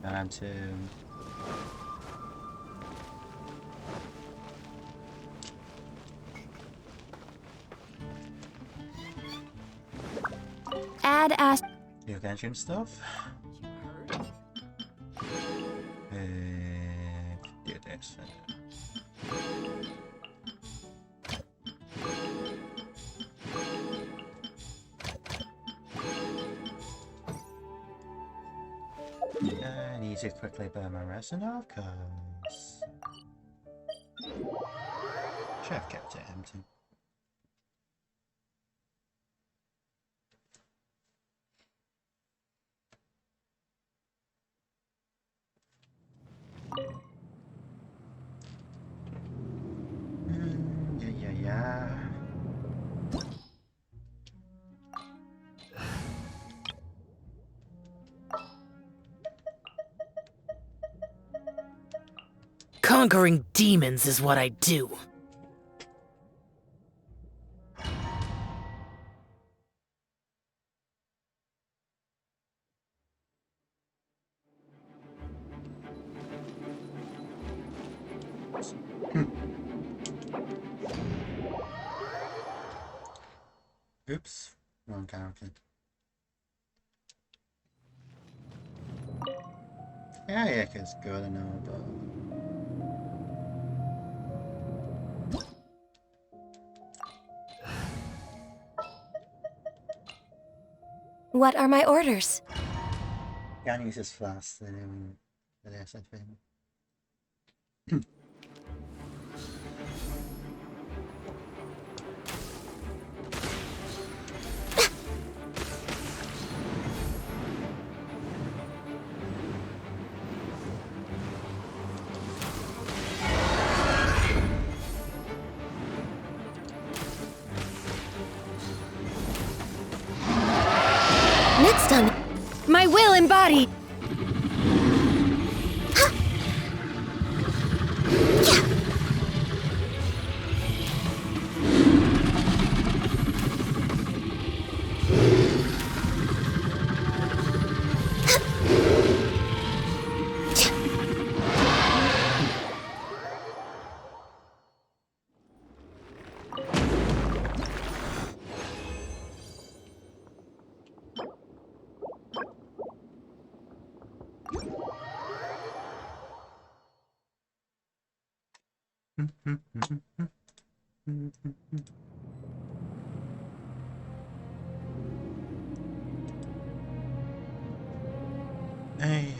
And I'm too. Add as New Genshin stuff. Do this. I need to quickly burn my resin off, cause should have kept it empty. Yeah. Conquering demons is what I do. Oops, wrong character. Yeah, it's good, I know, but what are my orders? can't use this fast than this, I think. Next on my will embodied. Hey,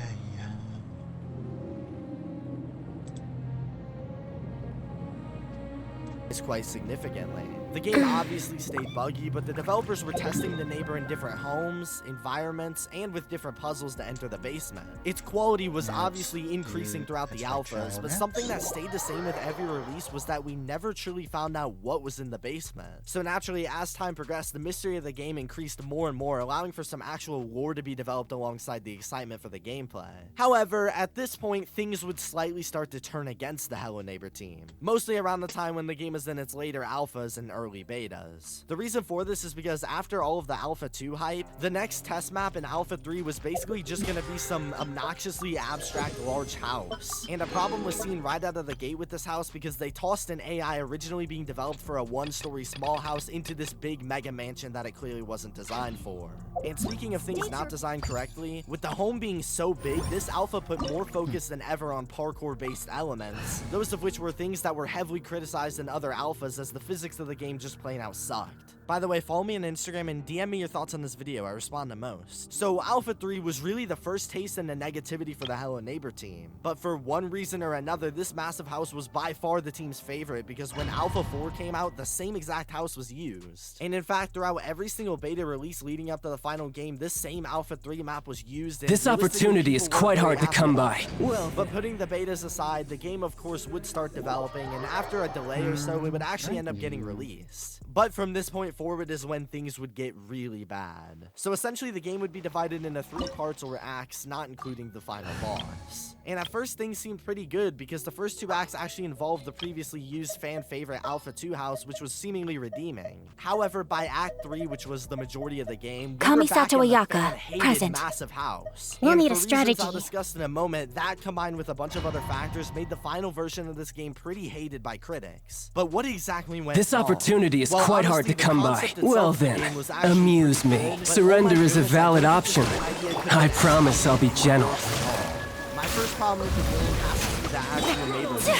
quite significantly. The game obviously stayed buggy, but the developers were testing the neighbor in different homes, environments, and with different puzzles to enter the basement. Its quality was obviously increasing throughout the alphas, but something that stayed the same with every release was that we never truly found out what was in the basement. So naturally, as time progressed, the mystery of the game increased more and more, allowing for some actual lore to be developed alongside the excitement for the gameplay. However, at this point, things would slightly start to turn against the Hello Neighbor team, mostly around the time when the game is in its later alphas and early betas. The reason for this is because after all of the Alpha 2 hype, the next test map in Alpha 3 was basically just gonna be some obnoxiously abstract large house. And a problem was seen right out of the gate with this house because they tossed an AI originally being developed for a one-story small house into this big mega mansion that it clearly wasn't designed for. And speaking of things not designed correctly, with the home being so big, this alpha put more focus than ever on parkour-based elements, those of which were things that were heavily criticized in other alphas as the physics of the game just plain out sucked. By the way, follow me on Instagram and DM me your thoughts on this video, I respond to most. So Alpha 3 was really the first taste in the negativity for the Hello Neighbor team. But for one reason or another, this massive house was by far the team's favorite because when Alpha 4 came out, the same exact house was used. And in fact, throughout every single beta release leading up to the final game, this same Alpha 3 map was used. This opportunity is quite hard to come by. Well, but putting the betas aside, the game of course would start developing, and after a delay or so, it would actually end up getting released. But from this point forward is when things would get really bad. So essentially the game would be divided into 3 parts or acts, not including the final boss. And at first things seemed pretty good because the first 2 acts actually involved the previously used fan favorite Alpha 2 house, which was seemingly redeeming. However, by Act 3, which was the majority of the game, we were back in the Kamisato Ayaka, fan-hated present. massive house. We'll And need for a reasons strategy. I'll discuss in a moment, that combined with a bunch of other factors made the final version of this game pretty hated by critics. But what exactly went This wrong? opportunity is Well, quite hard honestly, to the come by. concept itself Well of the then, game was actually amuse pretty me. good, but Surrender oh my is a goodness, valid I don't think option. this idea could I have promise I'll be gentle. My first problem with the game has to be the actual neighbor himself.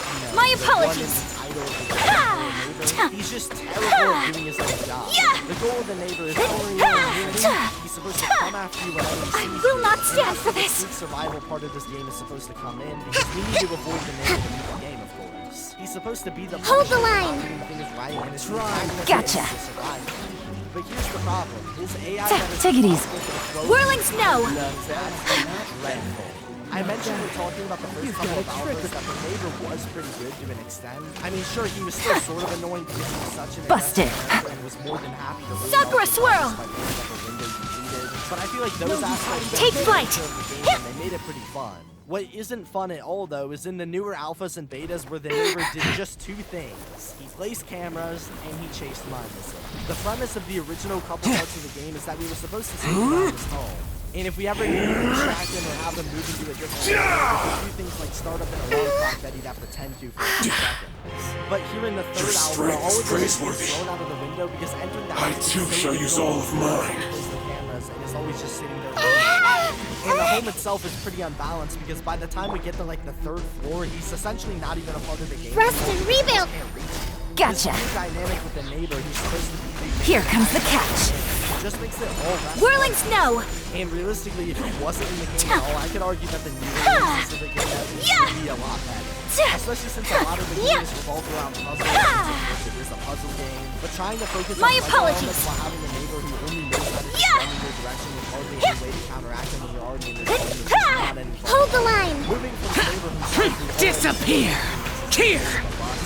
You know, My the apologies. one in the title of the neighbor. He's just terrible at doing his own job. The goal of the neighbor is only he's supposed to come after you whenever he sees you. will not And stand that's for where the this. sneak survival part of this game is supposed to come in because we need to avoid the neighbor to beat the game, of course. He's supposed to be the Hold the person line. doing things right and it's trying to Gotcha. survive. But here's the problem. His AI Take it easy. easy. Whirling snow. Dreadful. I mentioned we're talking about the first couple of hours that the neighbor was pretty good to an extent. I mean, sure, he was still sort of annoying because he was such an Busted. aggressive and was more than happy to Sakura swirl. by blowing up a window you needed. But I feel like those aspects Take flight. of the game, and they made it pretty fun. What isn't fun at all, though, is in the newer alphas and betas where the neighbor did just 2 things. He placed cameras, and he chased mindlessly. The premise of the original couple parts of the game is that we were supposed to see him around his home. And if we ever needed to distract him or have him move into a different area, we could do things like start up an alarm clock that he'd have to tend to for a few seconds. But here in the third alpha, all of this is thrown out of the window because entering the house too shall use all of mine. The cameras and is always just sitting there. And the home itself is pretty unbalanced because by the time we get to like the 3rd floor, he's essentially not even a part of the game. Rest and rebuild. Can't reach him. Gotcha. This weird dynamic with the neighbor who's supposed to be Here comes the catch. just makes it all rest. Whirling snow. And realistically, if he wasn't in the game at all, I could argue that the new releases of the game would be a lot better. Especially since a lot of the game is revolved around puzzles. It is a puzzle game, but trying to focus My on apologies. elements while having a neighbor who only knows how to just run in your direction with hardly any way to counteract him when you're already in this game is just not any fun. Hold the line. Moving from the neighbor who's Disappear! Here!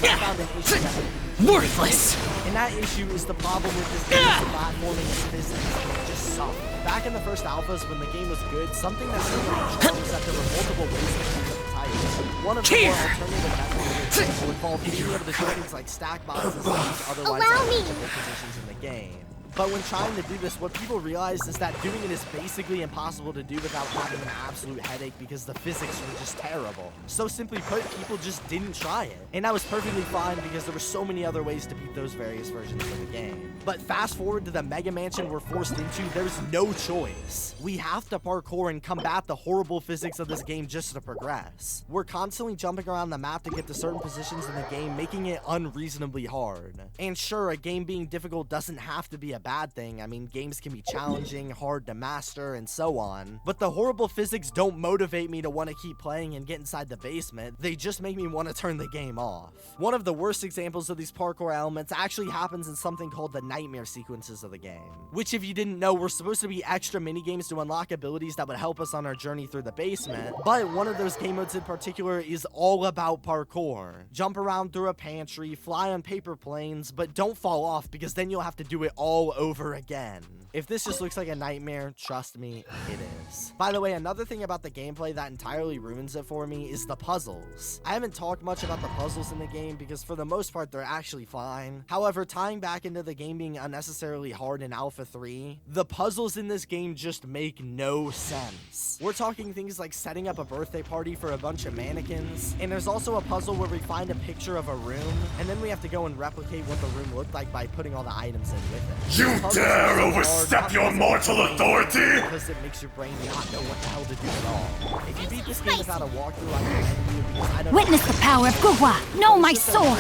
I found an issue that Worthless! and that issue is the problem with this game is the platforming and physics. It just sucked. Back in the first alphas, when the game was good, something that seemed to charm was that there were multiple ways to keep the title. One of the more alternative methods would involve being able to do things like stack boxes and use otherwise Allow me. unreachable positions in the game. But when trying to do this, what people realize is that doing it is basically impossible to do without having an absolute headache because the physics are just terrible. So simply put, people just didn't try it. And that was perfectly fine because there were so many other ways to beat those various versions of the game. But fast forward to the Mega Mansion we're forced into, there's no choice. We have to parkour and combat the horrible physics of this game just to progress. We're constantly jumping around the map to get to certain positions in the game, making it unreasonably hard. And sure, a game being difficult doesn't have to be a bad thing. I mean, games can be challenging, hard to master, and so on. But the horrible physics don't motivate me to want to keep playing and get inside the basement. They just make me want to turn the game off. One of the worst examples of these parkour elements actually happens in something called the nightmare sequences of the game, which, if you didn't know, were supposed to be extra minigames to unlock abilities that would help us on our journey through the basement. But one of those game modes in particular is all about parkour. Jump around through a pantry, fly on paper planes, but don't fall off because then you'll have to do it all over again. If this just looks like a nightmare, trust me, it is. By the way, another thing about the gameplay that entirely ruins it for me is the puzzles. I haven't talked much about the puzzles in the game because for the most part, they're actually fine. However, tying back into the game being unnecessarily hard in Alpha 3, the puzzles in this game just make no sense. We're talking things like setting up a birthday party for a bunch of mannequins, and there's also a puzzle where we find a picture of a room, and then we have to go and replicate what the room looked like by putting all the items in with it. You dare overstep your mortal authority? Because it makes your brain not know what the hell to do at all. If you beat this game without a walkthrough, I commend you because I don't Witness the power of Gugwa. Know my sword.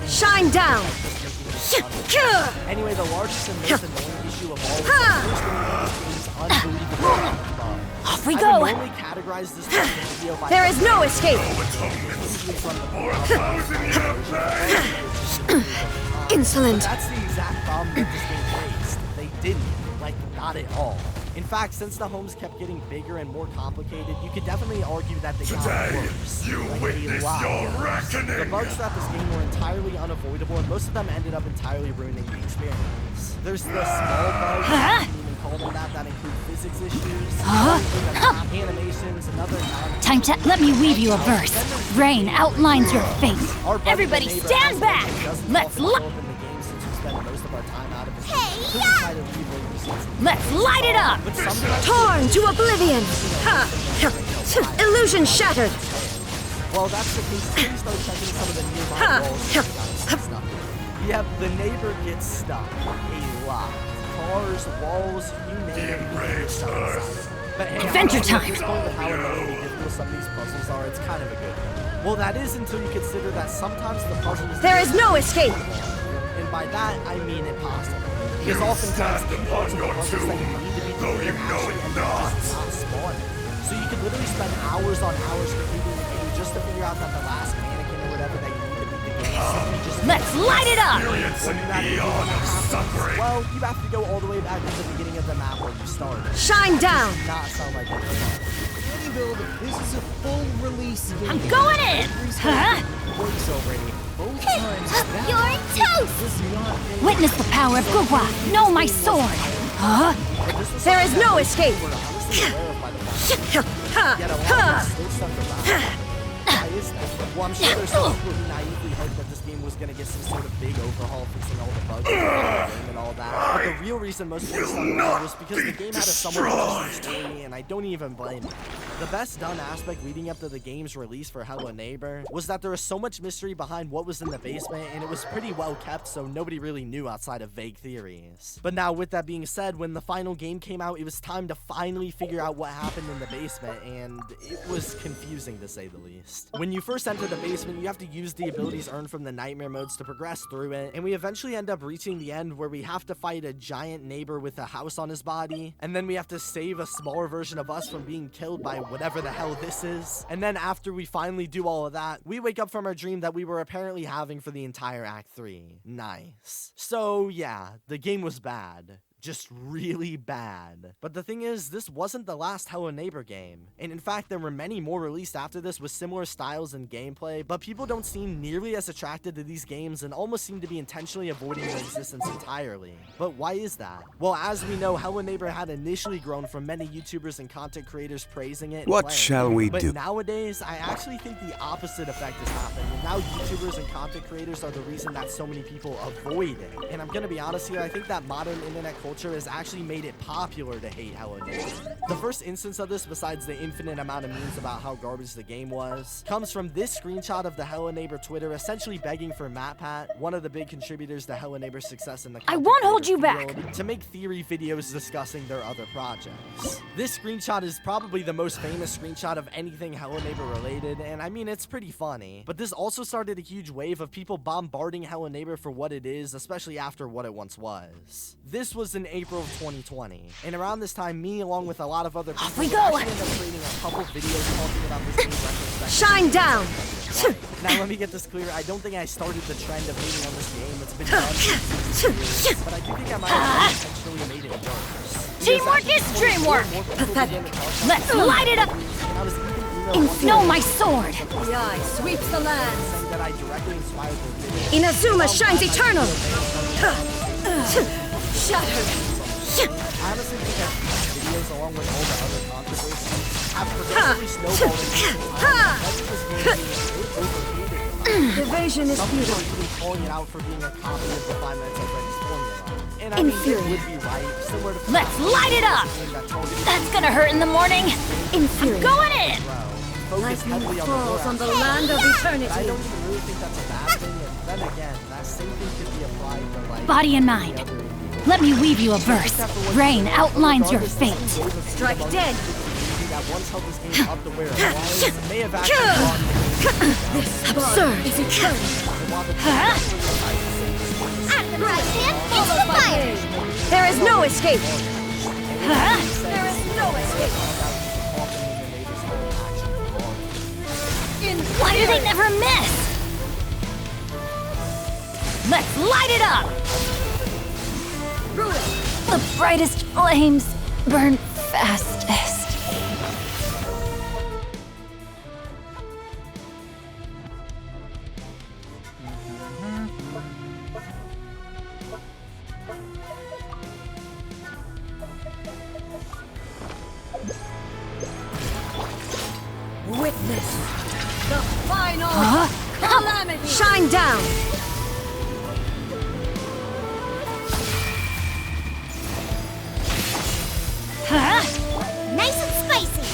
Shine down. Anyway, the largest and most annoying issue of all is the first thing is unbelievable. Off we I go. would normally categorize this part of the video by There is no escape. Insolent. That's the exact problem that this game faced. They didn't. Like, not at all. In fact, since the homes kept getting bigger and more complicated, you could definitely argue that they got Today, worse. you Like, witness a lot your worse. The reckoning! bugs throughout this game were entirely unavoidable, and most of them ended up entirely ruining the experience. There's the small bugs, you can even call them that include physics issues, animations, and other Time to let me weave you a verse. Rain outlines your fate. Our buddy Everybody the neighbor stand has back. mentioned doesn't Let's often li- show up in the game since we spend most of our time out of his Hey, so we try to leave later scenes. Let's light it up. But sometimes Torn to oblivion. Ha! Illusion shattered. well, that's the case. Please start checking some of the nearby walls and stuff. Yep, the neighbor gets stuck a lot. Cars, walls, you name it. he gets stuck inside. But hey, Adventure honestly, at time. this point with how annoyingly difficult some of these puzzles are, it's kind of a good thing. Well, that is until you consider that sometimes the puzzles There is no escape. and by that I mean impossible. Because You oftentimes stand the parts of the upon puzzles your that you need to be though doing you know actually it end up not. just not spawning. So you could literally spend hours on hours completing the game just to figure out that the last mannequin or whatever that you need to beat the game simply just Let's light it up. Experience when an you're not able eon to of happen. suffering! Well, you have to go all the way back to the beginning of the map where you started. Shine down. Does not sound like it. Build, this is a full release game. I'm going in. Huh? Works already. Both times. You're toast. This is not a Witness the power of Gugwa. Know my sword. Huh? There is no escape. We're honestly aware of by the fact. Yet a lot of us still stuck around. Why is that? Well, I'm sure there's some people who naively hoped that this game was going to get some sort of big overhaul, fixing all the bugs in the game and all that. But the real reason most people stuck around was because the game had a somewhat interesting story, and I don't even blame them. The best done aspect leading up to the game's release for Hello Neighbor was that there was so much mystery behind what was in the basement, and it was pretty well kept, so nobody really knew outside of vague theories. But now, with that being said, when the final game came out, it was time to finally figure out what happened in the basement, and it was confusing to say the least. When you first enter the basement, you have to use the abilities earned from the nightmare modes to progress through it, and we eventually end up reaching the end where we have to fight a giant neighbor with a house on his body, and then we have to save a smaller version of us from being killed by whatever the hell this is. And then after we finally do all of that, we wake up from our dream that we were apparently having for the entire Act 3. Nice. So yeah, the game was bad. Just really bad. But the thing is, this wasn't the last Hello Neighbor game. And in fact, there were many more released after this with similar styles and gameplay, but people don't seem nearly as attracted to these games and almost seem to be intentionally avoiding their existence entirely. But why is that? Well, as we know, Hello Neighbor had initially grown from many YouTubers and content creators praising it and What playing shall it. we But do? nowadays, I actually think the opposite effect has happened, and now YouTubers and content creators are the reason that so many people avoid it. And I'm gonna be honest here, I think that modern internet culture has actually made it popular to hate Hello Neighbor. The first instance of this, besides the infinite amount of memes about how garbage the game was, comes from this screenshot of the Hello Neighbor Twitter essentially begging for MatPat, one of the big contributors to Hello Neighbor's success in the I won't hold you content back. creator field, to make theory videos discussing their other projects. This screenshot is probably the most famous screenshot of anything Hello Neighbor related, and I mean, it's pretty funny. But this also started a huge wave of people bombarding Hello Neighbor for what it is, especially after what it once was. This was in April of 2020, and around this time, me along with a lot of other people Off we go. actually ended up creating a couple videos talking about this game retrospectively. Shine down. Now let me get this clear, I don't think I started the trend of hating on this game. It's been done for years, but I do think I might have intentionally made it worse. Teamwork is dreamwork. Pathetic. Let's light it up. And I was even emailed Know my sword. The eye sweeps the land. saying that I directly inspired their video. Inazuma shines eternal. Shattered. I honestly think that these videos, along with all the other controversies, have progressively snowballed into time. This game being a bit overhated. Evasion is Some people futile. are even calling it out for being a copy of the 5 Minutes of Freddy's formula. And I mean, it would be right, similar to Let's light it up. That's gonna hurt in the morning. I'm going in. Focus heavily on the lore Falls on the aspect. land of But I eternity. don't even really think that's a bad thing, and then again, that same thing could be applied to like Body and mind. Let me weave you a verse. Rain outlines your fate. Strike dead. that once held this game up to where it was may have actually brought This Absurd. is eternal. Into the fire. There is no escape. There is no escape. Why do they never miss? Let's light it up. The brightest flames burn fastest. Witness the final Come, calamity. shine down. Nice and spicy.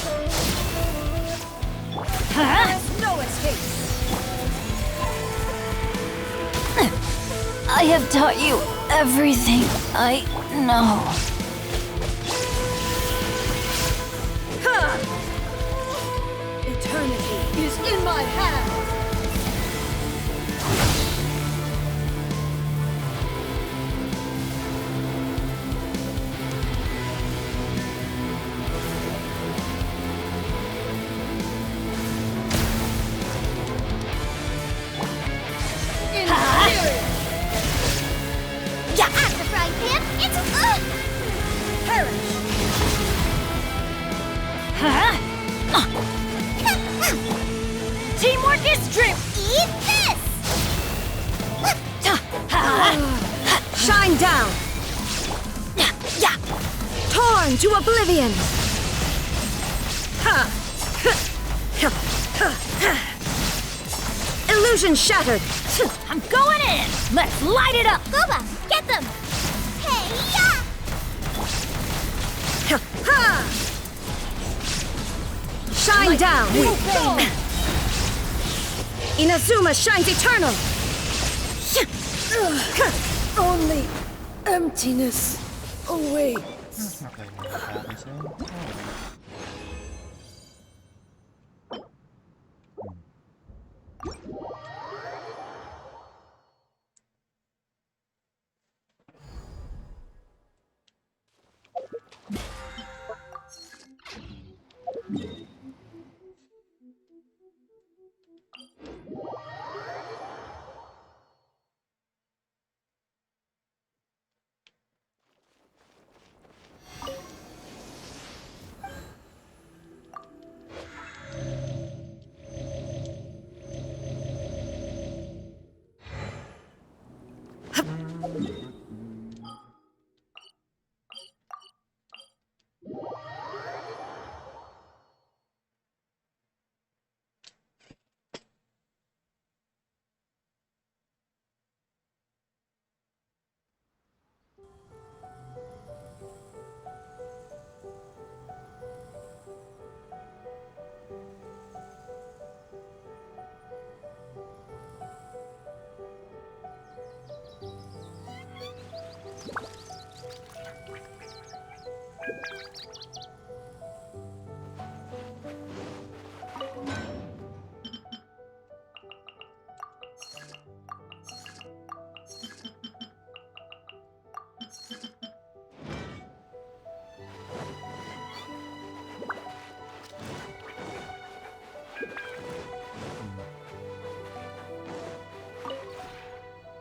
There's no escape. I have taught you everything I know. Eternity is in my hands. Yeah, at the frying pan, it's Perish. Teamwork is true. eat this. Shine down. Yeah. Torn to oblivion. Illusion shattered. I'm going in. Let's light it up. Booba, get them. Hey, yeah. Shine down. Inazuma shines eternal. Only emptiness awaits. That's not going really bad, is it? Oh.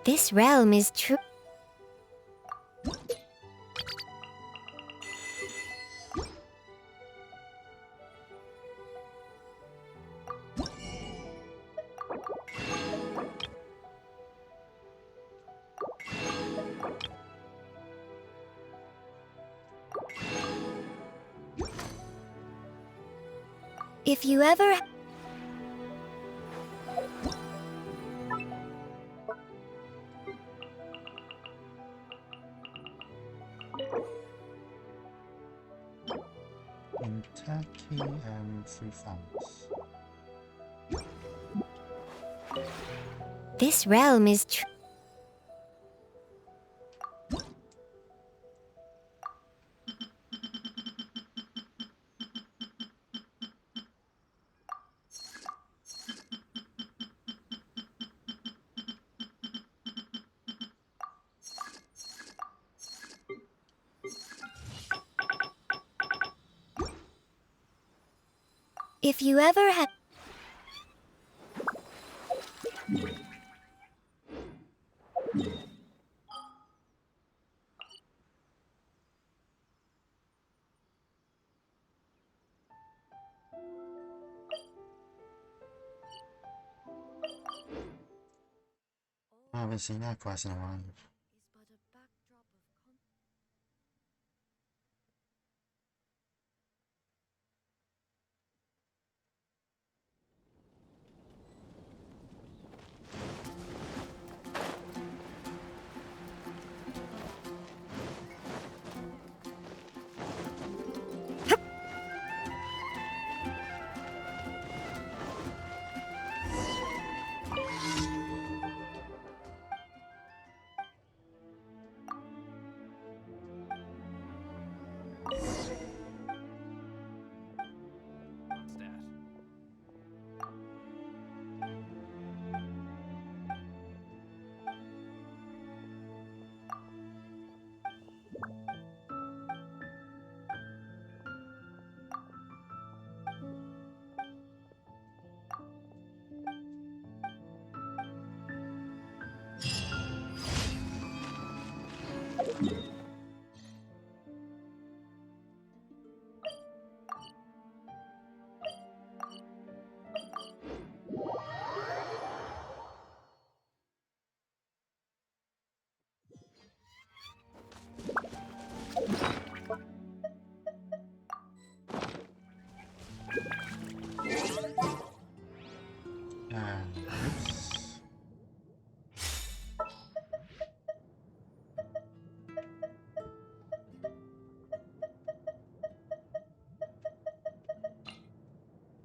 This realm is true. If you ever... In Turkey and through France. This realm is true. If you ever had... I haven't seen that quest in a while. Oops.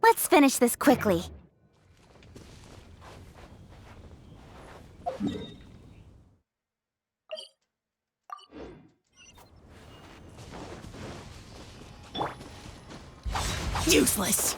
Let's finish this quickly. Useless!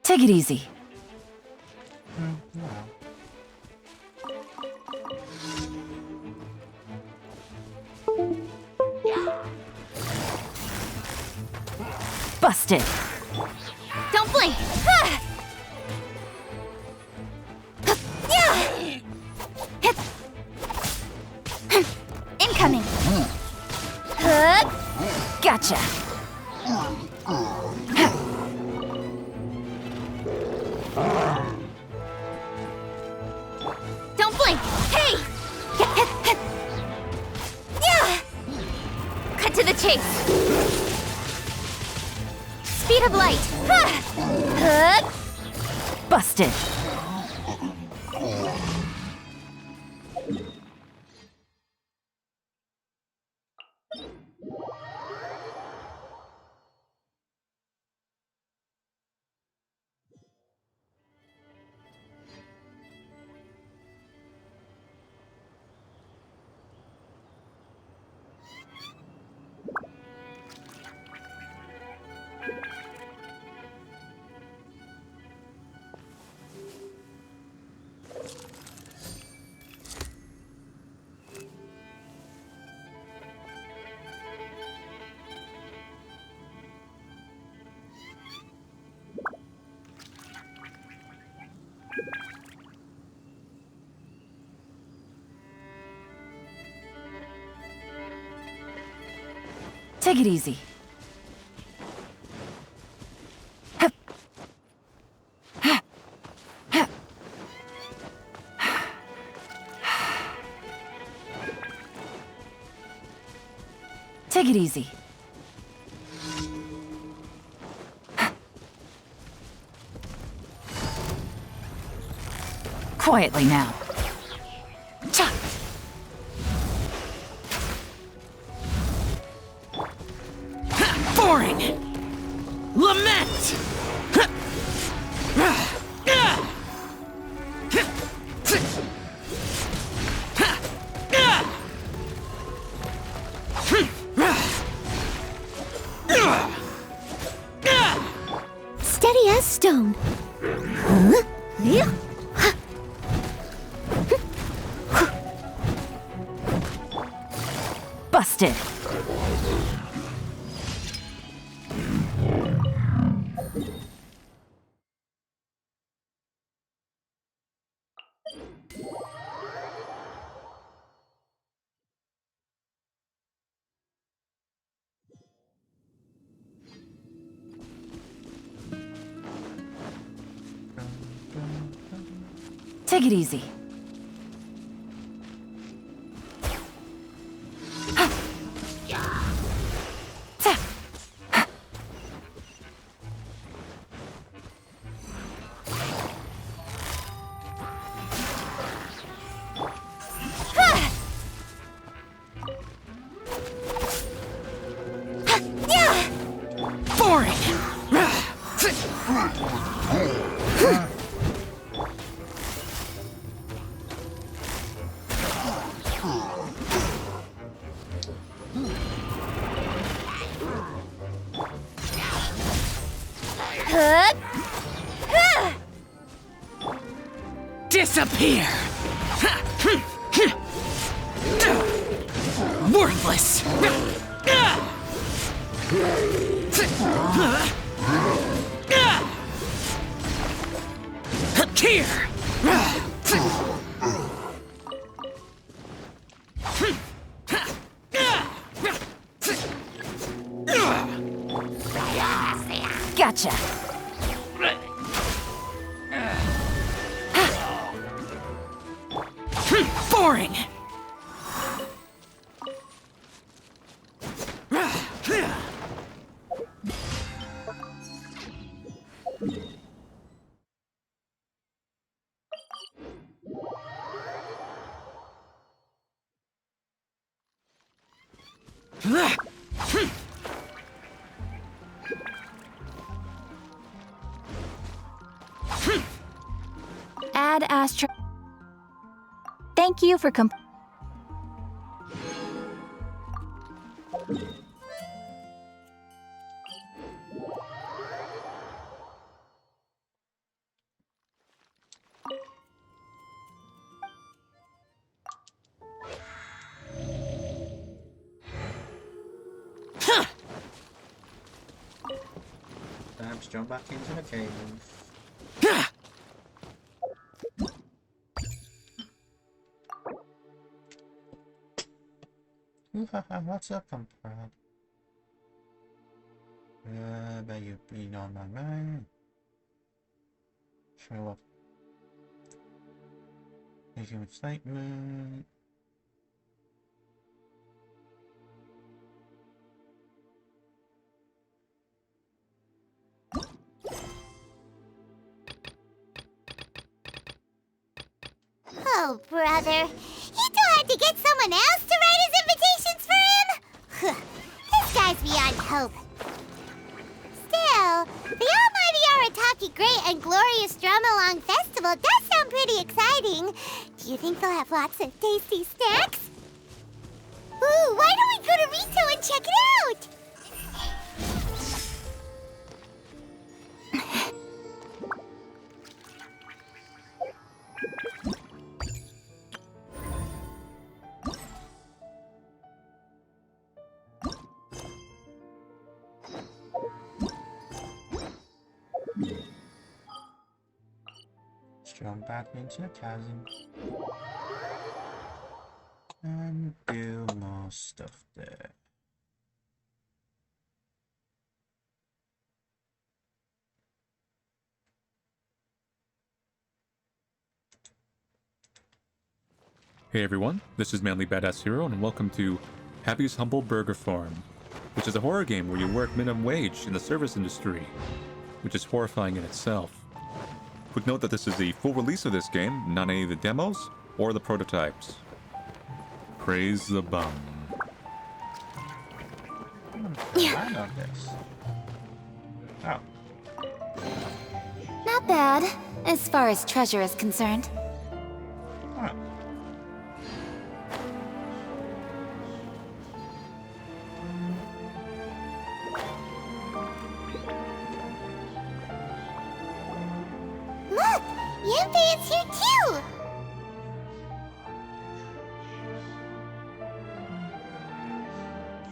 Take it easy. Busted. Don't blink. Yeah. Gotcha. Don't blink! Hey! Yeah! Cut to the chase! Speed of light! Busted. Take it easy. Take it easy. Quietly now. Cha! Boring! Lament! Steady as stone. Huh? Yeah. Busted. Take it easy. Boring! Disappear! Worthless! Here! Gotcha. Boring! Add Astro. Thank you for Let's jump back into the cave. What's up, comrade? But you've been on my mind. Show up. Making a statement. Oh, brother. He too hard to get someone else to write his invitations for him? This guy's beyond hope. Still, the almighty Arataki Great and Glorious Drum-Along Festival does sound pretty exciting. Do you think they'll have lots of tasty snacks? Ooh, why don't we go to Rito and check it out? Jump back into the chasm. And do more stuff there. Hey everyone, this is Manly Badass Hero and welcome to Happy's Humble Burger Farm, which is a horror game where you work minimum wage in the service industry, which is horrifying in itself. Quick note that this is the full release of this game, not any of the demos or the prototypes. Praise the bum. I know this. Oh. Not bad, as far as treasure is concerned. Oh. Look! Yunfei is here too!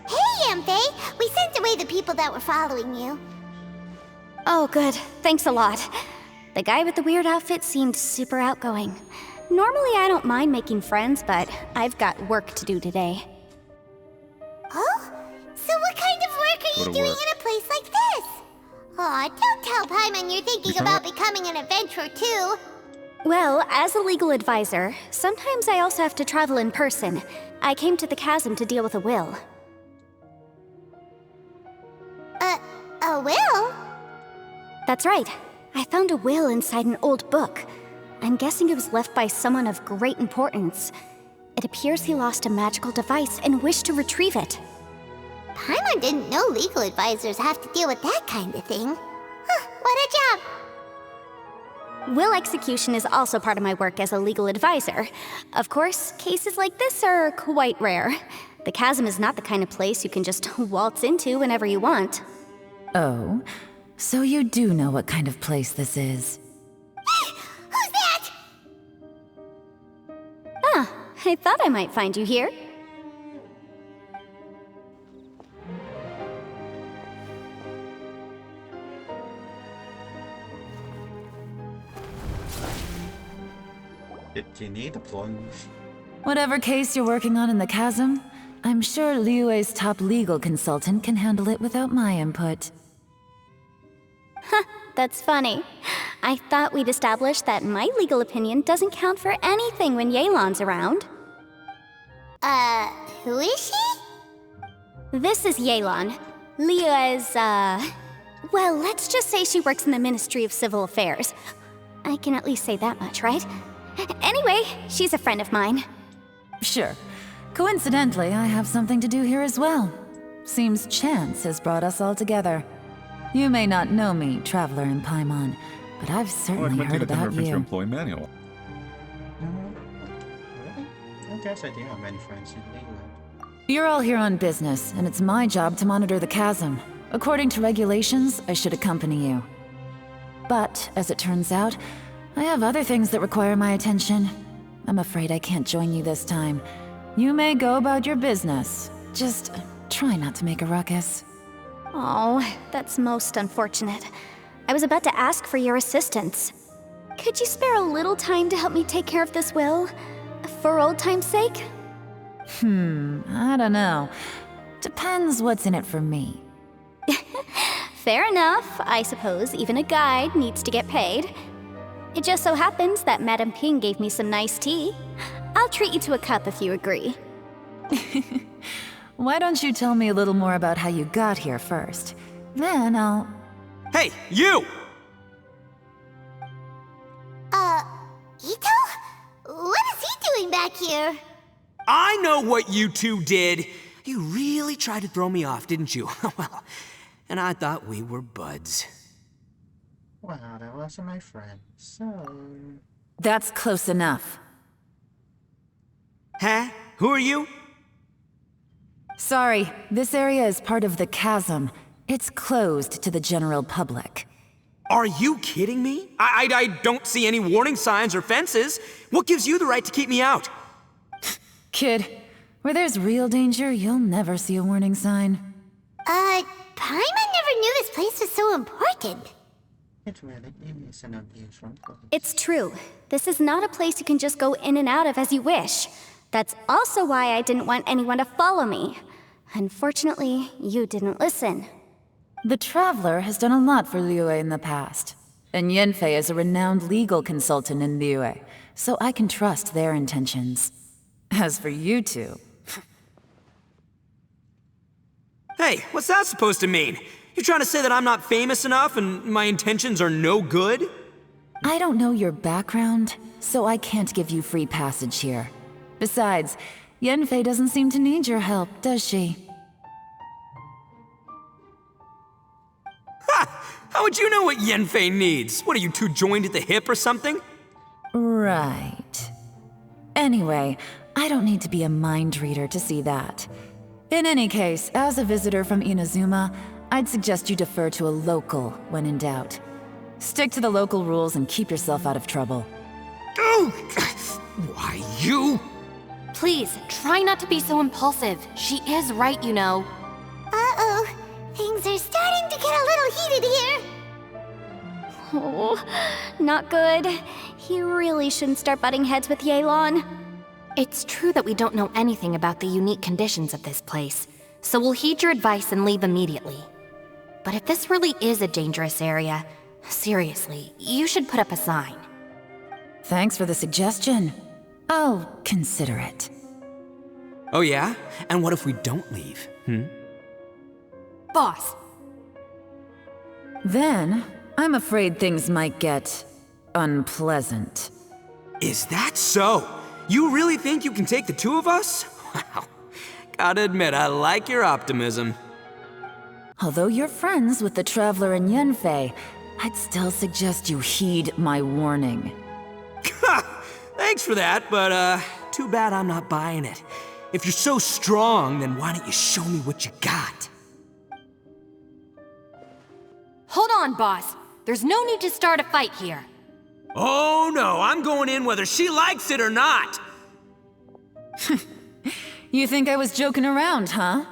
Hey, Yunfei! We sent away the people that were following you. Oh, good. Thanks a lot. The guy with the weird outfit seemed super outgoing. Normally I don't mind making friends, but I've got work to do today. Oh? So what kind of work are you Go to doing work. in a place like this? Aw, don't tell Paimon you're thinking about becoming an adventurer too. Well, as a legal advisor, sometimes I also have to travel in person. I came to the chasm to deal with a will. A will? That's right. I found a will inside an old book. I'm guessing it was left by someone of great importance. It appears he lost a magical device and wished to retrieve it. Paimon didn't know legal advisors have to deal with that kind of thing. Huh, what a job! Will execution is also part of my work as a legal advisor. Of course, cases like this are quite rare. The chasm is not the kind of place you can just waltz into whenever you want. Oh, so you do know what kind of place this is. Who's that? Ah, I thought I might find you here. Did you need a plunge? Whatever case you're working on in the chasm, I'm sure Liyue's top legal consultant can handle it without my input. That's funny. I thought we'd established that my legal opinion doesn't count for anything when Yelan's around. Who is she? This is Yelan. Liyue's, well, let's just say she works in the Ministry of Civil Affairs. I can at least say that much, right? Anyway, she's a friend of mine. Sure. Coincidentally, I have something to do here as well. Seems chance has brought us all together. You may not know me, Traveler in Paimon, but I've certainly heard about reference your you. employee manual. Really? I guess I do have many friends in England. You're all here on business, and it's my job to monitor the chasm. According to regulations, I should accompany you. But, as it turns out, I have other things that require my attention. I'm afraid I can't join you this time. You may go about your business. Just try not to make a ruckus. Oh, that's most unfortunate. I was about to ask for your assistance. Could you spare a little time to help me take care of this will? For old time's sake? I don't know. Depends what's in it for me. Fair enough. I suppose even a guide needs to get paid. It just so happens that Madame Ping gave me some nice tea. I'll treat you to a cup if you agree. Why don't you tell me a little more about how you got here first? Then I'll... Hey, you! Ito? What is he doing back here? I know what you two did. You really tried to throw me off, didn't you? Well, and I thought we were buds. Well, that wasn't my friend, so... That's close enough. Huh? Who are you? Sorry, this area is part of the chasm. It's closed to the general public. Are you kidding me? I don't see any warning signs or fences. What gives you the right to keep me out? Kid, where there's real danger, you'll never see a warning sign. Paimon never knew this place was so important. It really is an unusual place. It's true. This is not a place you can just go in and out of as you wish. That's also why I didn't want anyone to follow me. Unfortunately, you didn't listen. The Traveler has done a lot for Liyue in the past. And Yanfei is a renowned legal consultant in Liyue, so I can trust their intentions. As for you two... Hey, what's that supposed to mean? You trying to say that I'm not famous enough and my intentions are no good? I don't know your background, so I can't give you free passage here. Besides, Yanfei doesn't seem to need your help, does she? Ha! How would you know what Yanfei needs? What, are you two joined at the hip or something? Right. Anyway, I don't need to be a mind reader to see that. In any case, as a visitor from Inazuma, I'd suggest you defer to a local when in doubt. Stick to the local rules and keep yourself out of trouble. Oh! Why, you? Please, try not to be so impulsive. She is right, you know. Uh-oh. Things are starting to get a little heated here. Oh, not good. He really shouldn't start butting heads with Yelan. It's true that we don't know anything about the unique conditions of this place, so we'll heed your advice and leave immediately. But if this really is a dangerous area, seriously, you should put up a sign. Thanks for the suggestion. I'll consider it. Oh yeah? And what if we don't leave? Boss. Then, I'm afraid things might get... unpleasant. Is that so? You really think you can take the two of us? Wow. Gotta admit, I like your optimism. Although you're friends with the Traveler and Yanfei, I'd still suggest you heed my warning. Thanks for that, but too bad I'm not buying it. If you're so strong, then why don't you show me what you got? Hold on, boss. There's no need to start a fight here. Oh no, I'm going in whether she likes it or not! You think I was joking around, huh?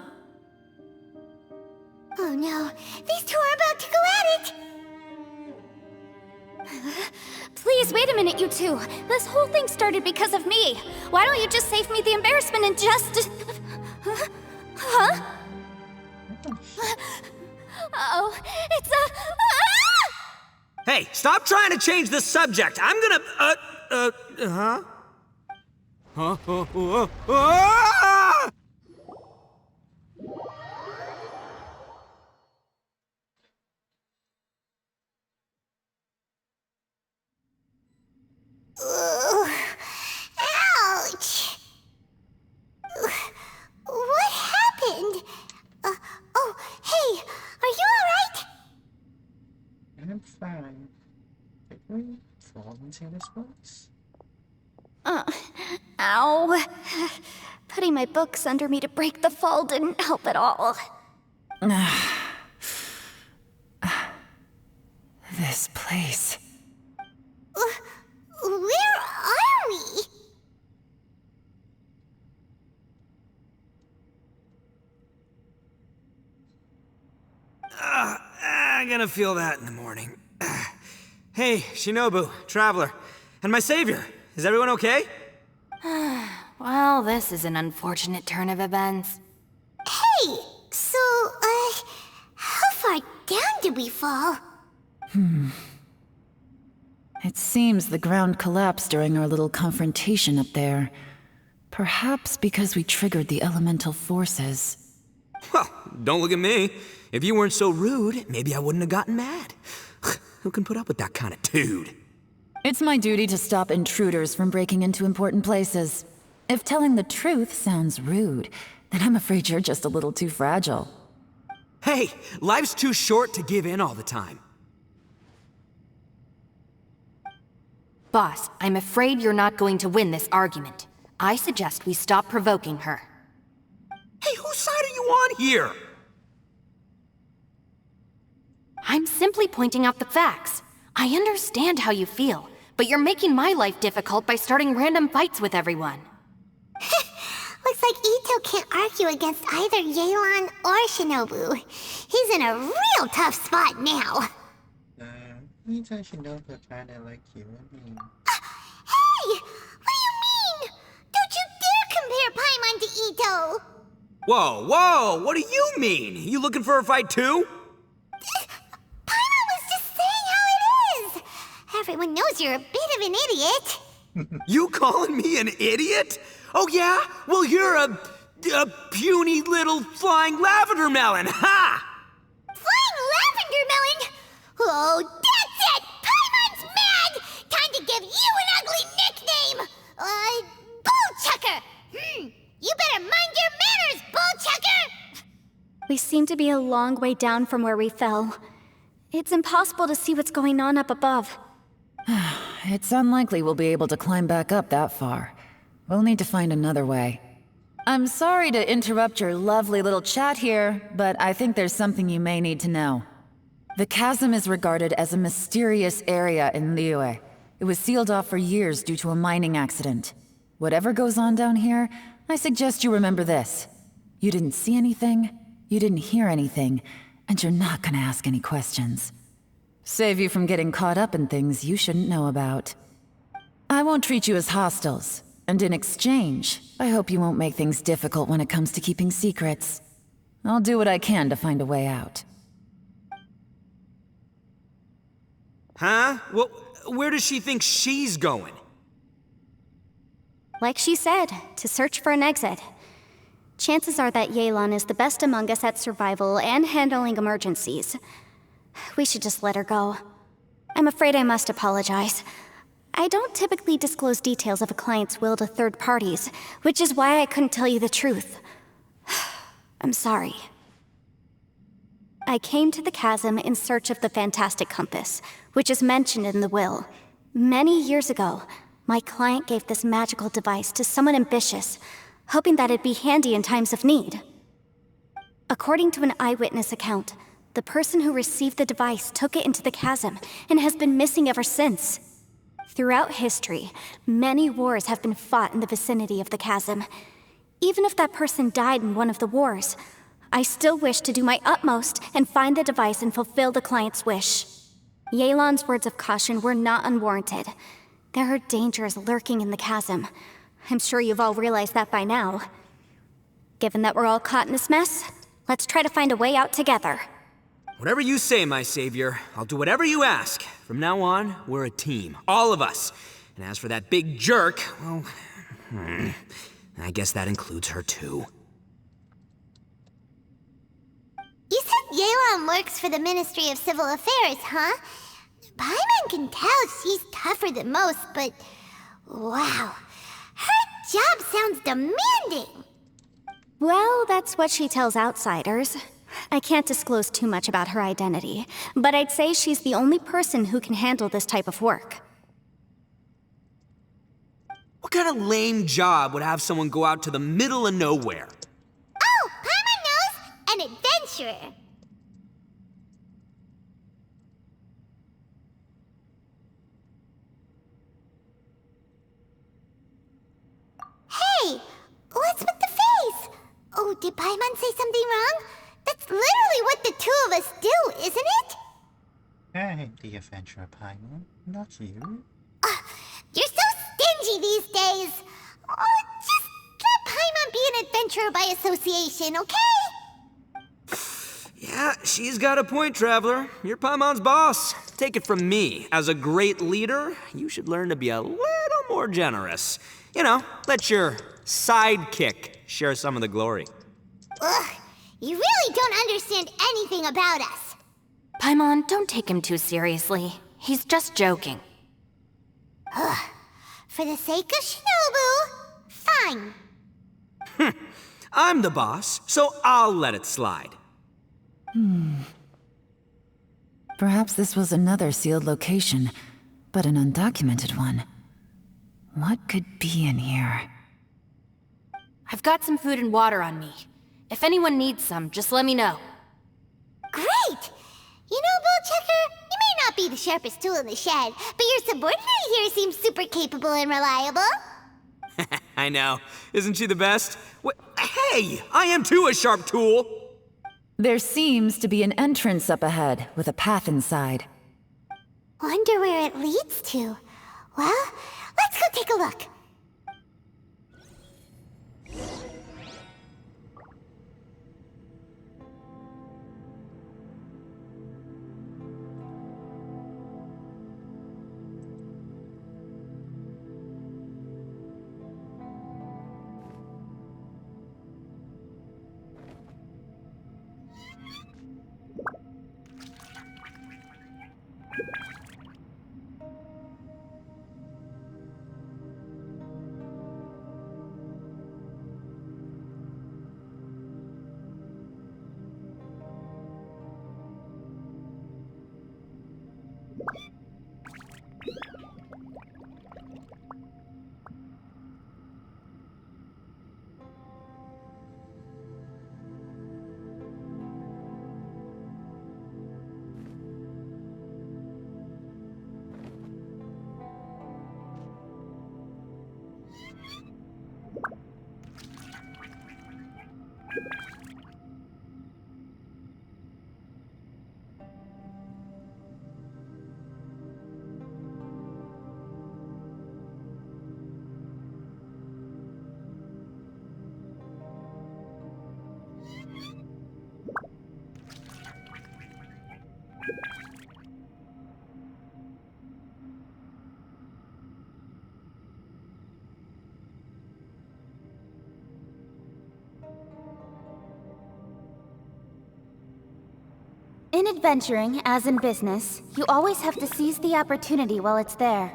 Oh no, these two are about to go at it! Please, wait a minute, you two. This whole thing started because of me. Why don't you just save me the embarrassment and just... Huh? Uh-oh, it's a... Hey, stop trying to change the subject. I'm gonna, huh? Ah! Ouch! What happened? Oh, hey, are you alright? I'm fine. Did we fall into this box? Ow. Putting my books under me to break the fall didn't help at all. This place... Where are we? I'm gonna feel that in the morning. Hey, Shinobu, Traveler, and my savior. Is everyone okay? Well, this is an unfortunate turn of events. Hey, so, how far down did we fall? It seems the ground collapsed during our little confrontation up there. Perhaps because we triggered the elemental forces. Well, don't look at me. If you weren't so rude, maybe I wouldn't have gotten mad. Who can put up with that kind of dude? It's my duty to stop intruders from breaking into important places. If telling the truth sounds rude, then I'm afraid you're just a little too fragile. Hey, life's too short to give in all the time. Boss, I'm afraid you're not going to win this argument. I suggest we stop provoking her. Hey, whose side are you on here? I'm simply pointing out the facts. I understand how you feel, but you're making my life difficult by starting random fights with everyone. Looks like Ito can't argue against either Yelan or Shinobu. He's in a real tough spot now. Ito and Shinobu kinda like you and me. Hey! What do you mean? Don't you dare compare Paimon to Ito! Whoa, what do you mean? You looking for a fight too? Paimon was just saying how it is! Everyone knows you're a bit of an idiot. You calling me an idiot? Oh yeah? Well, you're a puny little flying lavender melon, ha! Flying lavender melon? Oh, that's it! Paimon's mad! Time to give you an ugly nickname! Bullchucker! You better mind your manners, Bullchucker! We seem to be a long way down from where we fell. It's impossible to see what's going on up above. It's unlikely we'll be able to climb back up that far. We'll need to find another way. I'm sorry to interrupt your lovely little chat here, but I think there's something you may need to know. The chasm is regarded as a mysterious area in Liyue. It was sealed off for years due to a mining accident. Whatever goes on down here, I suggest you remember this. You didn't see anything, you didn't hear anything, and you're not gonna ask any questions. Save you from getting caught up in things you shouldn't know about. I won't treat you as hostiles, and in exchange, I hope you won't make things difficult when it comes to keeping secrets. I'll do what I can to find a way out. Huh? Well, where does she think she's going? Like she said, to search for an exit. Chances are that Yelan is the best among us at survival and handling emergencies. We should just let her go. I'm afraid I must apologize. I don't typically disclose details of a client's will to third parties, which is why I couldn't tell you the truth. I'm sorry. I came to the chasm in search of the fantastic compass, which is mentioned in the will. Many years ago, my client gave this magical device to someone ambitious, hoping that it'd be handy in times of need. According to an eyewitness account, the person who received the device took it into the chasm and has been missing ever since. Throughout history, many wars have been fought in the vicinity of the chasm. Even if that person died in one of the wars, I still wish to do my utmost and find the device and fulfill the client's wish. Yelan's words of caution were not unwarranted. There are dangers lurking in the chasm. I'm sure you've all realized that by now. Given that we're all caught in this mess, let's try to find a way out together. Whatever you say, my savior. I'll do whatever you ask. From now on, we're a team. All of us. And as for that big jerk, well, I guess that includes her too. You said Yelan works for the Ministry of Civil Affairs, huh? Paimon can tell she's tougher than most, but wow, her job sounds demanding. Well, that's what she tells outsiders. I can't disclose too much about her identity, but I'd say she's the only person who can handle this type of work. What kind of lame job would have someone go out to the middle of nowhere? Oh, Paimon knows! An adventurer. Hey, what's with the face? Oh, did Paimon say something wrong? That's literally what the two of us do, isn't it? I'm the adventurer, Paimon, not you. You're so stingy these days. Oh, just let Paimon be an adventurer by association, okay? Yeah, she's got a point, Traveler. You're Paimon's boss. Take it from me. As a great leader, you should learn to be a little more generous. You know, let your sidekick share some of the glory. Ugh, you really don't understand anything about us. Paimon, don't take him too seriously. He's just joking. Ugh, for the sake of Shinobu, fine. I'm the boss, so I'll let it slide. Perhaps this was another sealed location, but an undocumented one. What could be in here? I've got some food and water on me. If anyone needs some, just let me know. Great! You know, Bullchecker, you may not be the sharpest tool in the shed, but your subordinate here seems super capable and reliable. I know. Isn't she the best? Hey, I am too a sharp tool! There seems to be an entrance up ahead, with a path inside. Wonder where it leads to. Well, let's go take a look. In adventuring, as in business, you always have to seize the opportunity while it's there.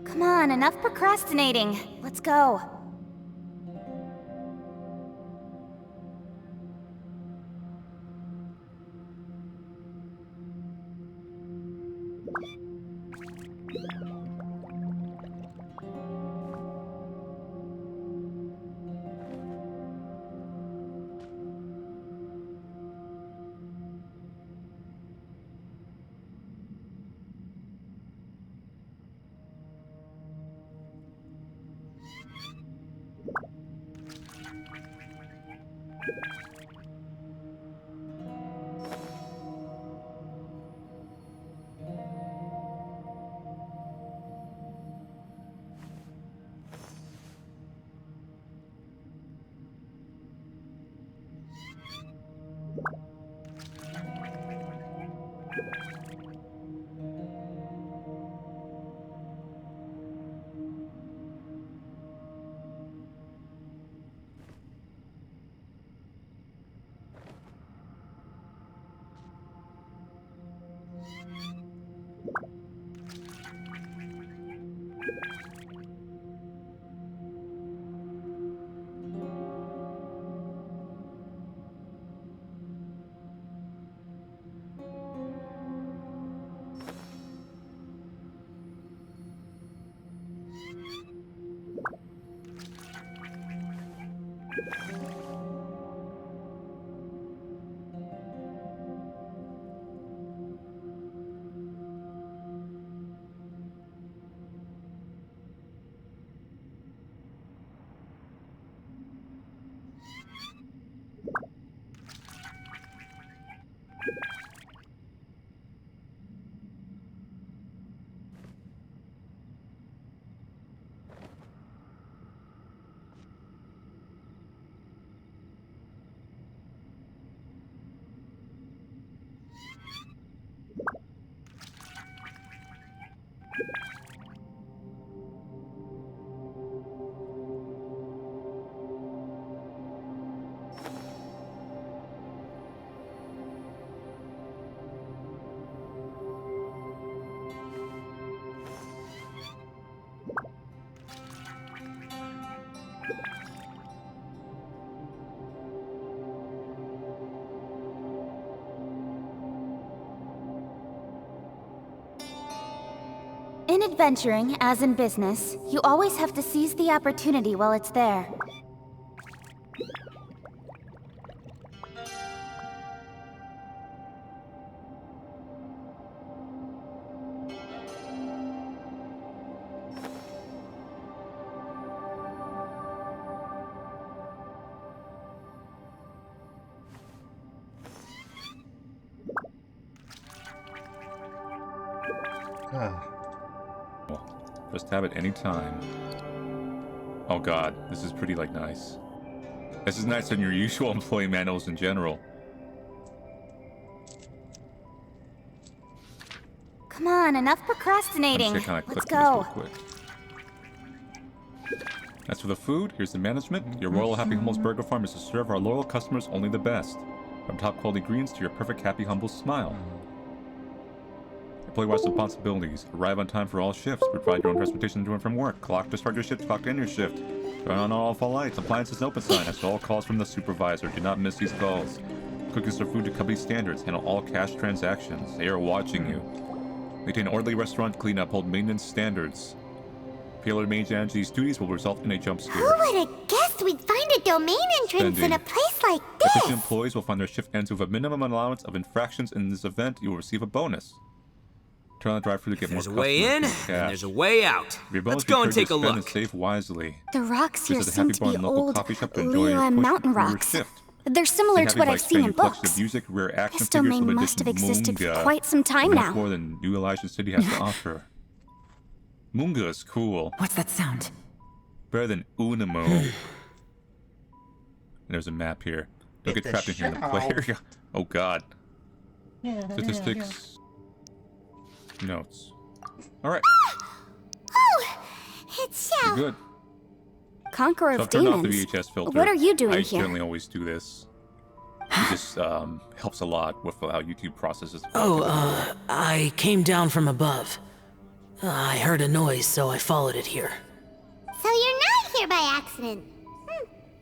Come on, enough procrastinating. Let's go. In adventuring, as in business, you always have to seize the opportunity while it's there. Press tab at any time. Oh god, this is pretty, like, nice. This is nicer than your usual employee manuals in general. Come on, enough procrastinating. Let's go. As for the food, here's the management. Your Royal Happy Humble's Burger Farm is to serve our loyal customers only the best. From top quality greens to your perfect Happy Humble smile. Employee-wise responsibilities. Arrive on time for all shifts. Provide your own transportation to and from work. Clock to start your shift, clock to end your shift. Turn on all fall lights. Appliances open sign. Answer all calls from the supervisor. Do not miss these calls. Cook and serve food to company standards. Handle all cash transactions. They are watching you. Maintain an orderly restaurant, clean up, hold maintenance standards. Failure to manage these duties will result in a jump scare. Who would have guessed we'd find a domain entrance in a place like this? Efficient employees will find their shift ends with a minimum allowance of infractions. In this event, you will receive a bonus. Turn on the drive-through to get more customers. There's a way in, and there's a way out. Let's go and take a look. Save wisely. The rocks here Visit seem the to Happy be Bar and local old coffee shop to enjoy your mountain push rocks. shift. They're similar to what I've seen in books. Of music, rare action This figures, domain limited must have existed for Munga, quite some time and now. much more than New Elijah City has to offer. Munga is cool. What's that sound? Better than Unamo. There's a map here. Don't get trapped in here in the player. Oh god. Statistics. Notes. Alright. Oh, it's Xiao. Good. Conqueror So of I've turned off the Demons. VHS filter. What are you doing I here? generally always do this. It just helps a lot with how YouTube processes. I came down from above. I heard a noise, so I followed it here. So you're not here by accident.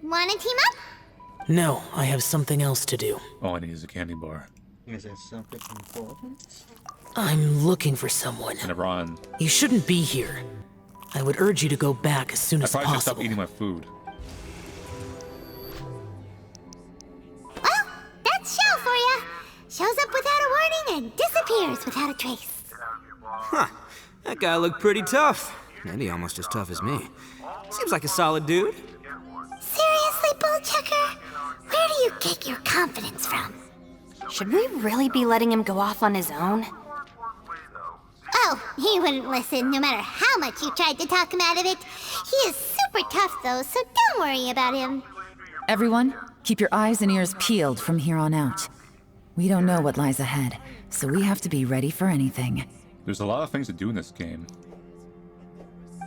Wanna team up? No, I have something else to do. All I need is a candy bar. Is that something important? I'm looking for someone. And Iran. You shouldn't be here. I would urge you to go back as soon I as probably should stop possible. eating my food. Well, that's Xiao for ya. Shows up without a warning and disappears without a trace. Huh. That guy looked pretty tough. Maybe almost as tough as me. Seems like a solid dude. Seriously, Bullchucker? Where do you get your confidence from? Should we really be letting him go off on his own? Oh, he wouldn't listen no matter how much you tried to talk him out of it. He is super tough though, so don't worry about him. Everyone, keep your eyes and ears peeled from here on out. We don't know what lies ahead, so we have to be ready for anything. There's a lot of things to do in this game.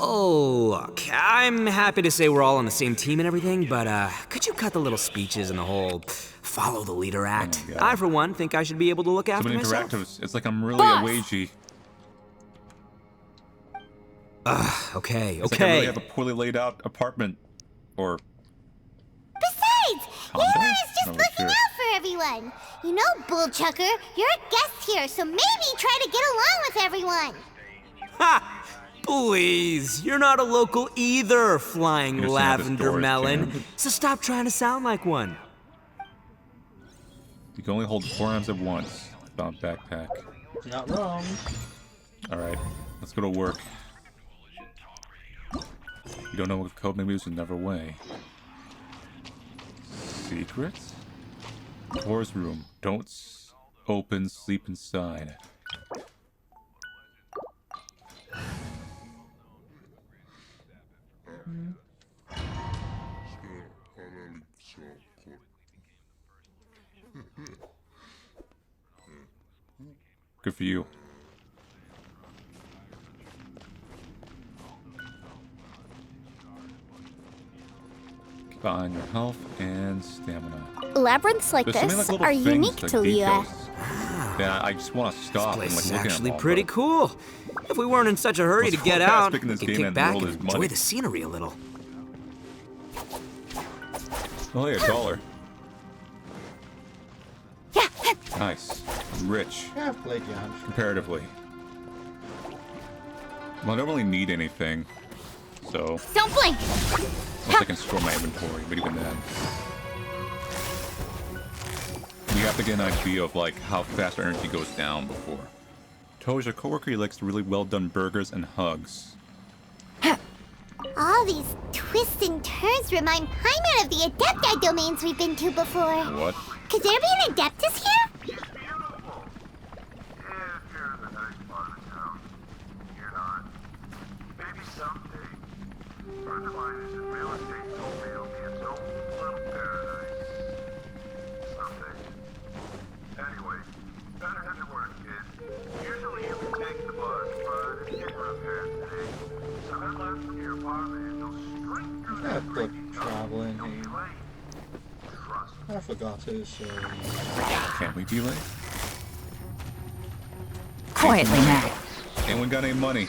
Oh, look, I'm happy to say we're all on the same team and everything, but could you cut the little speeches and the whole follow the leader act? I, for one, think I should be able to look after Some myself. interactives. It's like I'm really a wagey. Okay. It's like I really have a poorly laid out apartment. Or... Besides, condo? Yelan is just Not really looking sure. out for everyone. You know, Bullchucker, you're a guest here, so maybe try to get along with everyone. Ha! Please, you're not a local either, flying You're saying this lavender door is melon. jammed. So stop trying to sound like one. You can only hold 4 items at once. Found backpack. Not wrong. Alright, let's go to work. You don't know what code, maybe there's another way. Secrets? Door's room. Don't open, sleep inside. Good for you. Keep on your health and stamina. Labyrinths like There's so many, this little are things, unique to Liyue. details that I just want to stop This and place is look at them actually all, pretty but cool. If we weren't in such a hurry to What's get out, fantastic in we this could game kick and back world and is enjoy money. the scenery a little. Oh, hey, $1. Nice. Rich. Yeah, I've played Genshin. Comparatively. Well, I don't really need anything, so... Don't blink! Unless I can store my inventory, but even then. We have to get an idea of, like, how fast our energy goes down before. Toes, your coworker, he likes really well-done burgers and hugs. All these twists and turns remind Paimon of the Adepti domains we've been to before. What? Could there be an Adeptus here? Yeah, I've put traveling here. I forgot to, so... Can't we be late? Quietly now. Anyone got any money?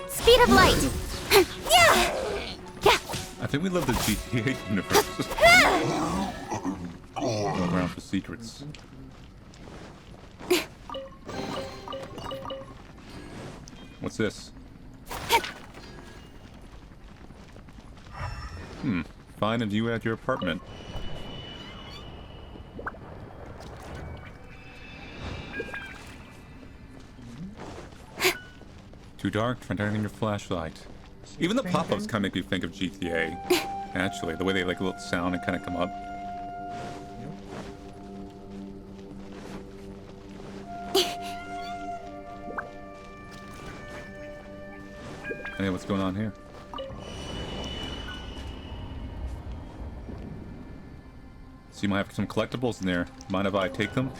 Speed of light! Yeah! I think we love the GTA universe. Go around for secrets. What's this? Find a view at your apartment. Too dark? Try turning your flashlight. Even the pop-ups kind of make you think of GTA. Actually, the way they like a little sound and kind of come up. Hey, what's going on here? So you might have some collectibles in there. Mind if I take them?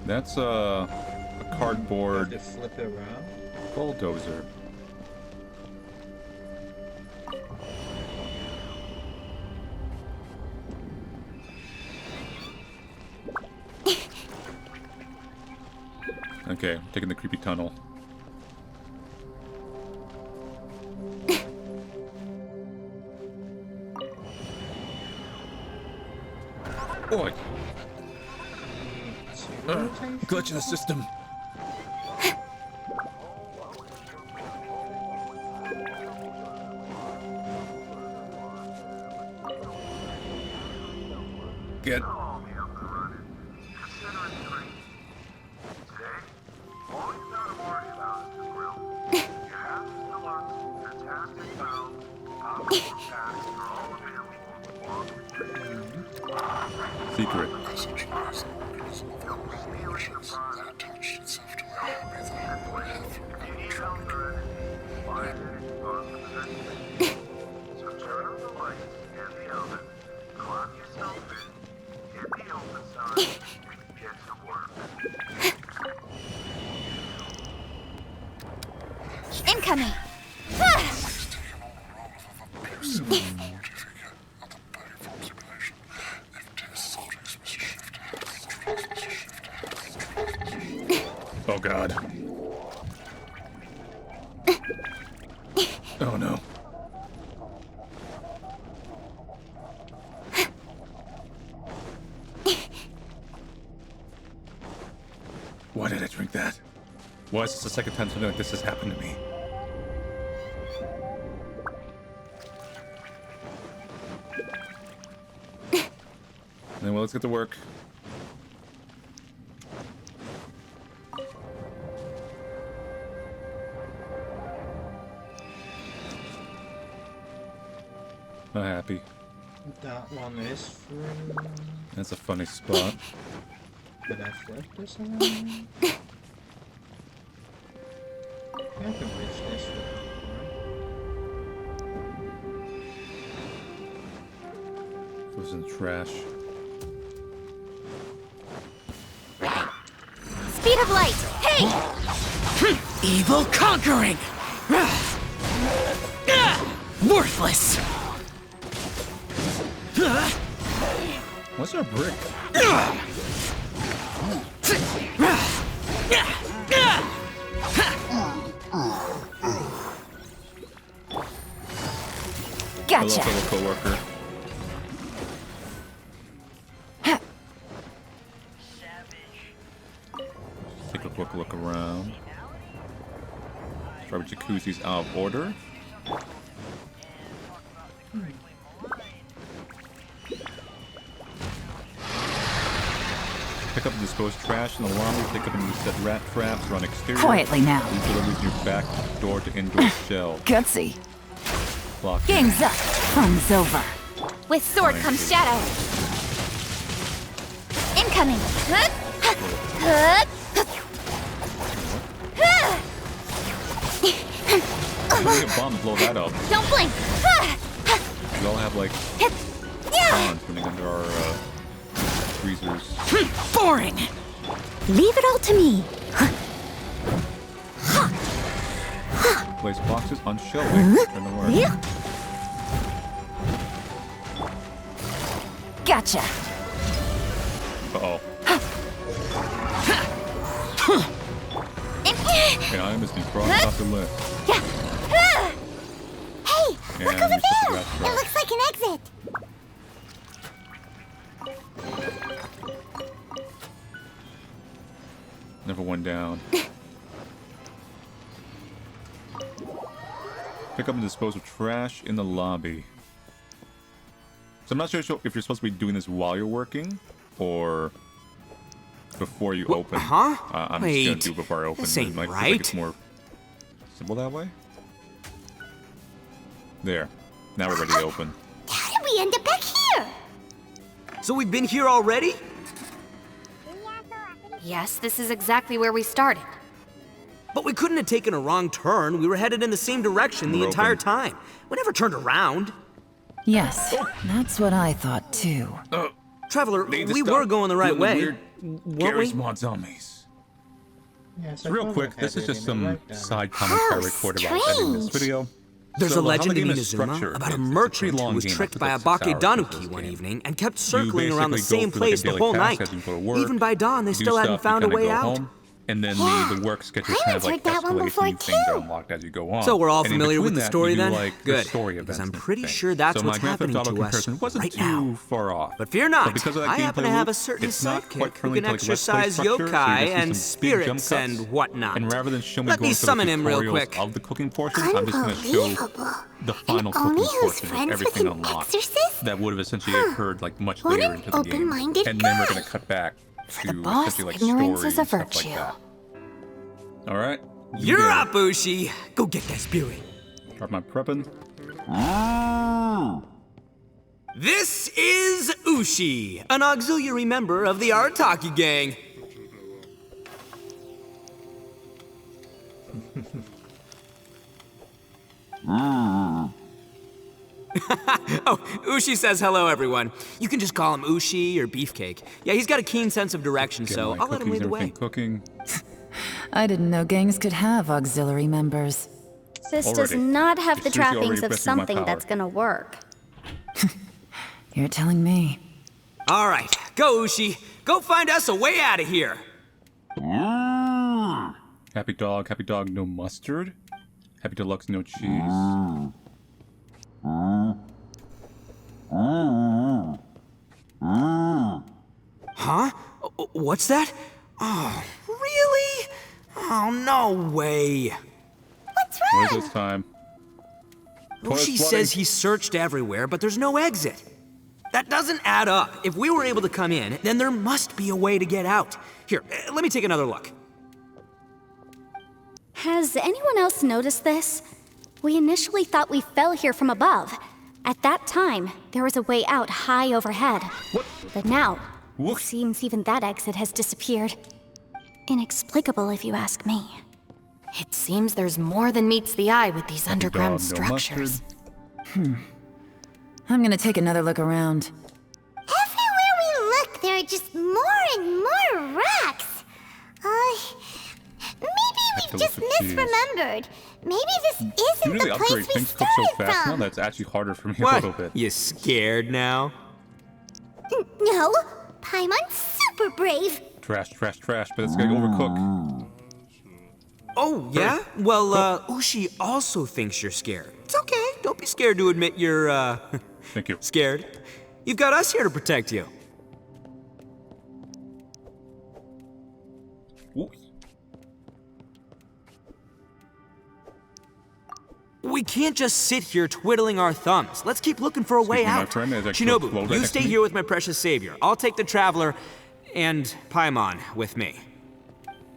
That's a cardboard To flip it around. bulldozer. Okay, taking the creepy tunnel. Boy. Glitch in the system. Get. Secret. Incoming! Oh god. Oh no. Why did I drink that? Why is this the second time something like this has happened to me? Anyway, let's get to work. I'm happy. That one is free. That's a funny spot. Can I flip this around? I can reach this one. Goes in the trash. Speed of light! Hey! Evil conquering! Worthless! What's our brick? Gotcha. Hello, fellow coworker. Take a quick look around. Probably jacuzzi's out of order. Pick up and dispose trash in the lobby. Pick up and reset rat traps around exterior. Quietly now. Leave deliveries in your back door to indoor shell. Gutsy. Block. Game's up. Fun's over. With sword comes shadow. Incoming. I'm gonna get a bomb and blow that up. Don't blink. We all have like cons running under our freezers. Boring. Leave it all to me. Place boxes on shelving. Turn the work. Gotcha. Uh-oh. An item has been crossed off the list. Hey, look And over it's just a there! rat It trap. looks like an exit. Never went down. Pick up and dispose of trash in the lobby. So I'm not sure if you're supposed to be doing this while you're working, or before you open. Huh? I'm Wait, just gonna do it before I open. this It ain't might feel right. like it's more simple that way. There. Now we're ready to open. How did we end up back here? So we've been here already? Yes, this is exactly where we started. But we couldn't have taken a wrong turn. We were headed in the same direction the We're entire open. time. We never turned around. Yes, that's what I thought too. Traveler, Need to we stop were going the right doing way. weird Weren't Gary's we? mod zombies. Yes, So real quick, this is just some side comments I recorded while editing this video. There's So, a how legend the in game is Inazuma structured, about a it's a pretty merchant long who was game. tricked It by a took 6 Bake hours to play Danuki this one game. evening and kept You circling around the basically same go through, like, a place the daily whole task night. as you go to work. Even by dawn, they You do still hadn't stuff, you found a kinda way go out. home, and then the work schedule I kind of answered like that one escalates before, and new things are too. unlocked as you go on. So we're all And in familiar with between the that, story you do, then? like, Good, the story because events I'm and pretty things. sure that's so what's my Grand Theft happening Auto to us comparison wasn't right too now. far off. But fear not, But because of that I happen to gameplay have a loop, certain it's not sidekick quite who friendly can to, like, Let's Play exercise structure, so yokai you're just and see some big jump spirits cuts. and whatnot. And rather than show me Let going me through summon the him real tutorials quick. of the cooking portion, I'm just going to show Unbelievable. the final An Oni cooking who's portion of friends with everything an unlocked. exorcist? That would have essentially occurred like much What later an into the game. open-minded And then we're guy. going to cut back to the boss, essentially like ignorance story is a and stuff like virtue. that. All right. You're up, Ushi. Go get that spirit. Start my prepping. This is Ushi, an auxiliary member of the Arataki gang. Oh, Ushi says hello, everyone. You can just call him Ushi or Beefcake. Yeah, he's got a keen sense of direction, Get so my I'll let him cookies lead and the way. everything cooking. I didn't know gangs could have auxiliary members. This does Already. not have the It's seriously already trappings of rescued my something power. that's gonna work. You're telling me. All right, go, Ushi. Go find us a way out of here. Happy dog, no mustard. Happy Deluxe, no cheese. Huh? What's that? Oh, really? Oh, no way. What's What wrong? is this time? Ushi says he searched everywhere, but there's no exit. That doesn't add up. If we were able to come in, then there must be a way to get out. Here, let me take another look. Has anyone else noticed this? We initially thought we fell here from above. At that time, there was a way out high overhead. What? But now, What? it seems even that exit has disappeared. Inexplicable, if you ask me. It seems there's more than meets the eye with these underground Dog, no structures. I'm gonna take another look around. Everywhere we look, there are just more and more rocks. Maybe we've just misremembered. Maybe this isn't Usually the upgrade place we things cook so started fast now from. that it's actually harder for me a What? little bit. You scared now? No, Paimon's super brave. Trash, but it's gonna overcook. Oh, yeah? Well, Ushi also thinks you're scared. It's okay. Don't be scared to admit you're, Thank you. scared. You've got us here to protect you. Oops. We can't just sit here twiddling our thumbs. Let's keep looking for a way me, my out. friend, as I float right Shinobu, you next stay to me. here with my precious savior. I'll take the Traveler and Paimon with me.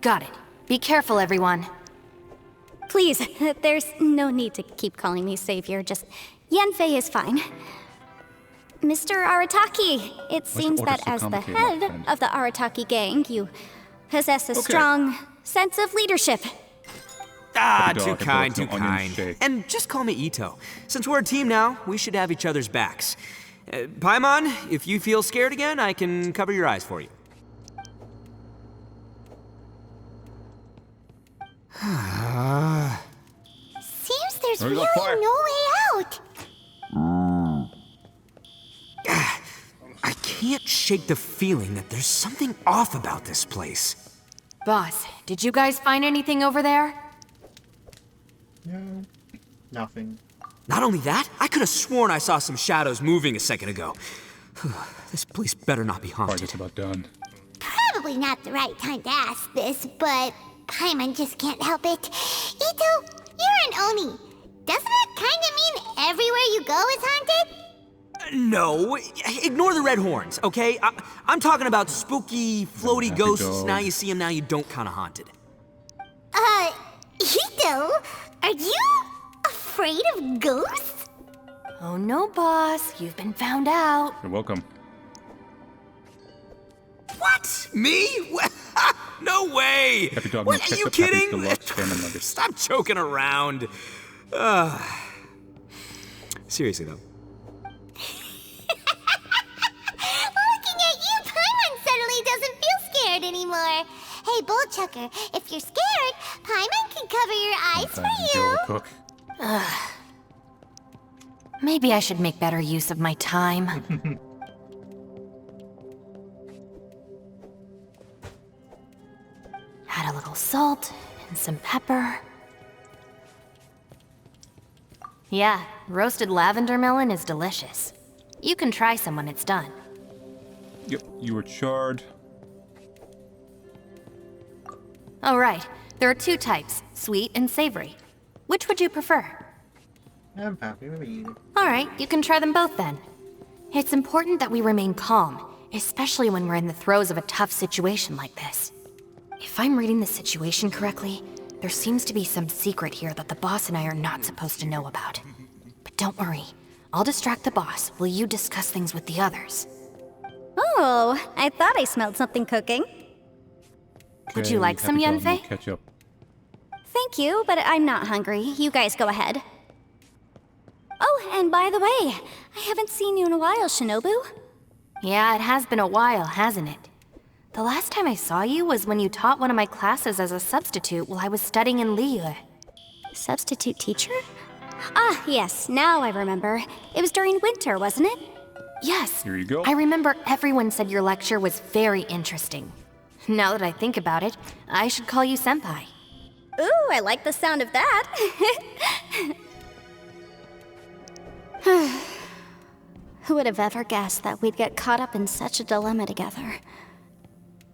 Got it. Be careful, everyone. Please, there's no need to keep calling me savior, just Yanfei is fine. Mr. Arataki, it seems order that so as the complicated, my head friend? of the Arataki gang, you possess a strong sense of leadership. Ah, Happy too dog, kind, no too onion kind. shake. And just call me Ito. Since we're a team now, we should have each other's backs. Paimon, if you feel scared again, I can cover your eyes for you. Seems there's There we really go, fire. no way out. I can't shake the feeling that there's something off about this place. Boss, did you guys find anything over there? No, nothing. Not only that, I could have sworn I saw some shadows moving a second ago. This place better not be Part haunted. just about done. Probably not the right time to ask this, but Paimon just can't help it. Ito, you're an Oni. Doesn't it kind of mean everywhere you go is haunted? No, ignore the red horns, okay? I'm talking about spooky, floaty Happy ghosts. dog. Now you see them, now you don't kind of haunted. Ito, are you afraid of ghosts? Oh no, boss. You've been found out. You're welcome. What? Me? No way! Happy dog, What, no are you ketchup, Happy kidding? Deluxe salmon nuggets. Stop joking around. Seriously, though. Looking at you, Paimon suddenly doesn't feel scared anymore. Hey, Bullchucker, if you're scared, Paimon can cover your eyes for you. Overcook. Maybe I should make better use of my time. Add a little salt and some pepper. Yeah, roasted lavender melon is delicious. You can try some when it's done. Yep, you were charred. Oh, right. There are two types, sweet and savory. Which would you prefer? I'm happy with either. All right, you can try them both then. It's important that we remain calm, especially when we're in the throes of a tough situation like this. If I'm reading the situation correctly, there seems to be some secret here that the boss and I are not supposed to know about. But don't worry, I'll distract the boss while you discuss things with the others. Oh, I thought I smelled something cooking. Would you like some, Happy dog, no Yanfei? ketchup. Thank you, but I'm not hungry. You guys go ahead. Oh, and by the way, I haven't seen you in a while, Shinobu. Yeah, it has been a while, hasn't it? The last time I saw you was when you taught one of my classes as a substitute while I was studying in Liyue. Substitute teacher? Ah, yes, now I remember. It was during winter, wasn't it? Yes. Here you go. I remember everyone said your lecture was very interesting. Now that I think about it, I should call you Senpai. Ooh, I like the sound of that. Who would have ever guessed that we'd get caught up in such a dilemma together?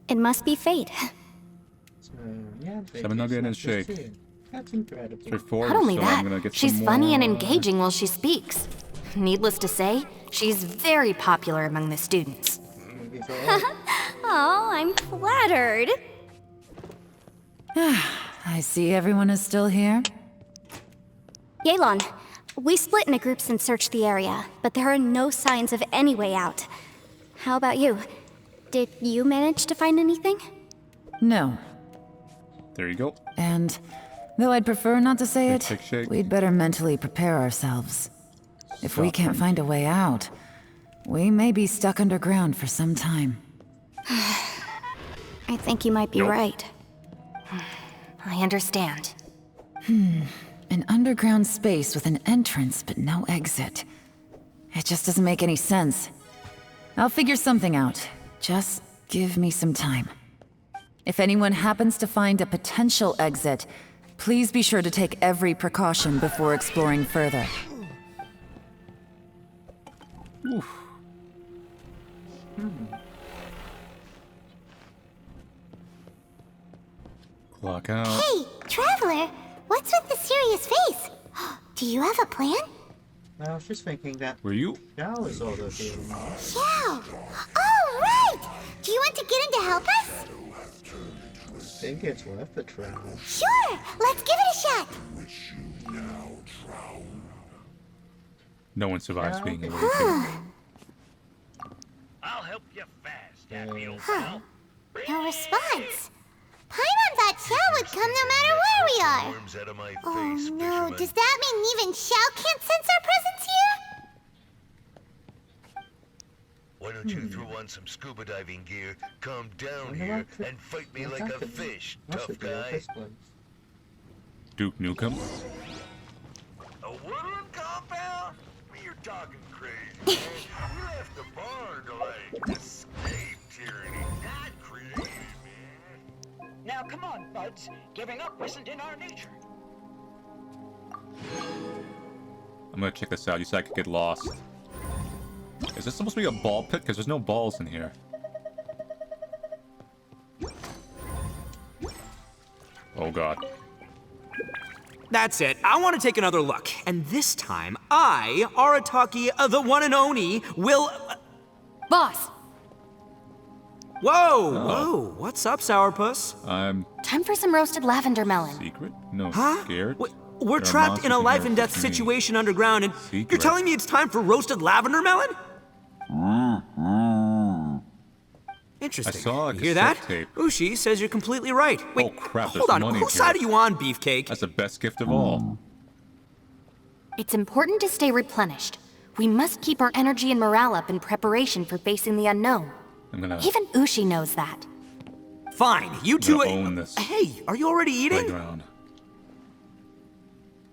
It must be fate. So, yeah, 7 nugget and shake. That's incredible. Straightforward, Not only so that, I'm gonna get she's some funny and more- engaging while she speaks. Needless to say, she's very popular among the students. Oh, I'm flattered. I see everyone is still here. Yelan, we split into groups and searched the area, but there are no signs of any way out. How about you? Did you manage to find anything? No. There you go. And though I'd prefer not to say it, Shake, shake. we'd better mentally prepare ourselves. If we can't find a way out, we may be stuck underground for some time. I think you might be right. I understand. An underground space with an entrance but no exit. It just doesn't make any sense. I'll figure something out. Just give me some time. If anyone happens to find a potential exit, please be sure to take every precaution before exploring further. Oof. Clock out. Hey, Traveler, what's with the serious face? Do you have a plan? I was just thinking that Were you? Xiao is also here. Xiao! Oh, right! Do you want to get in to help us? I think it's worth the try. Sure! Let's give it a shot! No one survives Yeah, being a okay. little kid. I'll help you fast, happy old Huh. pal. No response. Paimon thought Xiao would come no matter where we are. Worms out of my Oh face, no, fisherman. does that mean even Xiao can't sense our presence here? Why don't you throw on some scuba diving gear, come down here, and fight me like a fish, tough guy? Duke Nukem. A woodland compound? You're talking crazy, man. We left the barn to, like, escape tyranny, not create it, man. Now come on, buds. Giving up isn't in our nature. I'm gonna check this out. You said I could get lost. Is this supposed to be a ball pit? Because there's no balls in here. Oh god. That's it. I want to take another look. And this time, I, Arataki, the one and only, will... Boss! Whoa! Whoa! What's up, Sourpuss? I'm Time for some roasted lavender melon. secret? No, Huh? scared? We're There are trapped in a monsters life and here death protecting me. situation underground, and you're Secret. telling me it's time for roasted lavender melon? Interesting. I saw a You hear that? cassette tape. Ushi says you're completely right. Wait, Oh crap, hold there's on. money Whose here. side are you on, Beefcake? That's the best gift of all. It's important to stay replenished. We must keep our energy and morale up in preparation for facing the unknown. I'm gonna Even Ushi knows that. Fine, you I'm two... gonna own this Hey, are you already eating? playground.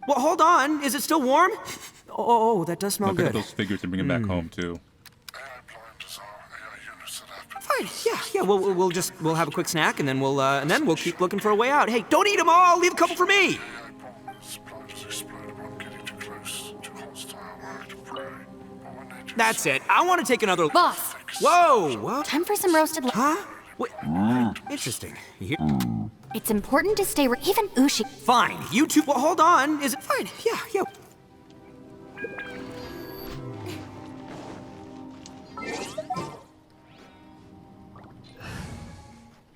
Well, hold on. Is it still warm? Oh, that does smell Look at good. those figures and bring them back home too. Fine. Yeah. We'll have a quick snack and then we'll keep looking for a way out. Hey, don't eat them all. Leave a couple for me. That's it. I want to take another. Boss! Whoa! What? Time for some roasted Huh? Wait. Interesting. You hear? It's important to stay even Ushi. Fine. You two. Well, hold on. Is it fine? Yeah.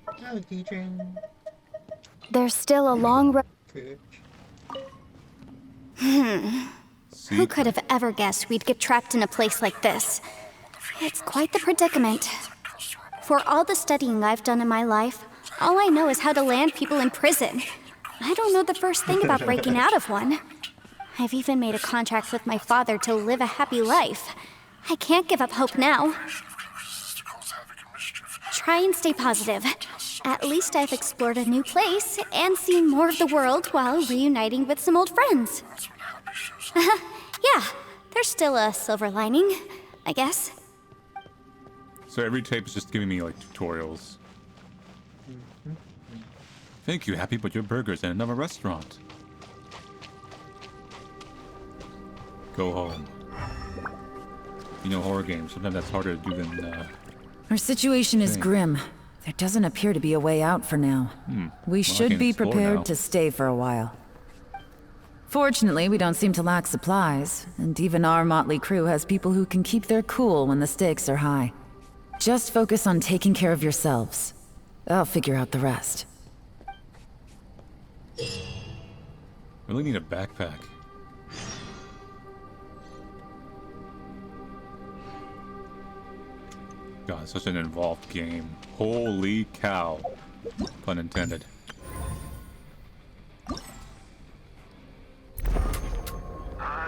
Hello, teaching. There's still a long road. Who could have ever guessed we'd get trapped in a place like this? It's quite the predicament. For all the studying I've done in my life, all I know is how to land people in prison. I don't know the first thing about breaking out of one. I've even made a contract with my father to live a happy life. I can't give up hope now. Try and stay positive. At least I've explored a new place and seen more of the world while reuniting with some old friends. Yeah, there's still a silver lining, I guess. So every tape is just giving me like tutorials. I Thank you, Happy, but your burger's in another restaurant. Go home. You know, horror games, sometimes that's harder to do than, Our situation is think. grim. There doesn't appear to be a way out for now. We should be prepared to stay for a while. Fortunately, we don't seem to lack supplies, and even our motley crew has people who can keep their cool when the stakes are high. Just focus on taking care of yourselves. I'll figure out the rest. Really need a backpack. God, such an involved game. Holy cow. Pun intended.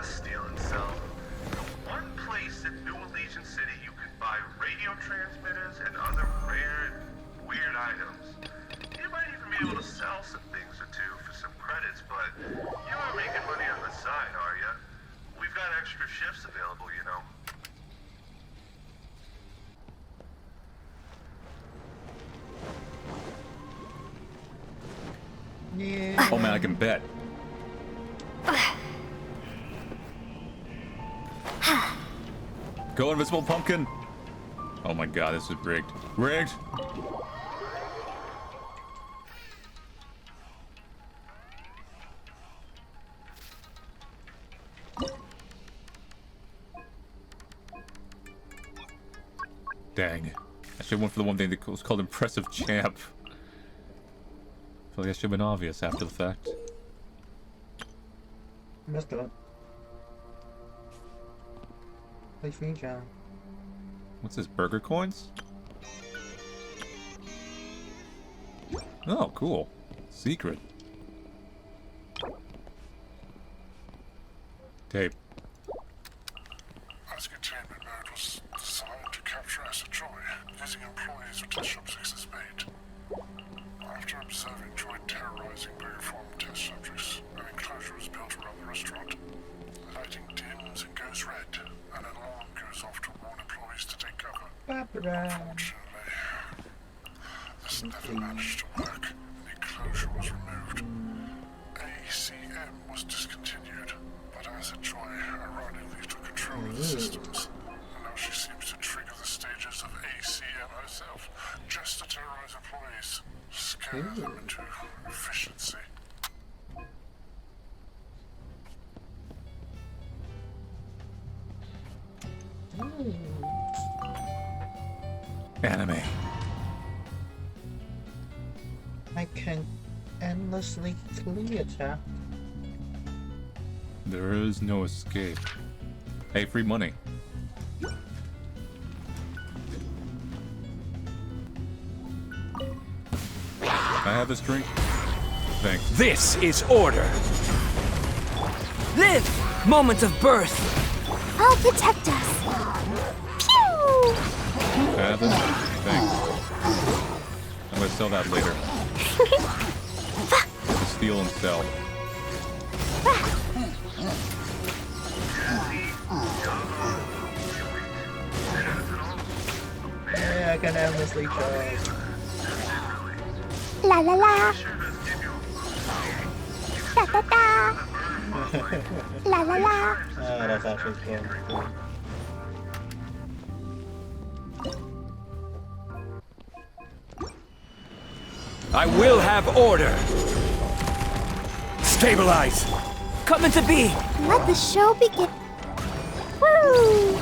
Steal and sell. The one place in New Allegiant City you can buy radio transmitters and other rare and weird items. You might even be able to sell some things or two for some credits, but you aren't making money on the side, are you? We've got extra shifts available, you know. Yeah. Oh man, I can bet. Go invisible pumpkin! Oh my god, this is rigged. Rigged! Dang. I should have went for the one thing that was called Impressive Champ. I feel like that should have been obvious after the fact. Missed it. Play free, John. What's this, burger coins? Oh, cool. Secret. Tape. As containment mode was designed to capture asset joy, using employees with test subjects as bait. After observing Joy terrorizing Burgerform test subjects, an enclosure was built around the restaurant. Lighting dims and goes red, and an alarm goes off to warn employees to take cover. Unfortunately, this never managed to work. The enclosure was removed. ACM was discontinued, but Asset Joy ironically took control of the systems. And now she seems to trigger the stages of ACM herself, just to terrorize employees, scare them into efficiency. Anime. I can endlessly clear tap. There is no escape. Hey, free money. Can I have this drink? Thanks. This is order. Live! Moment of birth. I'll protect us. Pew! Can I have this? Thanks. I'm gonna sell that later. To steal and sell. Yeah, I can endlessly charge. La la la. Da da da. La la la. Ah, that's actually cool. I will have order. Stabilize. Coming to be. Let the show begin. Woo!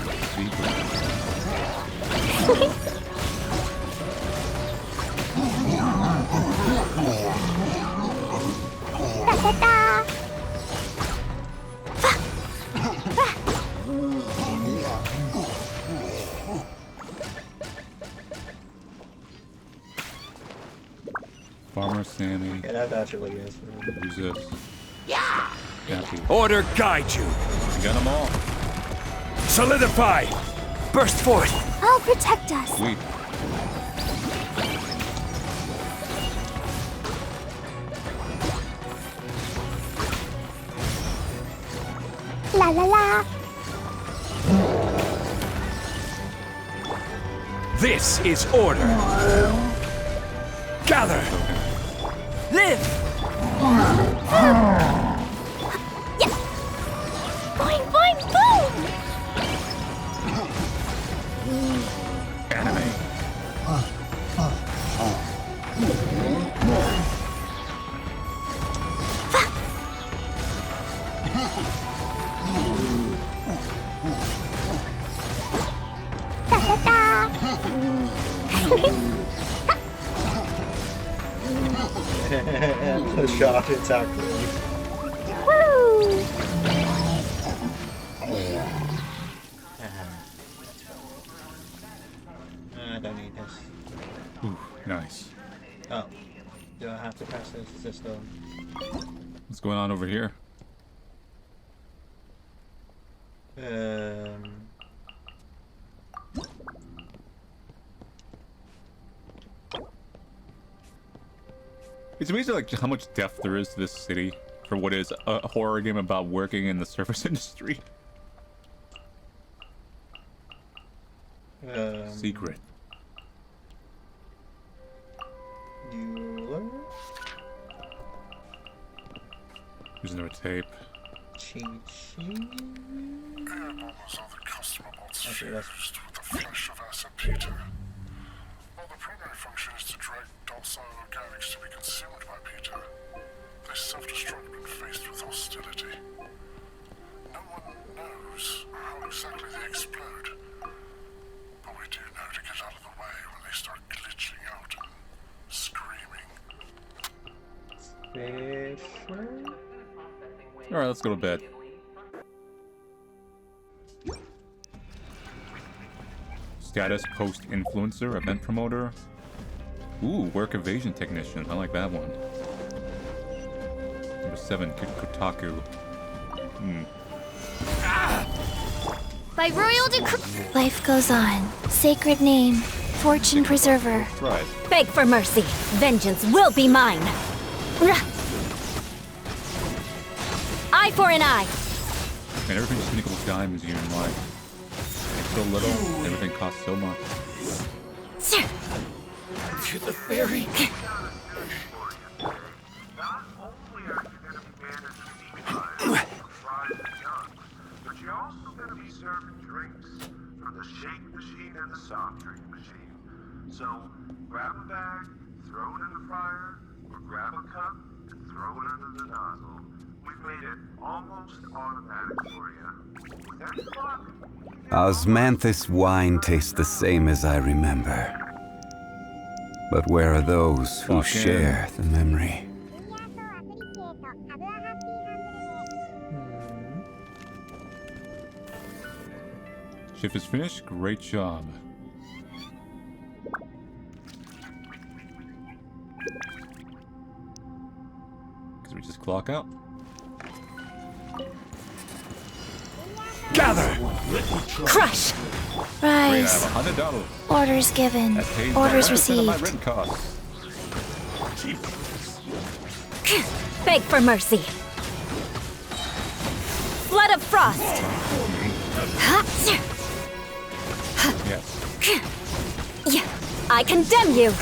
Da da da. Farmer Sammy. Yeah, that actually is. Who's this? Happy. Order guide you. You got them all. Solidify. Burst forth. I'll protect us. Sweet. La la la. This is order. Gather. Live! Yes! Boing, boing, boom! Anime. The shot attack. Woo! I don't need this. Ooh, nice. Oh. Do I have to press this system? What's going on over here? It's amazing like how much depth there is to this city for what is a horror game about working in the service industry. Secret. There's another tape. Cheat sheet. Airbombers are the customer bots fused with the flesh of Asset Peter. While the primary function is to drag docile organics to be consumed by Peter, they self-destruct when faced with hostility. No one knows how exactly they explode, but we do know to get out of the way when they start glitching out and screaming. Fisher? Alright, let's go to bed. Status post influencer, event promoter. Ooh, work evasion technician. I like that one. Number 7, Kotaku. By royal decree. Life goes on. Sacred name. Fortune preserver. Right. Beg for mercy. Vengeance will be mine. Eye for an eye. And everything just nickels dimes here in life. It's so little, everything costs so much. To the ferry. But you're also going to be serving drinks from the shake machine and the soft drink machine. So grab a bag, throw it in the fryer, or grab a cup and throw it under the nozzle. We've made it almost automatic for you. With every clock. Osmanthus wine tastes the same as I remember. But where are those who share the memory? Shift is finished. Great job. Because we just clock out. Gather! Crush! Great, Rise. I have $100. Orders given. That pays Orders 100% of my received. rent costs. Beg for mercy. Flood of frost. Yes. Yeah, I condemn you.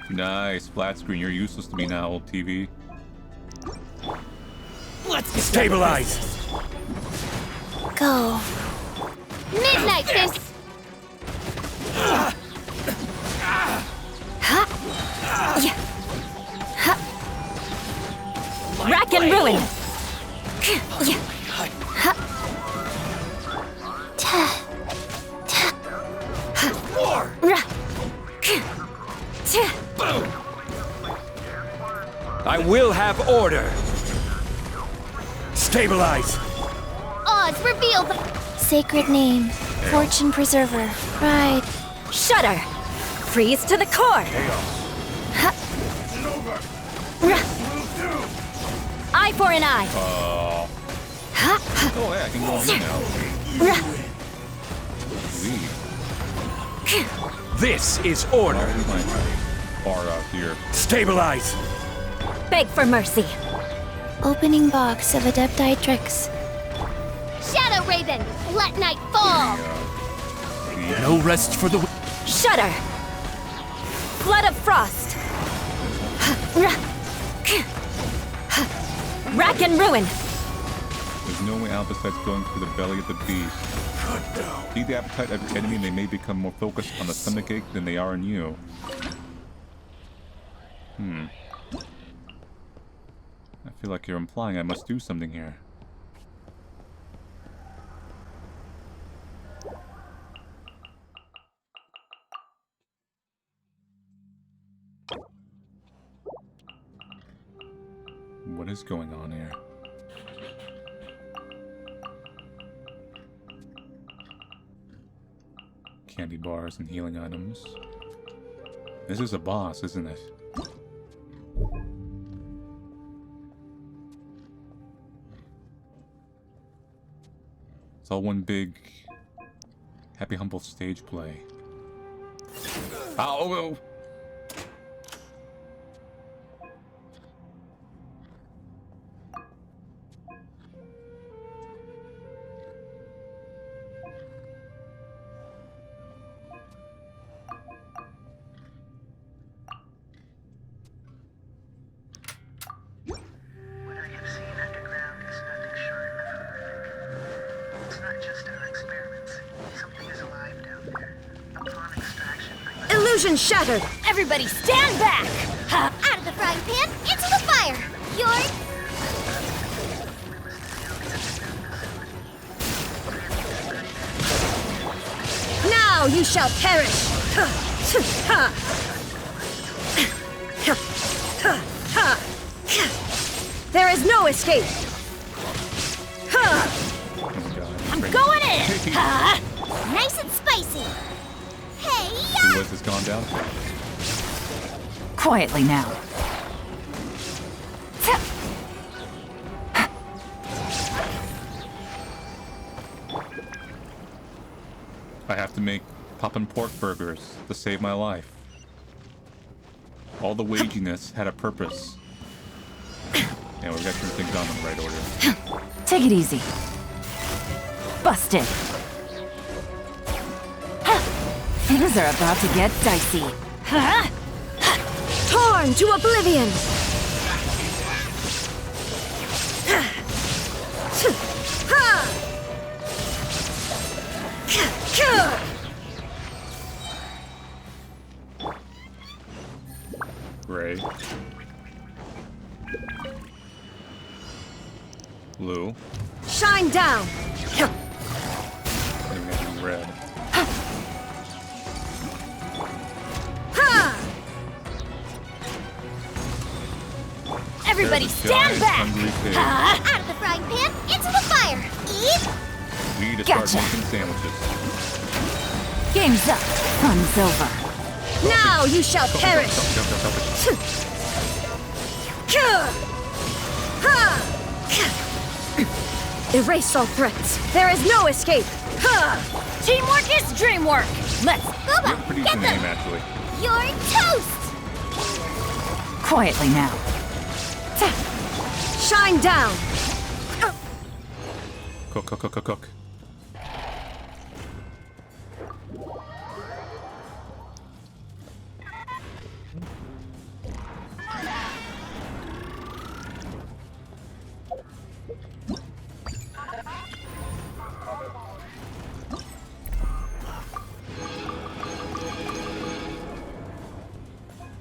Nice. Flat screen. You're useless to me now, old TV. Let's get Stabilize! Go. Midnight fist. Rack and ruin. I will have order! Stabilize! Odds revealed. Sacred name. Fortune preserver. Right. Shudder. Freeze to the core. Eye for an eye. Oh, yeah, I can go in now. Leave. This is order! My bar out here. Stabilize! Beg for mercy. Opening box of Adepti tricks. Raven! Let night fall! No rest for the... Shudder! Flood of frost! Rack and ruin! There's no way out besides going through the belly of the beast. Feed the appetite of your enemy and they may become more focused on the stomachache than they are on you. I feel like you're implying I must do something here. What is going on here? Candy bars and healing items. This is a boss, isn't it? It's all one big happy humble stage play. Ow! Illusion shattered! Everybody stand back! Out of the frying pan, into the fire! You're... Now you shall perish! There is no escape! I'm going in! Nice and spicy! Hey, The list has gone down. Quietly now. I have to make poppin' pork burgers to save my life. All the waginess had a purpose. Yeah, we got some things on in the right order. Take it easy. Busted. Things are about to get dicey. Torn to oblivion! Gray. Blue. Shine down! And maybe red. Everybody There's a stand giant back! hungry pig. Out of the frying pan, into the fire! Eat! We need to Gotcha. start making sandwiches. Game's up. Fun's over. Now you shall perish! Erase all threats. There is no escape. Teamwork is dreamwork! Let's... Booba, Pretty get good them! name, actually. You're toast! Quietly now. Shine down! Cook, cook, cook, cook, cook.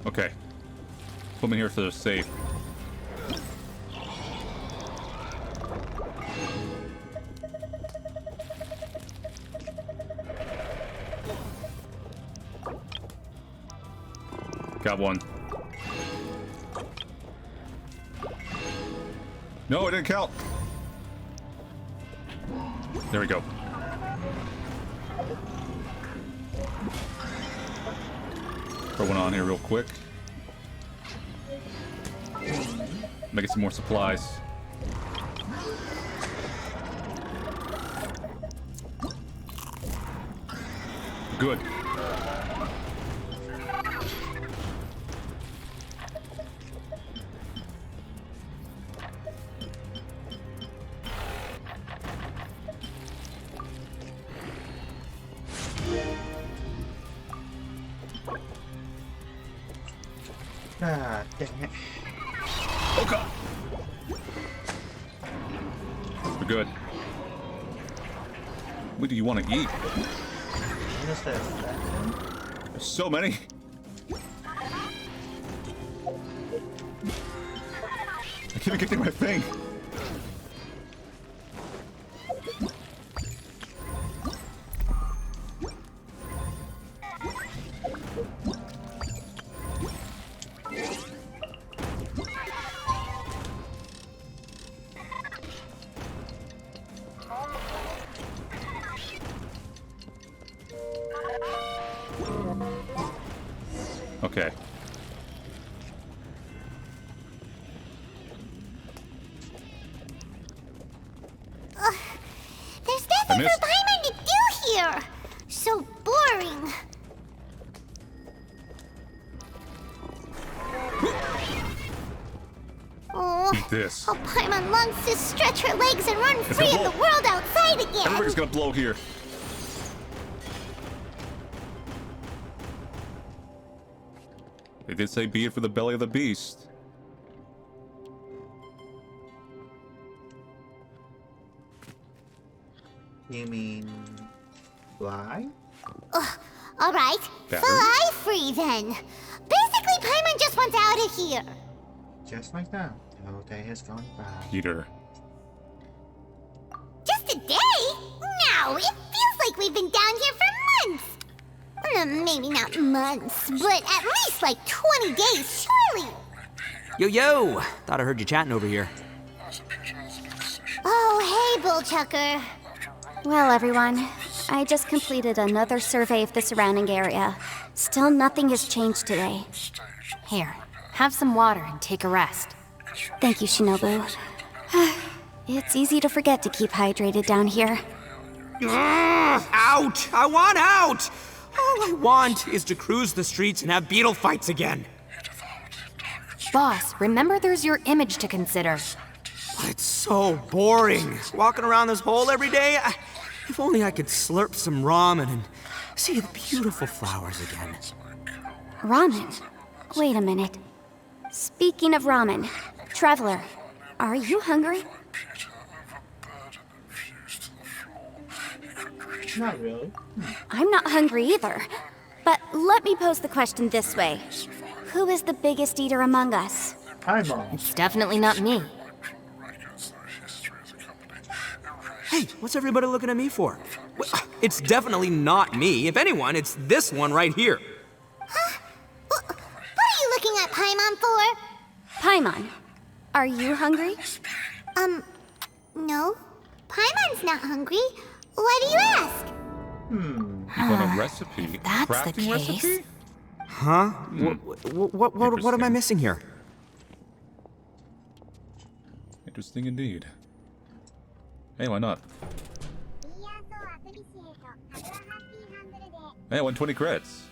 Okay. Put me here so they're safe. Got one. No, it didn't count. There we go. Throw one on here real quick. Making some more supplies. Good. Ah, dang it. Oh god! We're good. What do you want to eat? There's so many. I can't even get to my thing. Okay. There's nothing for Paimon to do here. So boring. Oh, Eat this. oh, Paimon longs to stretch her legs and run free in the world outside again. Everybody's gonna blow here. They did say be it for the belly of the beast. You mean fly? Alright, fly free then. Basically, Paimon just wants out of here. Just like that, the whole day has gone by. Peter. Just a day? No, it feels like we've been down here for months. Maybe not months, but at least like 20 days, surely. Yo! Thought I heard you chatting over here. Oh, hey, Bullchucker. Well, everyone, I just completed another survey of the surrounding area. Still nothing has changed today. Here, have some water and take a rest. Thank you, Shinobu. It's easy to forget to keep hydrated down here. Out! I want out! All I want is to cruise the streets and have beetle fights again. Boss, remember there's your image to consider. But it's so boring. Walking around this hole every day. If only I could slurp some ramen and see the beautiful flowers again. Ramen? Wait a minute. Speaking of ramen, Traveler, are you hungry? Not really. I'm not hungry either. But let me pose the question this way. Who is the biggest eater among us? Paimon. It's definitely not me. Hey, what's everybody looking at me for? It's definitely not me. If anyone, it's this one right here. Huh? What are you looking at Paimon for? Paimon, are you hungry? No. Paimon's not hungry. Why do you ask? You got a recipe? That's the Crafting case. recipe? Huh? What am I missing here? Interesting indeed. Hey, why not? Hey, I won 20 credits.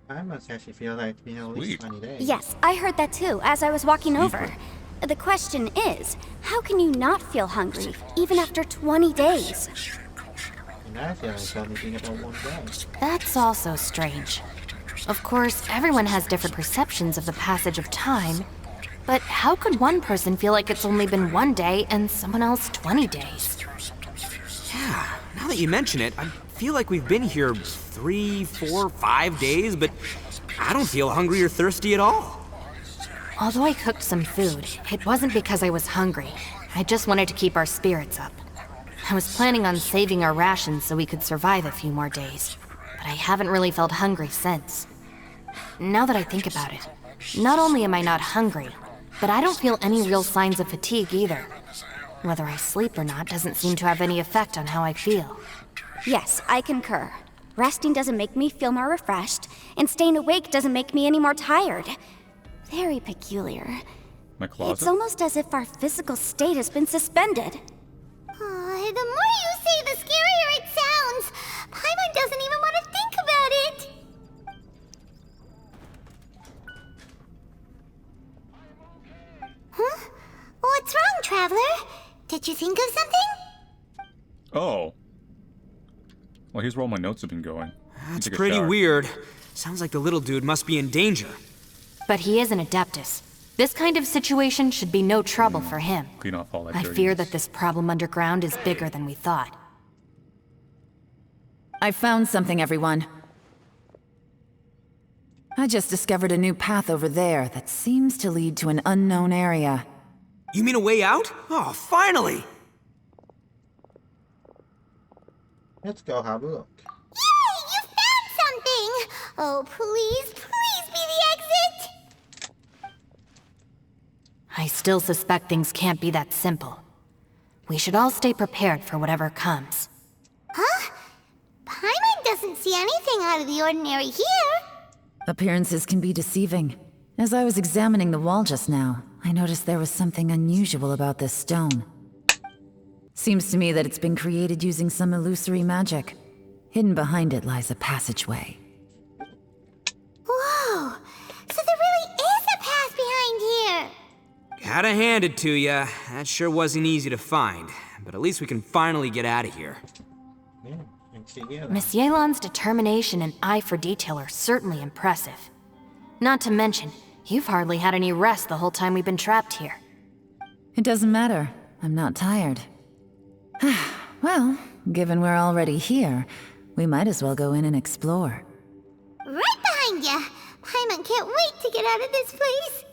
I must actually feel like it's been at least 20 days. Yes, I heard that too as I was walking over. The question is, how can you not feel hungry, even after 20 days? And I feel like it's only been about 1 day. That's also strange. Of course, everyone has different perceptions of the passage of time, but how could one person feel like it's only been 1 day and someone else 20 days? Yeah, now that you mention it, I feel like we've been here 3, 4, 5 days, but I don't feel hungry or thirsty at all. Although I cooked some food, it wasn't because I was hungry. I just wanted to keep our spirits up. I was planning on saving our rations so we could survive a few more days, but I haven't really felt hungry since. Now that I think about it, not only am I not hungry, but I don't feel any real signs of fatigue either. Whether I sleep or not doesn't seem to have any effect on how I feel. Yes, I concur. Resting doesn't make me feel more refreshed, and staying awake doesn't make me any more tired. Very peculiar. My closet? It's almost as if our physical state has been suspended. The more you say, the scarier it sounds. Paimon doesn't even want to think about it. Huh? What's wrong, Traveler? Did you think of something? Oh. Well, here's where all my notes have been going. That's Take a pretty shower. weird. Sounds like the little dude must be in danger. But he is an Adeptus. This kind of situation should be no trouble for him. Clean off all that I dirtiness. fear that this problem underground is bigger than we thought. I found something, everyone. I just discovered a new path over there that seems to lead to an unknown area. You mean a way out? Oh, finally! Let's go have a look. Yay! You found something! Oh, please, please be the exit! I still suspect things can't be that simple. We should all stay prepared for whatever comes. Huh? Paimon doesn't see anything out of the ordinary here. Appearances can be deceiving. As I was examining the wall just now, I noticed there was something unusual about this stone. Seems to me that it's been created using some illusory magic. Hidden behind it lies a passageway. Whoa! So there really is a path behind here! Gotta hand it to ya. That sure wasn't easy to find. But at least we can finally get out of here. Yeah, and see you. Miss Yelan's determination and eye for detail are certainly impressive. Not to mention, you've hardly had any rest the whole time we've been trapped here. It doesn't matter. I'm not tired. Well, given we're already here, we might as well go in and explore. Right behind ya! Paimon can't wait to get out of this place!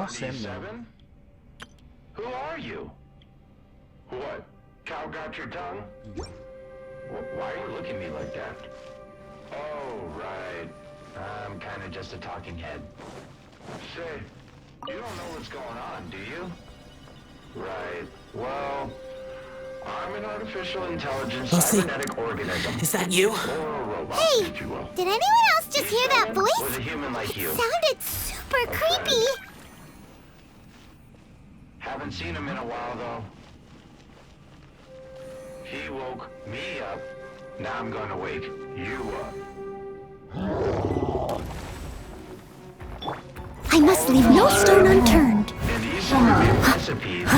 1D7? Who are you? What? Cow got your tongue? Why are you looking at me like that? Oh, right. I'm kinda just a talking head. Say, you don't know what's going on, do you? Right. Well, I'm an artificial intelligence cybernetic organism. Is that you? Or a robot, Hey, if you will. did anyone else just hear that voice? Was a human like you. Sounded super creepy. Haven't seen him in a while, though. He woke me up. Now I'm going to wake you up. I must leave no stone unturned. And these are the recipes.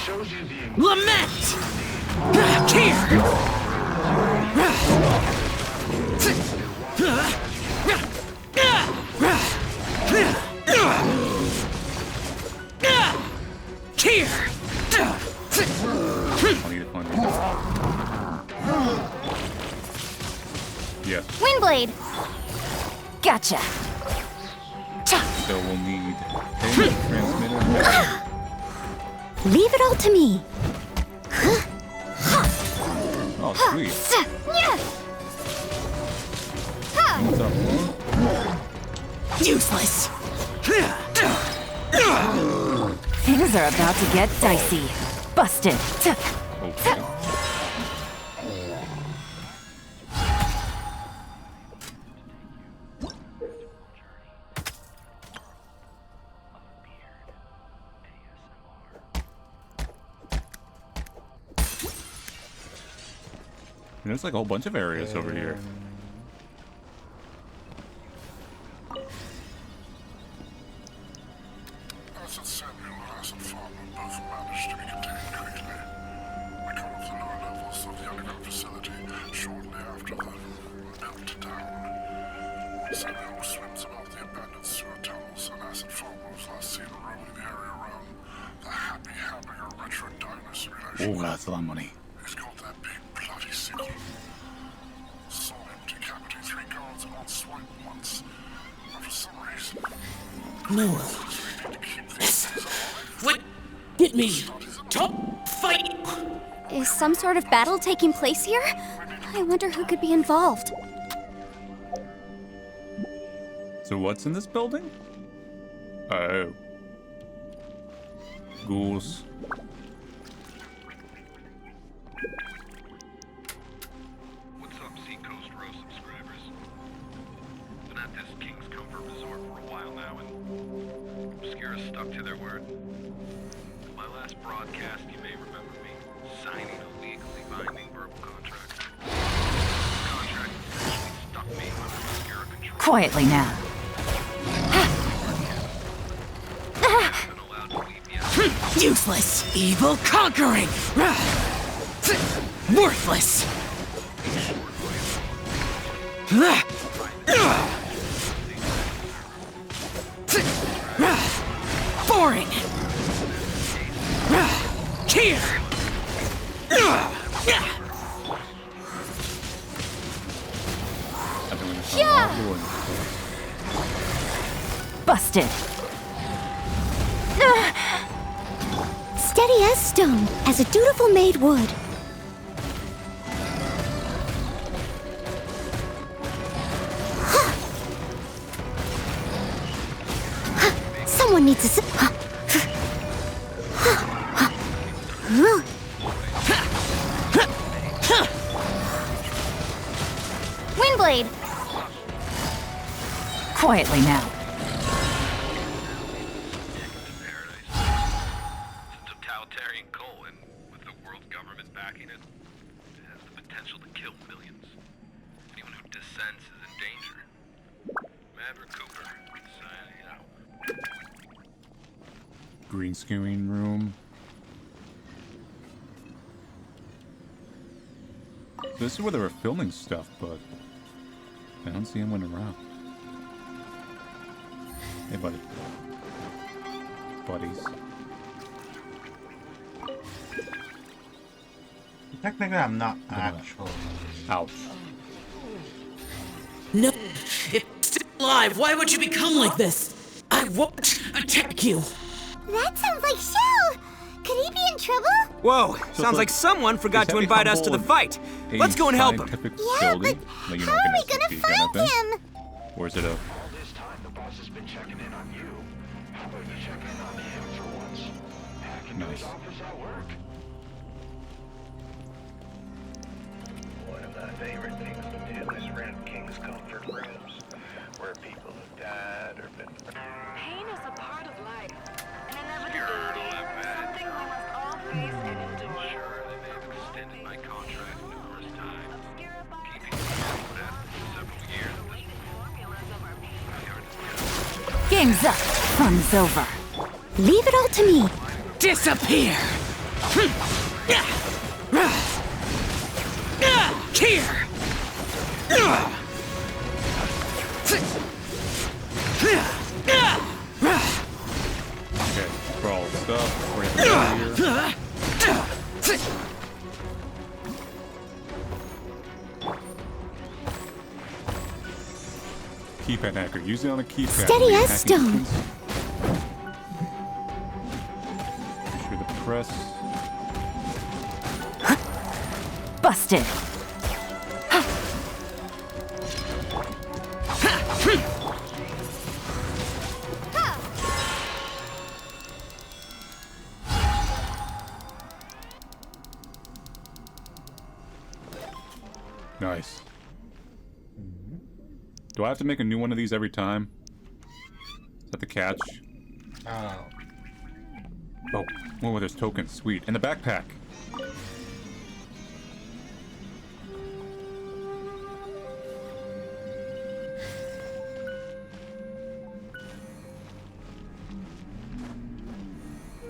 Shows you the Lament! Here! Here! Yeah. Windblade! Gotcha. So we'll need a transmitter. Leave it all to me. Oh, sweet. What's up? Useless! Things are about to get dicey. Busted. Okay. There's like a whole bunch of areas over here. Asset Samuel and Asset Farmer both managed to be contained quickly. We cut off the lower levels of the underground facility shortly after the meltdown. Samuel swims about the abandoned sewer tunnels, and Asset Farmer was last seen roaming the area around the Happy Hamburger Retro Diner simulation. Oh, that's a lot of money. He's got that big bloody sickle. Saw him decapitate 3 guards at one swipe once. But for some reason, No. What? Get me! Top fight! Is some sort of battle taking place here? I wonder who could be involved. So what's in this building? Oh. Ghouls. What's up, Seacoast Row subscribers? Been at this King's Comfort Resort for a while now, and Obscura stuck to their word. In my last broadcast, you may remember me signing a legally binding verbal contract. The contract essentially stuck me under Obscura control. Quietly now. Useless! Evil conquering! Worthless! Boring! Here! Busted. Steady as stone, as a dutiful maid would. Someone needs to... Windblade! Quietly now. Totalitarian goal, and with the world government backing it, it has the potential to kill millions. Anyone who dissents is in danger. Maverick Cooper, signing out. Green screen room. So this is where they were filming stuff, but I don't see anyone around. Hey, buddy. Buddies. Technically, I'm not actually. Ouch. No, it's still alive. Why would you become like this? I won't attack you. That sounds like Shell! Could he be in trouble? Whoa, sounds like someone forgot to invite us to the fight. Let's go and help him. Yeah, but how are we gonna find him? Or is it a... Nice. One of my favorite things to do is rent King's Comfort rooms, where people have died or been... Pain is a part of life, an inevitability, something we must all face and endure. Sure, they may have extended my contract numerous times, keeping me here for several years. Game's up. Fun's over. Leave it all to me. Disappear! Here! Okay, crawl stuff. We're here. Keypad hacker. Use it on a keypad. Steady as stone. Sure the press. Busted. Nice. Do I have to make a new one of these every time? Is that the catch? Oh. Oh, one with those tokens. Sweet. And the backpack.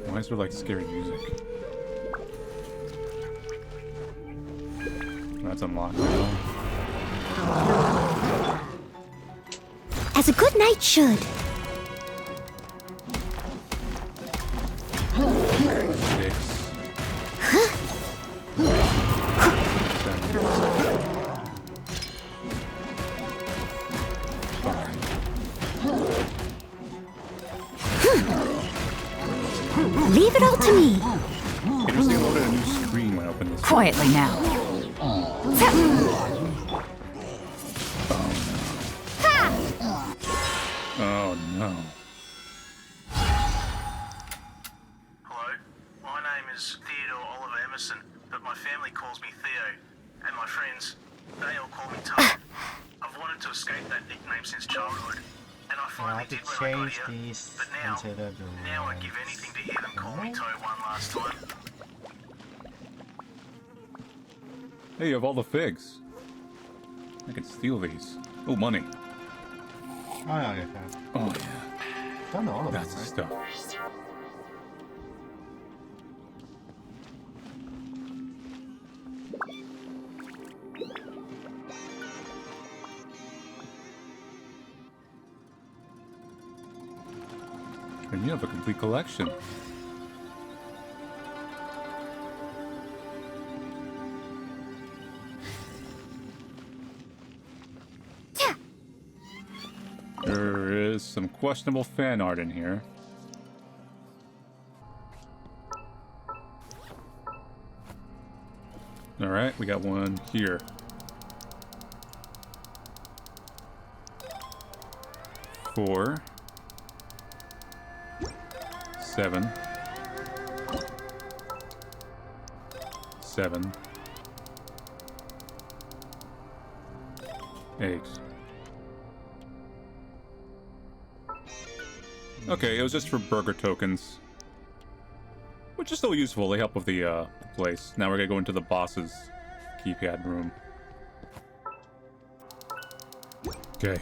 Why is there like scary music? That's unlocked now. As a good knight should. Leave it all to me. It just loaded a new screen when I opened this. Quietly now. Oh no. Hello, my name is Theodore Oliver Emerson, but my family calls me Theo, and my friends, they all call me Toe. I've wanted to escape that nickname since childhood, and I finally did when I got here, but now I'd give anything to hear them call me Toe one last time. Hey, you have all the figs. I can steal these. Oh, money. Oh, yeah, okay. Oh, yeah. Done all of That's the them, right? stuff. And you have a complete collection. There is some questionable fan art in here. Alright, we got one here. Four. 7. 7. 8. Okay, it was just for burger tokens. Which is still useful, they help with the place. Now we're gonna go into the boss's keypad room. Okay.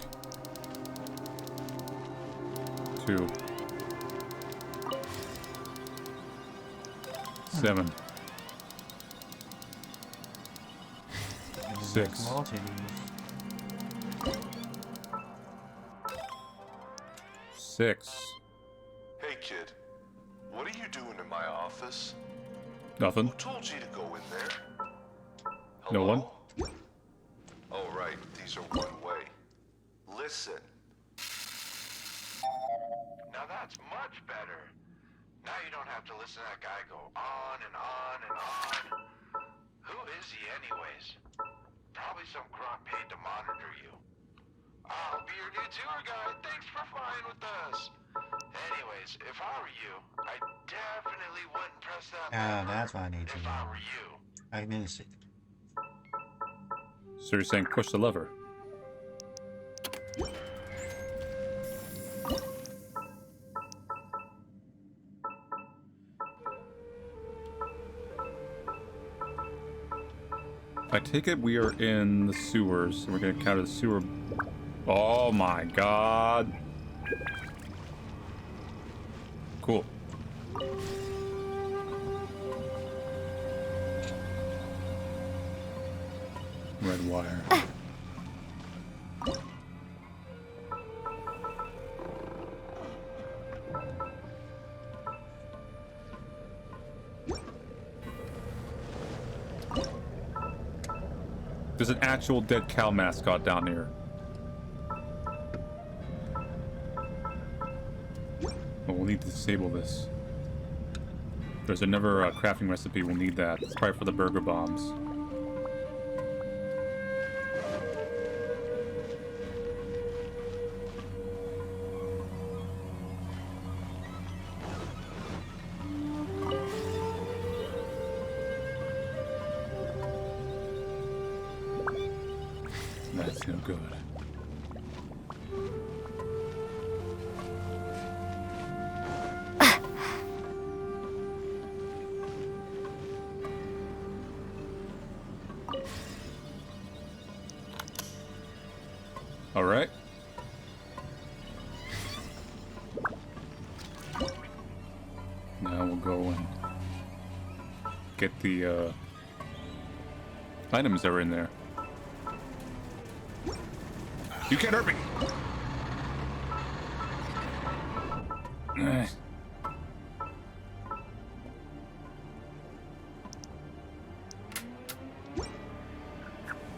2. 7. 6. 6. Hey kid, what are you doing in my office? Nothing. Who told you to go in there? No one. Oh right, these are one way. listen. Now that's much better. Now you don't have to listen to that guy go on and on and on. Who is he anyways? Probably some grunt paid to monitor you. I'll be your new tour guide. Thanks for flying with us. Anyways, if I were you, I definitely wouldn't press that Ah, lever. that's what I need to If do. I were you. I miss it. So you're saying push the lever? I take it we are in the sewers, and we're gonna encounter the sewer. Oh my god. Cool. Red wire. There's an actual dead cow mascot down here. Well, we'll need to disable this. If there's another crafting recipe, we'll need that. It's probably for the burger bombs. That's no good. All right. Now we'll go and get the items that were in there. You can't hurt me!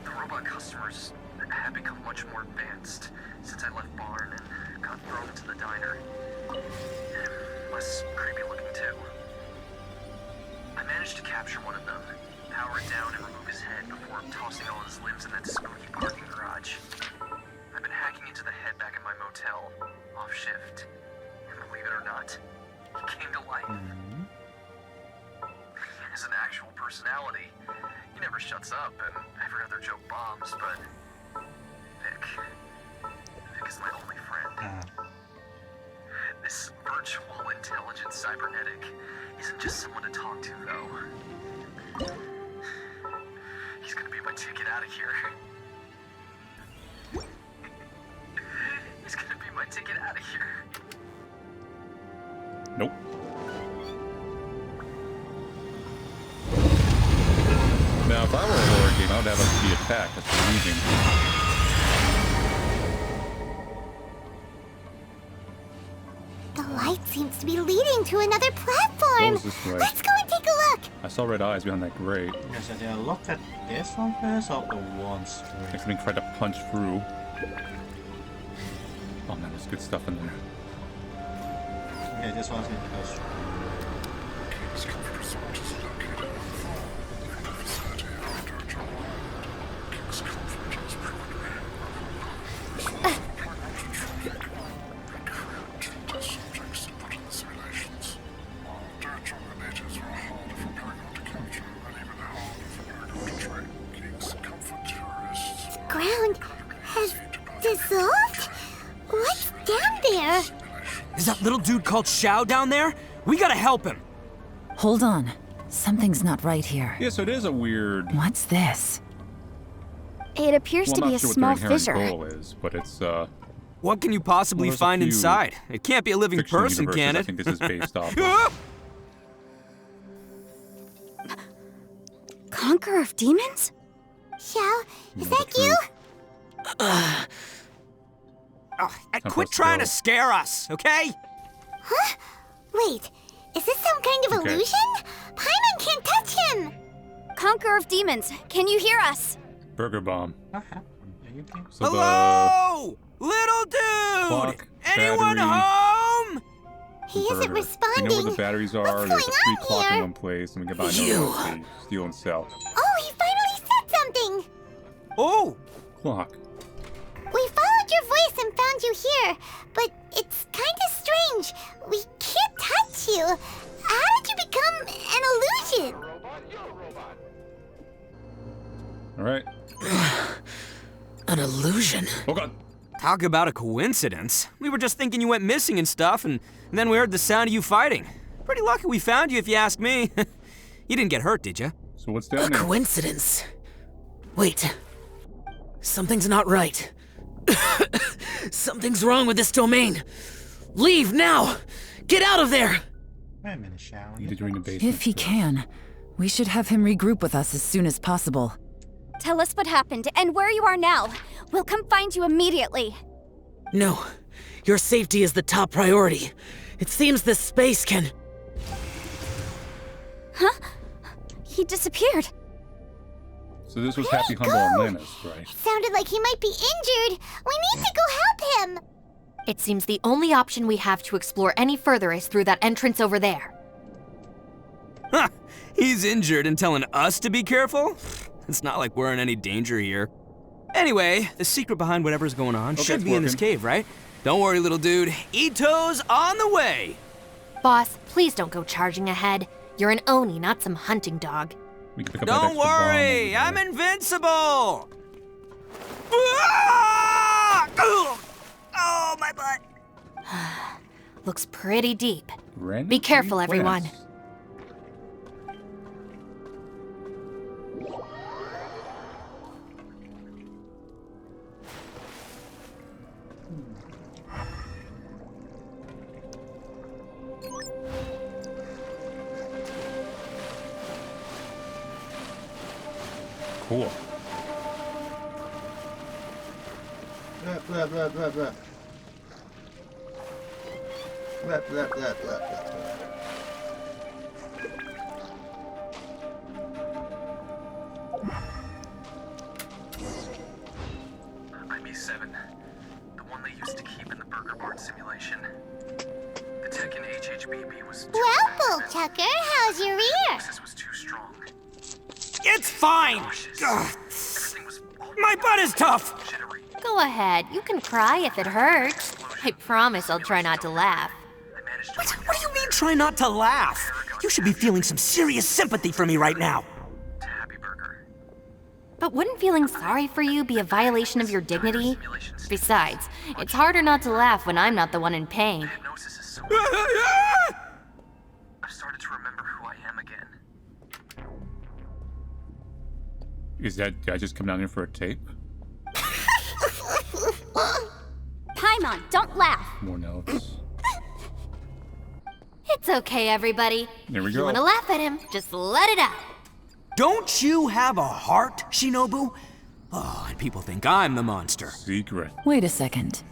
The robot customers have become much more advanced since I left Barn and got thrown into the diner. Less creepy looking too. I managed to capture one of them, power it down and remove his head before tossing all his limbs in that spooky parking garage. I've been hacking into the head back in my motel, off shift. And believe it or not, he came to life. As an actual personality. He never shuts up, and every other joke bombs, but Vic is my only friend. This virtual intelligent cybernetic isn't just someone to talk to, though. He's gonna be my ticket out of here. He's gonna be my ticket out of here. Nope. Now, if I were a horror game, I would have us be attacked as we're leaving. The light seems to be leading to another platform. Oh, is this right? Let's go and take a look. I saw red eyes behind that grate. Yes, I did. Look at this one first, or the one I straight. couldn't try to punch through. Oh man, there's good stuff in there. Yeah, this one's going to go straight. King's Comfort Resort is located on the farm in the vicinity after a job. King's Comfort has proven to be a resource for pragmatic traffic. Recruit test subjects and put in the simulations. Dirt jungle natives are harder for Paragon to capture and even harder for Paragon to track. King's Comfort tourists The ground has dissolved? What's down there? Is that little dude called Xiao down there? We gotta help him. Hold on. Something's not right here. Yeah, so it is a weird... What's this? It appears Well, to I'm be not a sure small what their inherent fissure. goal is, but it's, What can you possibly there's a find few inside? It can't be a living fictional person, universes can I it? think this is based off of. Ah! Conqueror of demons? Xiao, is that you? Quit trying to scare us, okay? Huh? Wait, is this some kind of Okay. illusion? Paimon can't touch him! Conqueror of demons, can you hear us? Burger bomb. What happened? So Hello! Little dude! clock, Anyone battery, home? He isn't burger. responding. You know where the batteries are? What's There's a going free on clock here? in one place, and we can buy You. another one. Steal and sell. Oh, he finally said something. Oh! Clock. We followed your voice and found you here, but it's kind of strange. We can't touch you. How did you become an illusion? Alright. An illusion? Oh god. Talk about a coincidence. We were just thinking you went missing and stuff, and then we heard the sound of you fighting. Pretty lucky we found you, if you ask me. You didn't get hurt, did you? So what's A down there? coincidence. Wait. Something's not right. Something's wrong with this domain. Leave now! Get out of there! Wait a minute, shall we? Did you in the basement? If he can, we should have him regroup with us as soon as possible. Tell us what happened and where you are now. We'll come find you immediately. No. Your safety is the top priority. It seems this space can... Huh? He disappeared. So this was Happy Humble and Lannis, right? Sounded like he might be injured. We need to go help him. It seems the only option we have to explore any further is through that entrance over there. Huh, he's injured and telling us to be careful? It's not like we're in any danger here. Anyway, the secret behind whatever's going on should be in this cave, right? Don't worry, little dude. Ito's on the way! Boss, please don't go charging ahead. You're an Oni, not some hunting dog. We can pick up that Don't extra bomb worry, over I'm there. invincible! Ah! Oh, my butt! Looks pretty deep. Random Be careful, request. everyone. Cool. Blah, blah, blah, blah, blah. Blah, blah, blah, blah, blah. I'm E7, the one they used to keep in the Burger Barn simulation. The tech in HHBB was too Well, Bull Tucker, how's your ear? was too strong. It's fine! Ugh. My butt is tough! Go ahead, you can cry if it hurts. I promise I'll try not to laugh. What do you mean, try not to laugh? You should be feeling some serious sympathy for me right now. But wouldn't feeling sorry for you be a violation of your dignity? Besides, it's harder not to laugh when I'm not the one in pain. I've started to remember who I am again. Is that guy just come down here for a tape? Paimon, don't laugh. More notes. It's okay, everybody. There we If go. you want to laugh at him, just let it out. Don't you have a heart, Shinobu? Oh, and people think I'm the monster. Secret. Wait a second.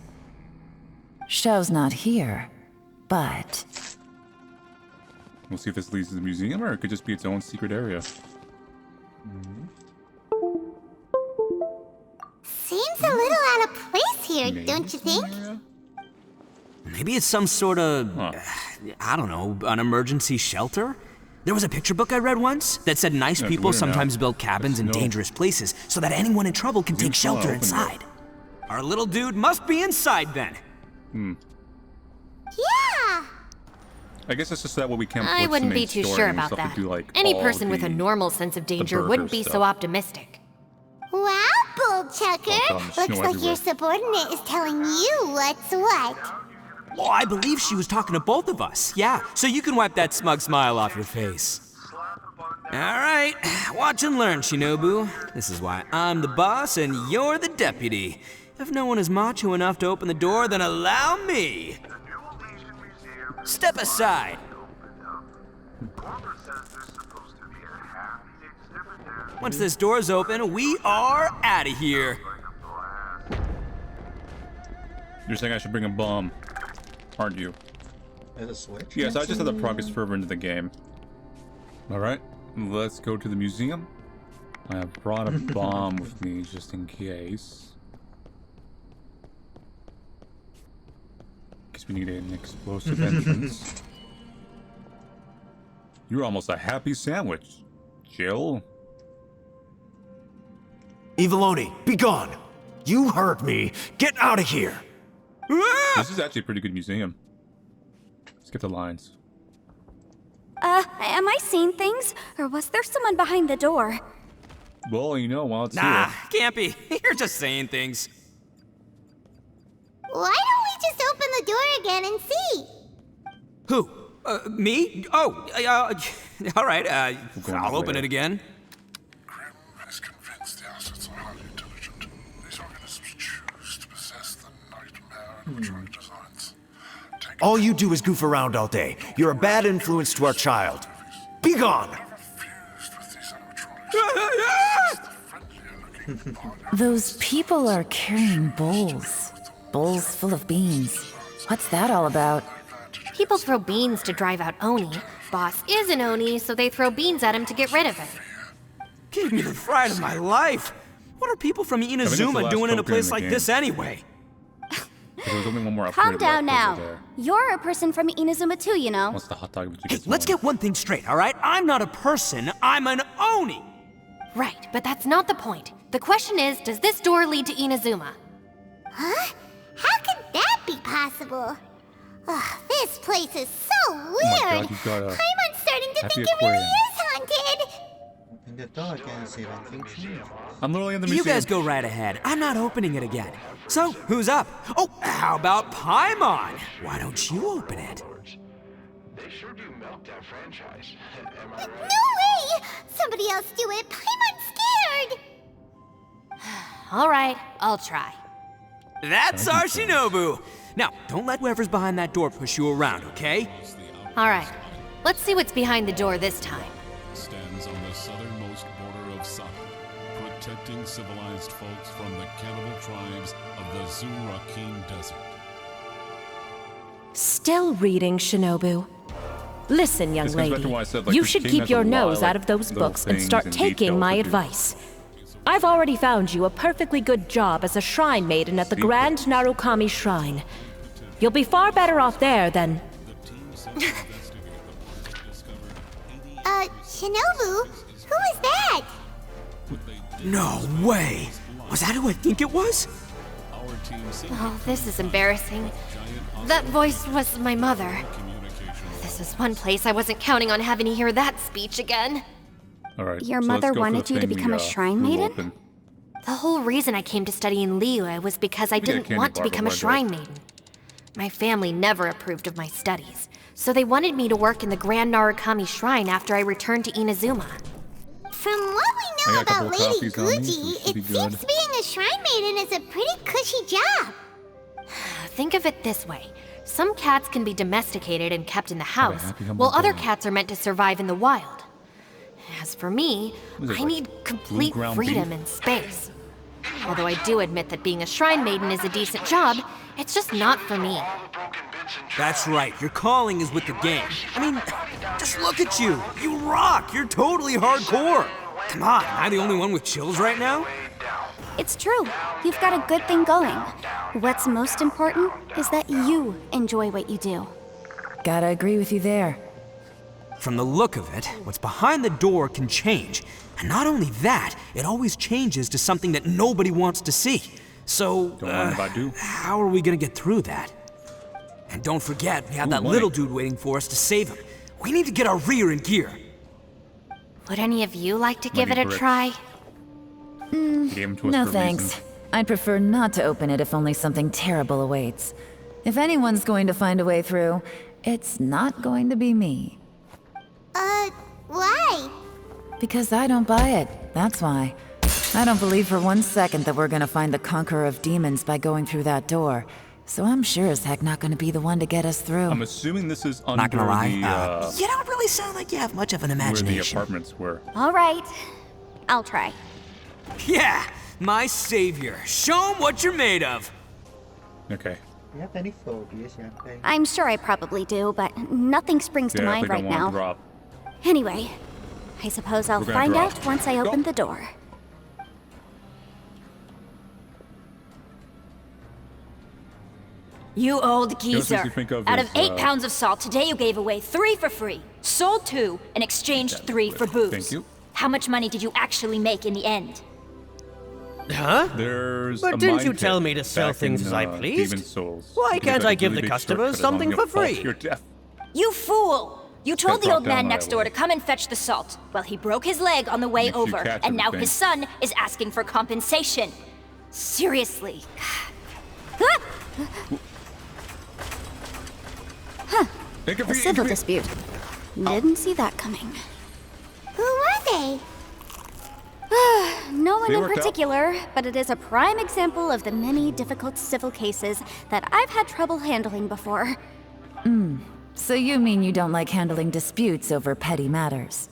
Xiao's not here, but... We'll see if this leads to the museum, or it could just be its own secret area. Seems a little out of place here, don't you think? Maybe it's some sort of, I don't know, an emergency shelter? There was a picture book I read once that said nice Yeah, people weird now. sometimes build cabins in No. dangerous places so that anyone in trouble can take still shelter open, though. inside. Our little dude must be inside then. Yeah! I guess it's just that way we can't. I wouldn't be too sure about that. Any person with a normal sense of danger burger wouldn't be so stuff. optimistic. Wow, Bull Chucker! Oh, Looks snow like everywhere. your subordinate is telling you what's what. Oh, I believe she was talking to both of us. Yeah, so you can wipe that smug smile off your face. All right, watch and learn, Shinobu. This is why I'm the boss and you're the deputy. If no one is macho enough to open the door, then allow me. Step aside. Once this door's open, we are out of here. You're saying I should bring a bomb, aren't you? There's a switch? Yes, I just had the progress further into the game. Alright, let's go to the museum. I have brought a bomb with me just in case. You need an explosive entrance. You're almost a happy sandwich, Jill. Eviloni, be gone! You heard me! Get out of here! This is actually a pretty good museum. Skip the lines. Am I seeing things? Or was there someone behind the door? Well, you know, while it's Nah, here. can't be. You're just saying things. Why don't we just open the door again and see? Who? Me? Oh, all right, I'll open it again. Grim is convinced the assets are highly intelligent. These organisms choose to possess the nightmare animatronic designs. All you do is goof around all day. You're a bad influence to our child. Be gone! Those people are carrying bowls. Bowls full of beans. What's that all about? People throw beans to drive out Oni. Boss is an Oni, so they throw beans at him to get rid of him. Gave me the fright of my life. What are people from Inazuma doing in a place like this anyway? There was only one more Calm upgrade down left over now. there. You're a person from Inazuma too, you know. What's the hot dog that you Hey, get let's get one thing straight, all right? I'm not a person, I'm an Oni! Right, but that's not the point. The question is, does this door lead to Inazuma? Huh? How could that be possible? Ugh, this place is so weird. God, you got a I'm starting to happy think it aquarium. really is haunted. Open the door again and see if anything's new. I'm literally in the You museum. guys go right ahead. I'm not opening it again. So, who's up? Oh, how about Paimon? Why don't you open it? They sure do milk that franchise. Am I No right? way! Somebody else do it. I'm scared. All right, I'll try. That's our Shinobu! Now, don't let whoever's behind that door push you around, okay? All right, let's see what's behind the door this time. Stands on the southernmost border of Saba, protecting civilized folks from the cannibal tribes of the Zurakin Desert. Still reading, Shinobu. Listen, young This goes back lady, to why I said, like, you this should game keep has your a lot of, nose like, out of those little books and things start and taking details my to do. advice. I've already found you a perfectly good job as a shrine maiden at the Grand Narukami Shrine. You'll be far better off there than... Shinobu? Who is that? No way! Was that who I think it was? Oh, this is embarrassing. That voice was my mother. This is one place I wasn't counting on having to hear that speech again. All right. Your so mother let's go for wanted the you to thing become a we, shrine blew maiden? open. The whole reason I came to study in Liyue was because I We get a didn't candy want to bar become a before I shrine maiden. My family never approved of my studies, so they wanted me to work in the Grand Narukami Shrine after I returned to Inazuma. From what we I know got a couple about of Lady coffees on me, so Guji, it should be it good. seems being a shrine maiden is a pretty cushy job. Think of it this way. Some cats can be domesticated and kept in the house, happy humble while other dog. cats are meant to survive in the wild. As for me, What is it, I like need complete ground freedom beef? and space. Although I do admit that being a shrine maiden is a decent job, it's just not for me. That's right, your calling is with the gang. I mean, just look at you. You rock. You're totally hardcore. Come on, am I the only one with chills right now? It's true. You've got a good thing going. What's most important is that you enjoy what you do. Gotta agree with you there. From the look of it, what's behind the door can change. And not only that, it always changes to something that nobody wants to see. So, Don't mind if I do. how are we gonna get through that? And don't forget, we have Ooh, that money. little dude waiting for us to save him. We need to get our rear in gear. Would any of you like to give Money it a bricks. try? Gave him to us No for a thanks. reason. I'd prefer not to open it if only something terrible awaits. If anyone's going to find a way through, it's not going to be me. Why? Because I don't buy it, that's why. I don't believe for one second that we're gonna find the Conqueror of Demons by going through that door. So I'm sure as heck not gonna be the one to get us through. I'm assuming this is under Not gonna lie, the, you don't really sound like you have much of an where the imagination. apartments were. All right. I'll try. Yeah, my savior. Show him what you're made of. Okay. You have any phobias, Yankai? I'm sure I probably do, but nothing springs to Yeah, mind they right don't want now. to drop. Anyway, I suppose I'll We're gonna find drop. out once I open the door. You old The only things geezer. you think of Out is, of 8 pounds of salt, today you gave away 3 for free, sold 2, and exchanged 3 for booze. Thank you. How much money did you actually make in the end? Huh? There's But a didn't mine you tell pit me to sell back things in, as I pleased? Demon Souls. Why You can can't get a I give really the big customers shortcut along something a for fall to free? your death. You fool! You told the Drop old down man my next door to way. come and fetch the salt. Well, he broke his leg on the way Makes you over, catch and now everything. his son is asking for compensation. Seriously. A civil dispute. Didn't see that coming. Who were they? No one They in worked out. particular, but it is a prime example of the many difficult civil cases that I've had trouble handling before. So you mean you don't like handling disputes over petty matters?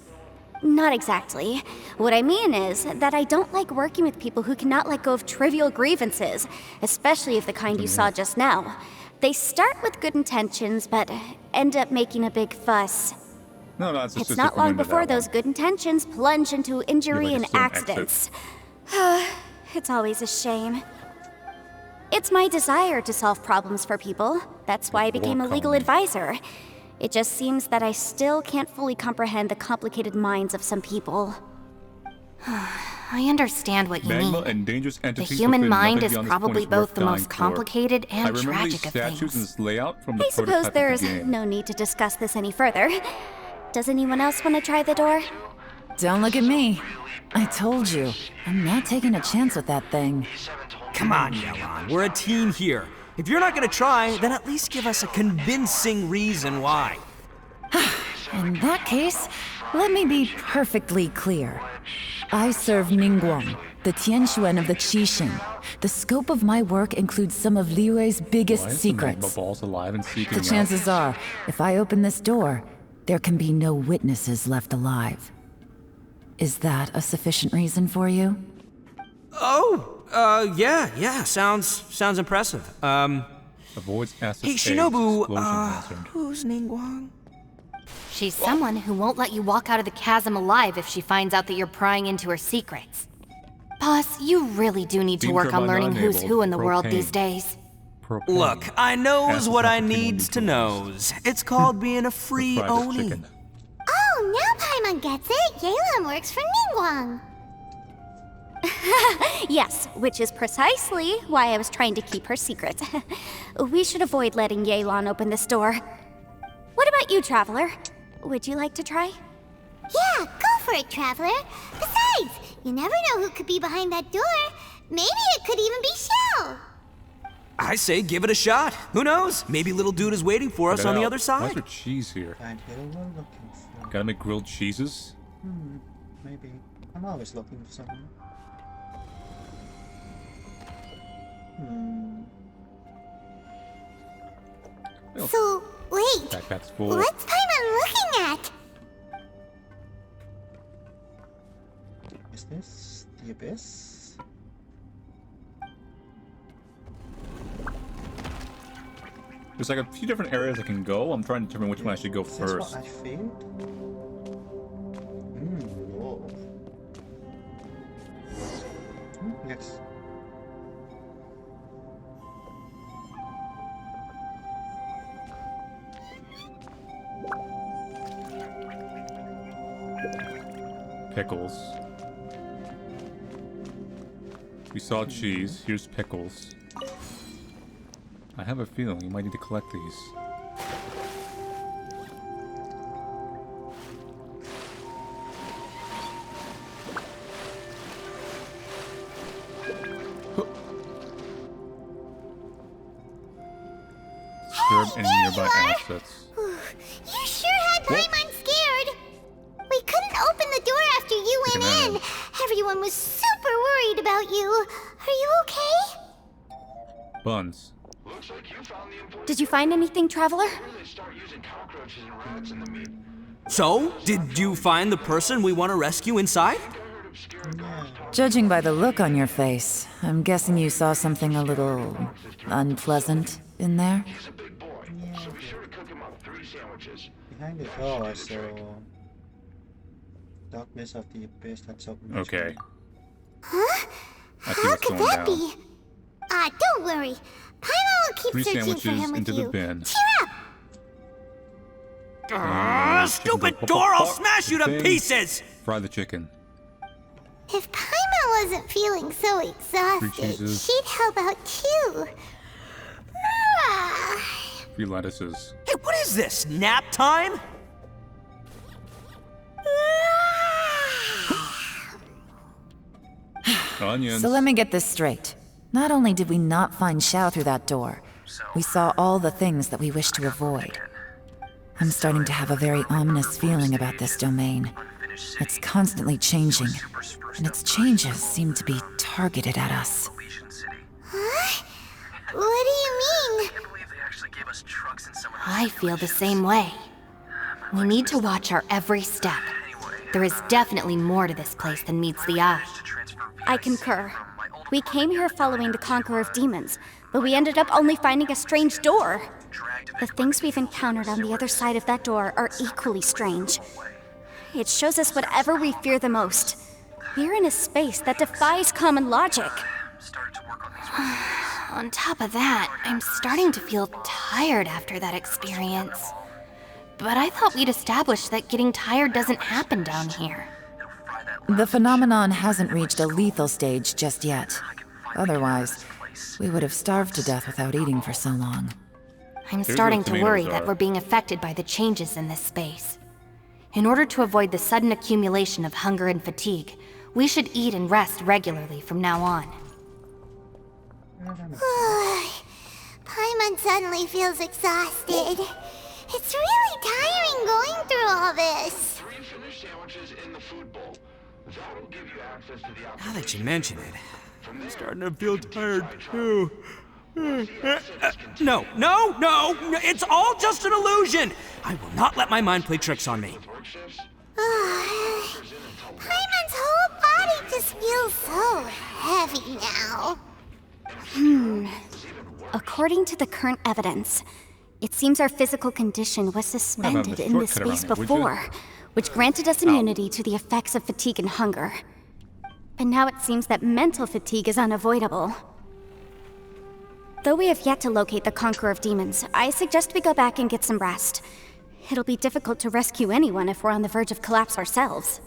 Not exactly. What I mean is that I don't like working with people who cannot let go of trivial grievances, especially of the kind you saw just now. They start with good intentions, but end up making a big fuss. No, it's It's not long before those good intentions plunge into injury and accidents. It's always a shame. It's my desire to solve problems for people. That's why I became a legal advisor. It just seems that I still can't fully comprehend the complicated minds of some people. I understand what you Magma mean. and dangerous The entities human within mind nothing is beyond this probably point is worth both the most dying for. complicated I and remember tragic these of statues things. and this layout from the I suppose prototype there's of the game. no need to discuss this any further. Does anyone else want to try the door? Don't look at me. I told you, I'm not taking a chance with that thing. Come on, Yelan. We're a team here. If you're not gonna try, then at least give us a convincing reason why. In that case, let me be perfectly clear. I serve Ningguang, the Tianxuan of the Qixing. The scope of my work includes some of Liyue's biggest Why is the magma secrets. balls alive and seeking The chances are, if I open this door, there can be no witnesses left alive. Is that a sufficient reason for you? Yeah, sounds impressive. Avoids acid Hey, eggs, Shinobu, explosion hazard. who's Ningguang? She's someone who won't let you walk out of the chasm alive if she finds out that you're prying into her secrets. Boss, you really do need to Steam work on turbine learning who's enabled. who in the world Propane. these days. Look, I knows Acid what I concentrating on needs to knows. It's called being a free Private Oni. chicken. Oh, now Paimon gets it. Yelan works for Ningguang. Yes, which is precisely why I was trying to keep her secret. We should avoid letting Yelan open this door. What about you, Traveler? Would you like to try? Yeah, go for it, Traveler. Besides, you never know who could be behind that door. Maybe it could even be Shell. I say give it a shot. Who knows? Maybe little dude is waiting for us Get on the out. other Why is side. there cheese here? Find here we're looking for. Gotta make grilled cheeses? Maybe. I'm always looking for something. So, wait. Backpack's full. What's Paimon looking at? Is this the abyss? There's like a few different areas I can go. I'm trying to determine which one I should go Is this first. what I feared? Whoa. Yes. Pickles. We saw cheese. Here's pickles. I have a feeling you might need to collect these. Disturb any nearby assets. You sure had Paimon scared. We couldn't open the door after you went Taking in. Everyone was super worried about you. Are you okay? Buns. Did you find anything, Traveler? So, did you find the person we want to rescue inside? Judging by the look on your face, I'm guessing you saw something a little unpleasant in there? Behind the door, I saw darkness of the abyss that's open. Okay. Huh? I see How what's could going that down. be? Don't worry. Paimon will keep 3 searching for sandwiches him with into you. the bin. Cheer up! Stupid door! I'll smash you to pieces! Fry the chicken. If Paimon wasn't feeling so 3 exhausted, cheeses. she'd help out too. Ah. 3 lettuces. Hey, what is this? Nap time? Onions. So let me get this straight. Not only did we not find Xiao through that door, we saw all the things that we wish to avoid. I'm starting to have a very ominous feeling about this domain. It's constantly changing, and its changes seem to be targeted at us. Huh? What do you mean? I feel the same way. We need to watch our every step. There is definitely more to this place than meets the eye. I concur. We came here following the Conqueror of Demons, but we ended up only finding a strange door. The things we've encountered on the other side of that door are equally strange. It shows us whatever we fear the most. We're in a space that defies common logic. On top of that, I'm starting to feel tired after that experience. But I thought we'd established that getting tired doesn't happen down here. The phenomenon hasn't reached a lethal stage just yet. Otherwise, we would have starved to death without eating for so long. I'm Here's starting what to worry tomatoes that are. we're being affected by the changes in this space. In order to avoid the sudden accumulation of hunger and fatigue, we should eat and rest regularly from now on. Paimon suddenly feels exhausted. It's really tiring going through all this. Now that you mention it, I'm starting to feel tired too. No, it's all just an illusion! I will not let my mind play tricks on me. Paimon's whole body just feels so heavy now. According to the current evidence, it seems our physical condition was suspended in this space before, which granted us immunity to the effects of fatigue and hunger. But now it seems that mental fatigue is unavoidable. Though we have yet to locate the Conqueror of Demons, I suggest we go back and get some rest. It'll be difficult to rescue anyone if we're on the verge of collapse ourselves.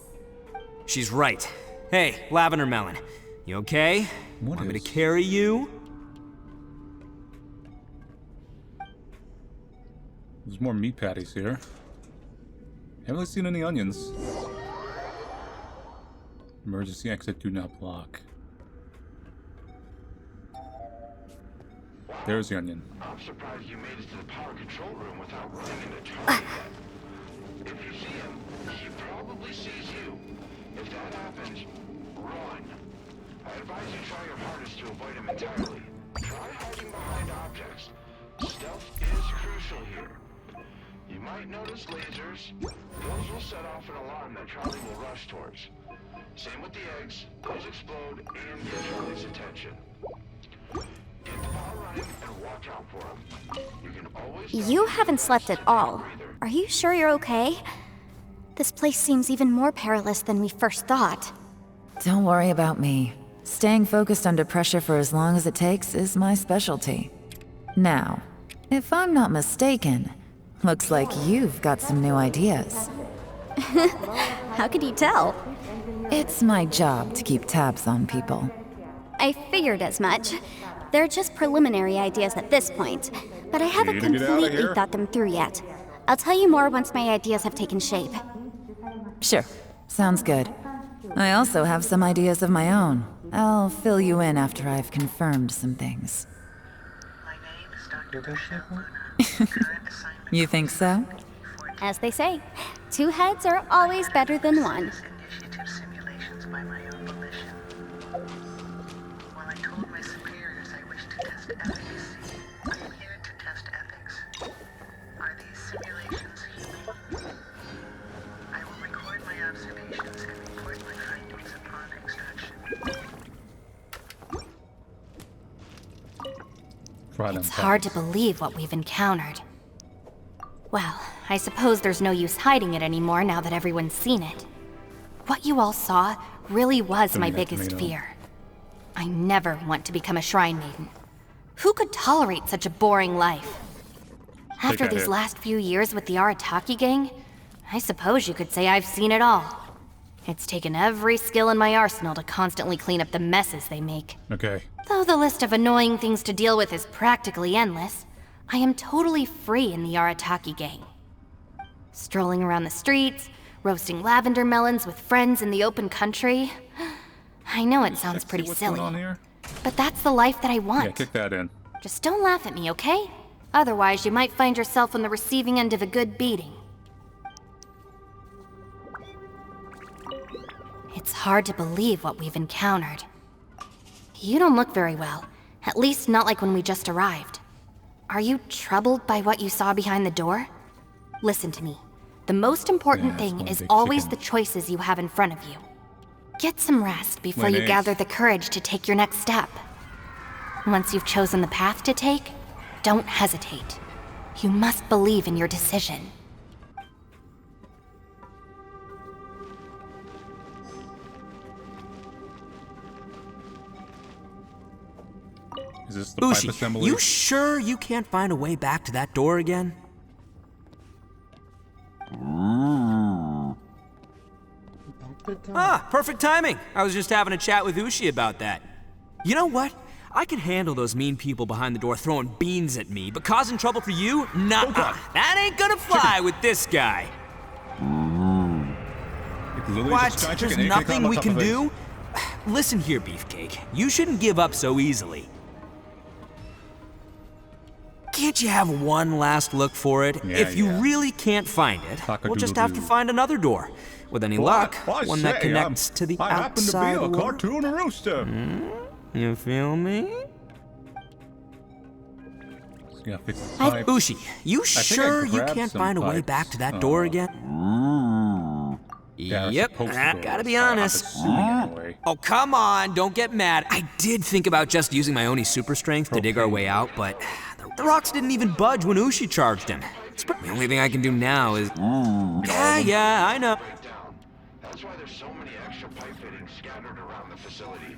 She's right. Hey, Lavender Melon, you okay? Want me to carry you? There's more meat patties here. Haven't really seen any onions. Emergency exit do not block. There's the onion. I'm surprised you made it to the power control room without running into Charlie. If you see him, he probably sees you. If that happens, run. I advise you try your hardest to avoid him entirely. Try hiding behind objects. Stealth is crucial here. You might notice lasers. Those will set off an alarm that Charlie will rush towards. Same with the eggs. Those explode and get Charlie's attention. Get the power running and watch out for him. You can always... You haven't slept at all. Are you sure you're okay? This place seems even more perilous than we first thought. Don't worry about me. Staying focused under pressure for as long as it takes is my specialty. Now, if I'm not mistaken, looks like you've got some new ideas. How could you tell? It's my job to keep tabs on people. I figured as much. They're just preliminary ideas at this point, but I haven't Need to get outta completely here. thought them through yet. I'll tell you more once my ideas have taken shape. Sure, sounds good. I also have some ideas of my own. I'll fill you in after I've confirmed some things. You think so? As they say, 2 heads are always better than 1. It's hard to believe what we've encountered. Well, I suppose there's no use hiding it anymore now that everyone's seen it. What you all saw really was my biggest fear. I never want to become a Shrine Maiden. Who could tolerate such a boring life? After that these hit. last few years with the Arataki gang, I suppose you could say I've seen it all. It's taken every skill in my arsenal to constantly clean up the messes they make. Okay. Though the list of annoying things to deal with is practically endless, I am totally free in the Arataki gang. Strolling around the streets, roasting lavender melons with friends in the open country. I know it sounds pretty What's silly, going on here? but that's the life that I want. Yeah, kick that in. Just don't laugh at me, okay? Otherwise, you might find yourself on the receiving end of a good beating. It's hard to believe what we've encountered. You don't look very well, at least not like when we just arrived. Are you troubled by what you saw behind the door? Listen to me. The most important thing is always the choices you have in front of you. Get some rest before you gather the courage to take your next step. Once you've chosen the path to take, don't hesitate. You must believe in your decision. Is this the pipe Ushi, assembly? you sure you can't find a way back to that door again? Ah, perfect timing. I was just having a chat with Ushi about that. You know what? I can handle those mean people behind the door throwing beans at me, but causing trouble for you? Nuh-uh. That ain't gonna fly with this guy. What? There's nothing we can do? Listen here, Beefcake. You shouldn't give up so easily. Can't you have one last look for it? If you really can't find it, we'll just have to find another door. With any luck, one that connects to the outside I happen to be a world. cartoon rooster. You feel me? Yeah, fix the pipe. Ushi, you I think I sure you grabbed can't some find a way pipes. back to that door again? Yep, gotta be honest. Oh, come on, don't get mad. I did think about just using my Oni super strength to dig our way out, but the rocks didn't even budge when Ushi charged him. The only thing I can do now is... Yeah, I know. That's why there's so many extra pipe fittings scattered around the facility.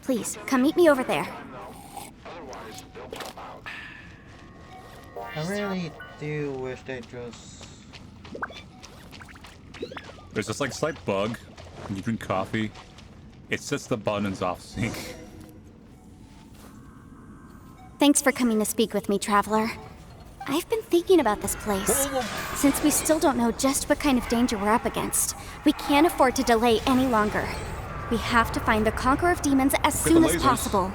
Please, come meet me over there. Otherwise, they'll pop out. I really do wish they just... There's this like slight bug when you drink coffee. It sets the buttons off sync. Thanks for coming to speak with me, Traveler. I've been thinking about this place. Since we still don't know just what kind of danger we're up against, we can't afford to delay any longer. We have to find the Conqueror of Demons as soon as possible.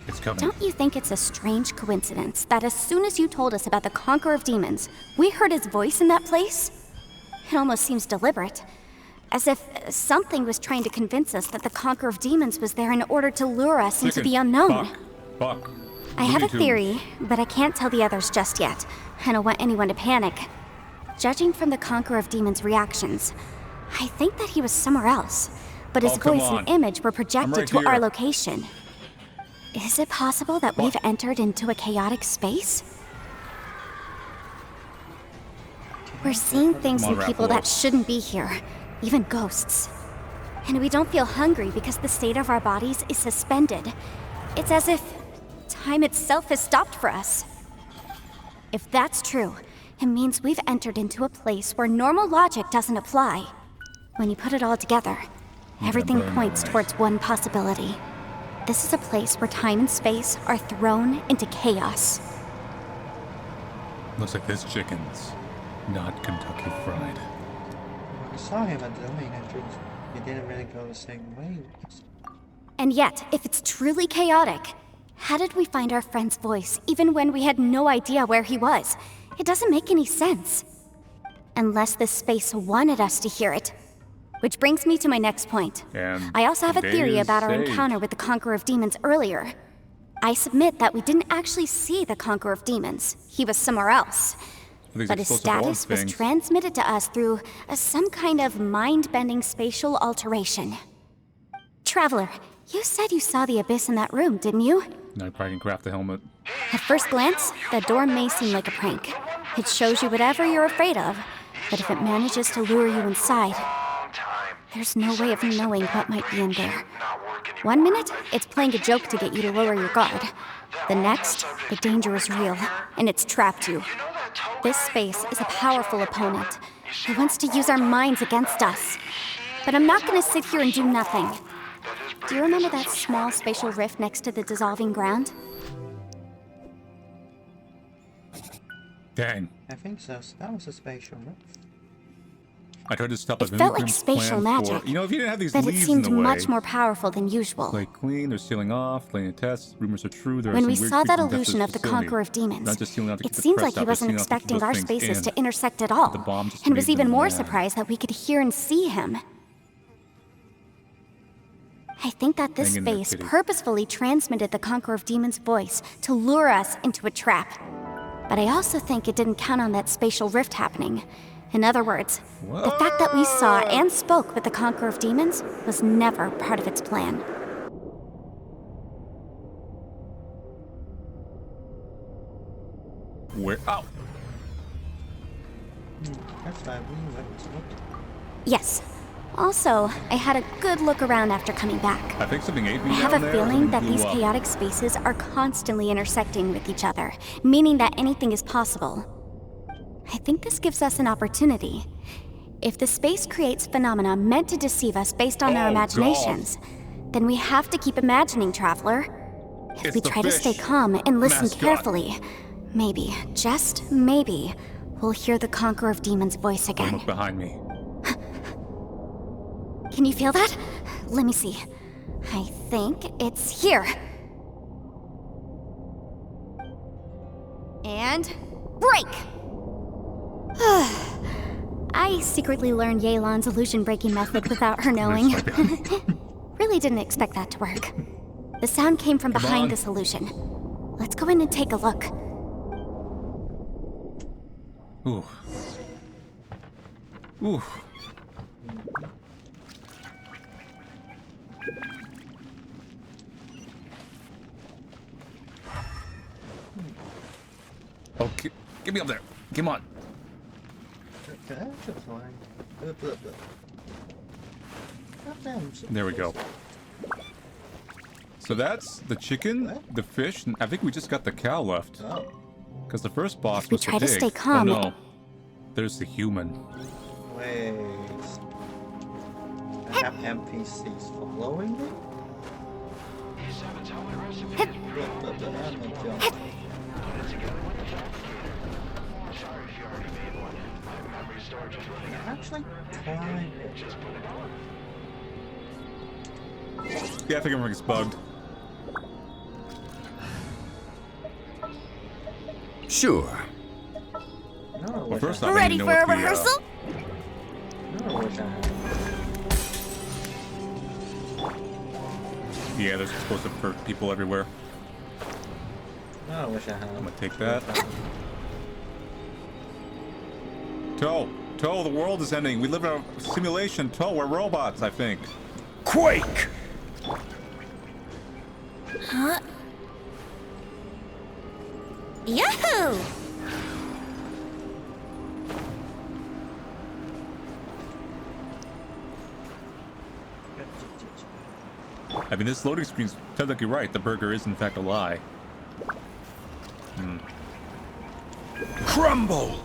It's coming. Don't you think it's a strange coincidence that as soon as you told us about the Conqueror of Demons, we heard his voice in that place? It almost seems deliberate. As if something was trying to convince us that the Conqueror of Demons was there in order to lure us into the unknown. Fuck. I have a theory, but I can't tell the others just yet. I don't want anyone to panic. Judging from the Conqueror of Demons' reactions, I think that he was somewhere else, but his voice and image were projected to our location. Is it possible that we've entered into a chaotic space? We're seeing things in people that shouldn't be here, even ghosts. And we don't feel hungry because the state of our bodies is suspended. It's as if time itself has stopped for us. If that's true, it means we've entered into a place where normal logic doesn't apply. When you put it all together, everything points towards one possibility. This is a place where time and space are thrown into chaos. Looks like this chicken's not Kentucky Fried. I saw him at the main entrance. He didn't really go the same way. And yet, if it's truly chaotic, how did we find our friend's voice even when we had no idea where he was? It doesn't make any sense. Unless this space wanted us to hear it. Which brings me to my next point. I also have a theory about our encounter with the Conqueror of Demons earlier. I submit that we didn't actually see the Conqueror of Demons. He was somewhere else. But his status was transmitted to us through some kind of mind-bending spatial alteration. Traveler, you said you saw the abyss in that room, didn't you? Now I probably can craft the helmet. At first glance, the door may seem like a prank. It shows you whatever you're afraid of, but if it manages to lure you inside, There's no way of knowing what might be in there. 1 minute, it's playing a joke to get you to lower your guard. The next, the danger is real, and it's trapped you. This space is a powerful opponent. He wants to use our minds against us. But I'm not gonna sit here and do nothing. Do you remember that small spatial rift next to the dissolving ground? Dang. I think so. That was a spatial, right? I tried to stop a It felt like spatial magic. You know, if you didn't have these but it leaves seemed in the way. much more powerful than usual. Play clean, they're sealing off, playing a test, rumors are true, there are When some we weird saw that creatures in illusion of the facility. Conqueror of Demons, Not just sealing out to it keep the seemed press like he out, but wasn't sealing out to keep expecting those our things spaces in. to intersect at all, The bomb just and was made even them more mad. surprised that we could hear and see him. I think that this Hang in there, space kitty. purposefully transmitted the Conqueror of Demons' voice to lure us into a trap. But I also think it didn't count on that spatial rift happening. In other words, the fact that we saw and spoke with the Conqueror of Demons was never part of its plan. Where? Oh! That's why we went to look. Yes. Also, I had a good look around after coming back. I think something ate me I have down a there, feeling something that blew these up. chaotic spaces are constantly intersecting with each other, meaning that anything is possible. I think this gives us an opportunity. If the space creates phenomena meant to deceive us based on our imaginations, then we have to keep imagining, Traveler. If It's we the try to stay fish calm and listen mascot. carefully, maybe, just maybe, we'll hear the Conqueror of Demons' voice Don't again. look behind me. Can you feel that? Let me see. I think it's here. And break! I secretly learned Yelan's illusion-breaking method without her knowing. Really didn't expect that to work. The sound came from Come behind on. this illusion. Let's go in and take a look. Ooh. Ooh. Okay, get me up there. Come on. Okay, that's fine. Blah, blah, blah. Goddamn, so There we go. So that's the chicken, the fish, and I think we just got the cow left. Oh. Because the first boss we was the try to pig. stay calm- Oh no. There's the human. Wait. I have NPCs following me? Blah, blah, blah, I'm a jump. Actually, trying it. Yeah, I think everything's bugged. Sure. No, Well, first off, I Ready didn't for know a what the, rehearsal? No, I wish I had. Yeah, there's explosive for people everywhere. No, I wish I had. I'm gonna take that. Toe! Toe, the world is ending. We live in a simulation. Toe, we're robots, I think. Quake! Huh? Yahoo! I mean, this loading screen's technically right. The burger is, in fact, a lie. Hmm. Crumble!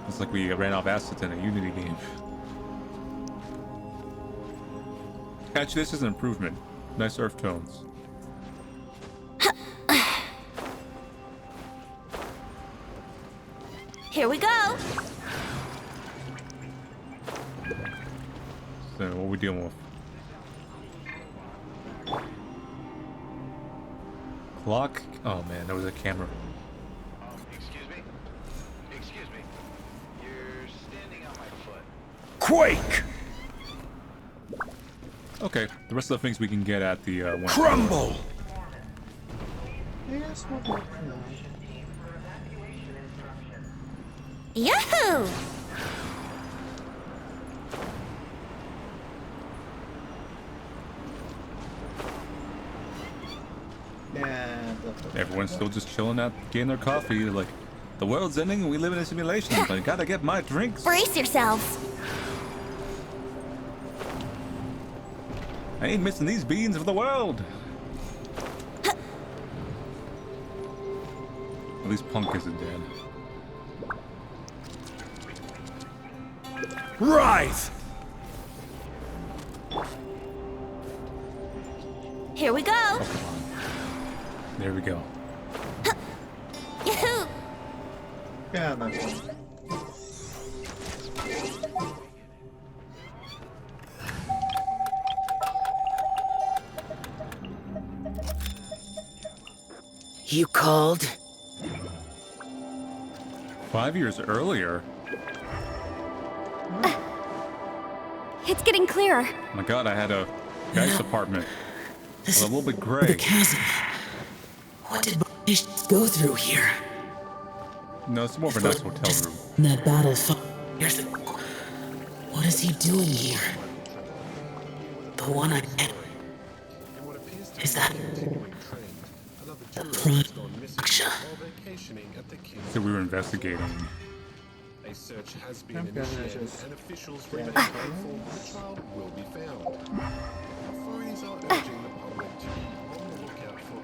It's like we ran off assets in a Unity game. Actually, this is an improvement. Nice earth tones. Here we go. So, what are we dealing with? Clock? Oh man, that was a camera. Excuse me? Excuse me. You're standing on my foot. Quake! Okay, the rest of the things we can get at the one. Crumble! Yes, what worked now? Yahoo! Yeah, blah, blah, blah. Everyone's still just chilling out, getting their coffee. They're like, the world's ending and we live in a simulation, but I gotta get my drinks. Brace yourselves. I ain't missing these beans for the world. At least Punk isn't dead. Rise! Here we go. Oh, come on. There we go. Yahoo! Yeah, that's one. You called? 5 years earlier? It's getting clearer. Oh my god, I had a guy's apartment. This a little bit gray. The chasm. What did Bonish go through here? No, it's more of a nice hotel room. That battle 5 years ago. What is he doing here? The one I met. Is that the prime? So we were investigating. A search has been initiated and officials remain hopeful the child will be found. Authorities are urging the public to be on the lookout for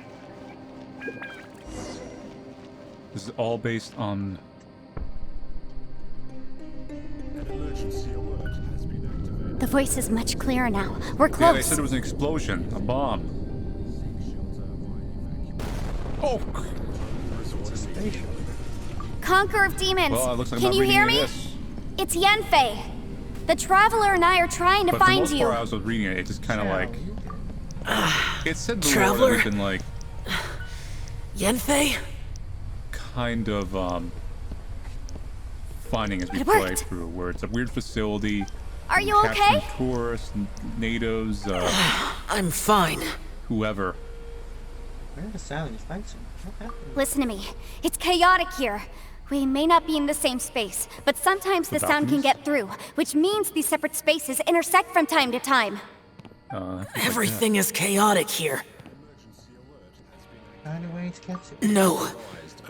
This is all based on. an emergency alert has been activated. The voice is much clearer now. We're close. Yeah, they said it was an explosion, a bomb. Oh! Conqueror of Demons, Well, it looks like I'm can not you reading hear any me? of this. It's Yenfei. The Traveler and I are trying to But for the find most you. part, I was reading it, it just kind of like. It said the lore Traveler? that we've been like. Yenfei? Kind of, finding as we It play worked. through, where it's a weird facility. Are you capturing okay? Tourists, natives, I'm fine. whoever. Where are the Sally's fights? What happened? Listen to me. It's chaotic here. We may not be in the same space, but sometimes the sound can get through, which means these separate spaces intersect from time to time. Everything is chaotic here. Find a way to catch it. No.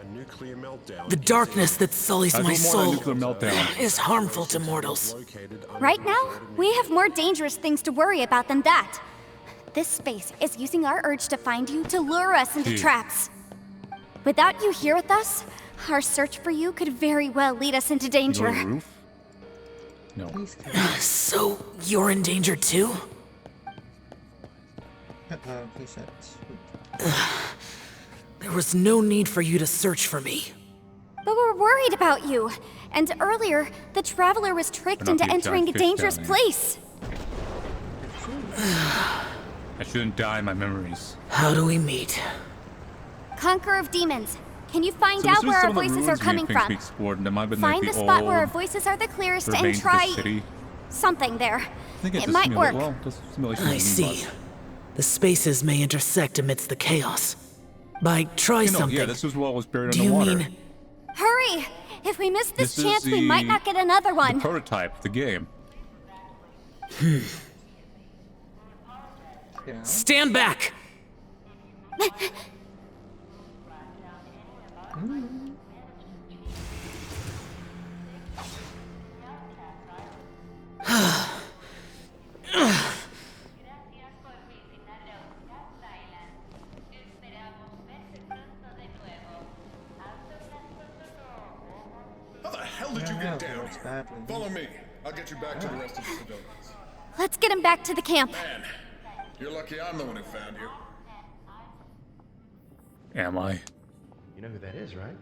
A nuclear meltdown. The darkness that sullies my soul nuclear meltdown. is harmful to mortals. Right now, we have more dangerous things to worry about than that. This space is using our urge to find you to lure us into Gee. traps. Without you here with us, our search for you could very well lead us into You go danger. to the roof? No. So, you're in danger too? He said. There was no need for you to search for me. But we're worried about you. And earlier, the Traveler was tricked There not into be a entering a giant fish dangerous down there. place. I shouldn't die in my memories. How do we meet? Conqueror of Demons, can you find So out this was where our some of the voices are ruins coming things we from? explored, and there might have been Find like the the spot where our old voices are the clearest and remains of the try city. something there. I think it's It a might work. Well, this simulation I is see. The spaces may intersect amidst the chaos. By try something. Yeah, this was what was buried Do in the you water. mean Hurry! If we miss this This is chance, we might the- not get another The one. prototype, the game. Stand back! How the hell did you get down here? Follow me. I'll get you back to the rest of the civilians. Let's get him back to the camp. Man, you're lucky I'm the one who found you. Am I? You know who that is, right?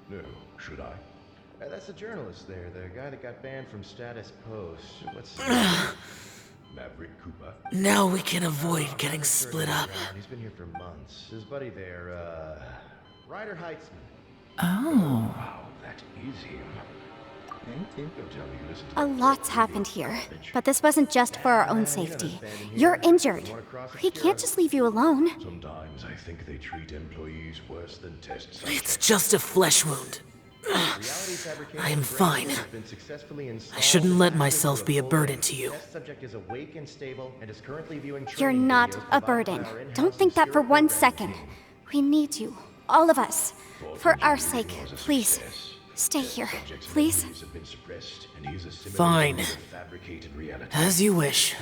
No, should I? That's the journalist there, the guy that got banned from Status Post. What's his name? Maverick Cooper. Now we can avoid getting split up. He's been here for months. His buddy there, Ryder Heitzman. Oh. Wow, that is him. Don't tell me you listen to A lot's happened here, but this wasn't just for our own safety. You're injured. We can't just leave you alone. Sometimes I think they treat employees worse than test It's subjects. just a flesh wound. I am fine. I shouldn't let myself be a burden to you. You're not a burden. Don't think that for 1 second. We need you. All of us. For our sake, please. Stay here, please. Fine. As you wish.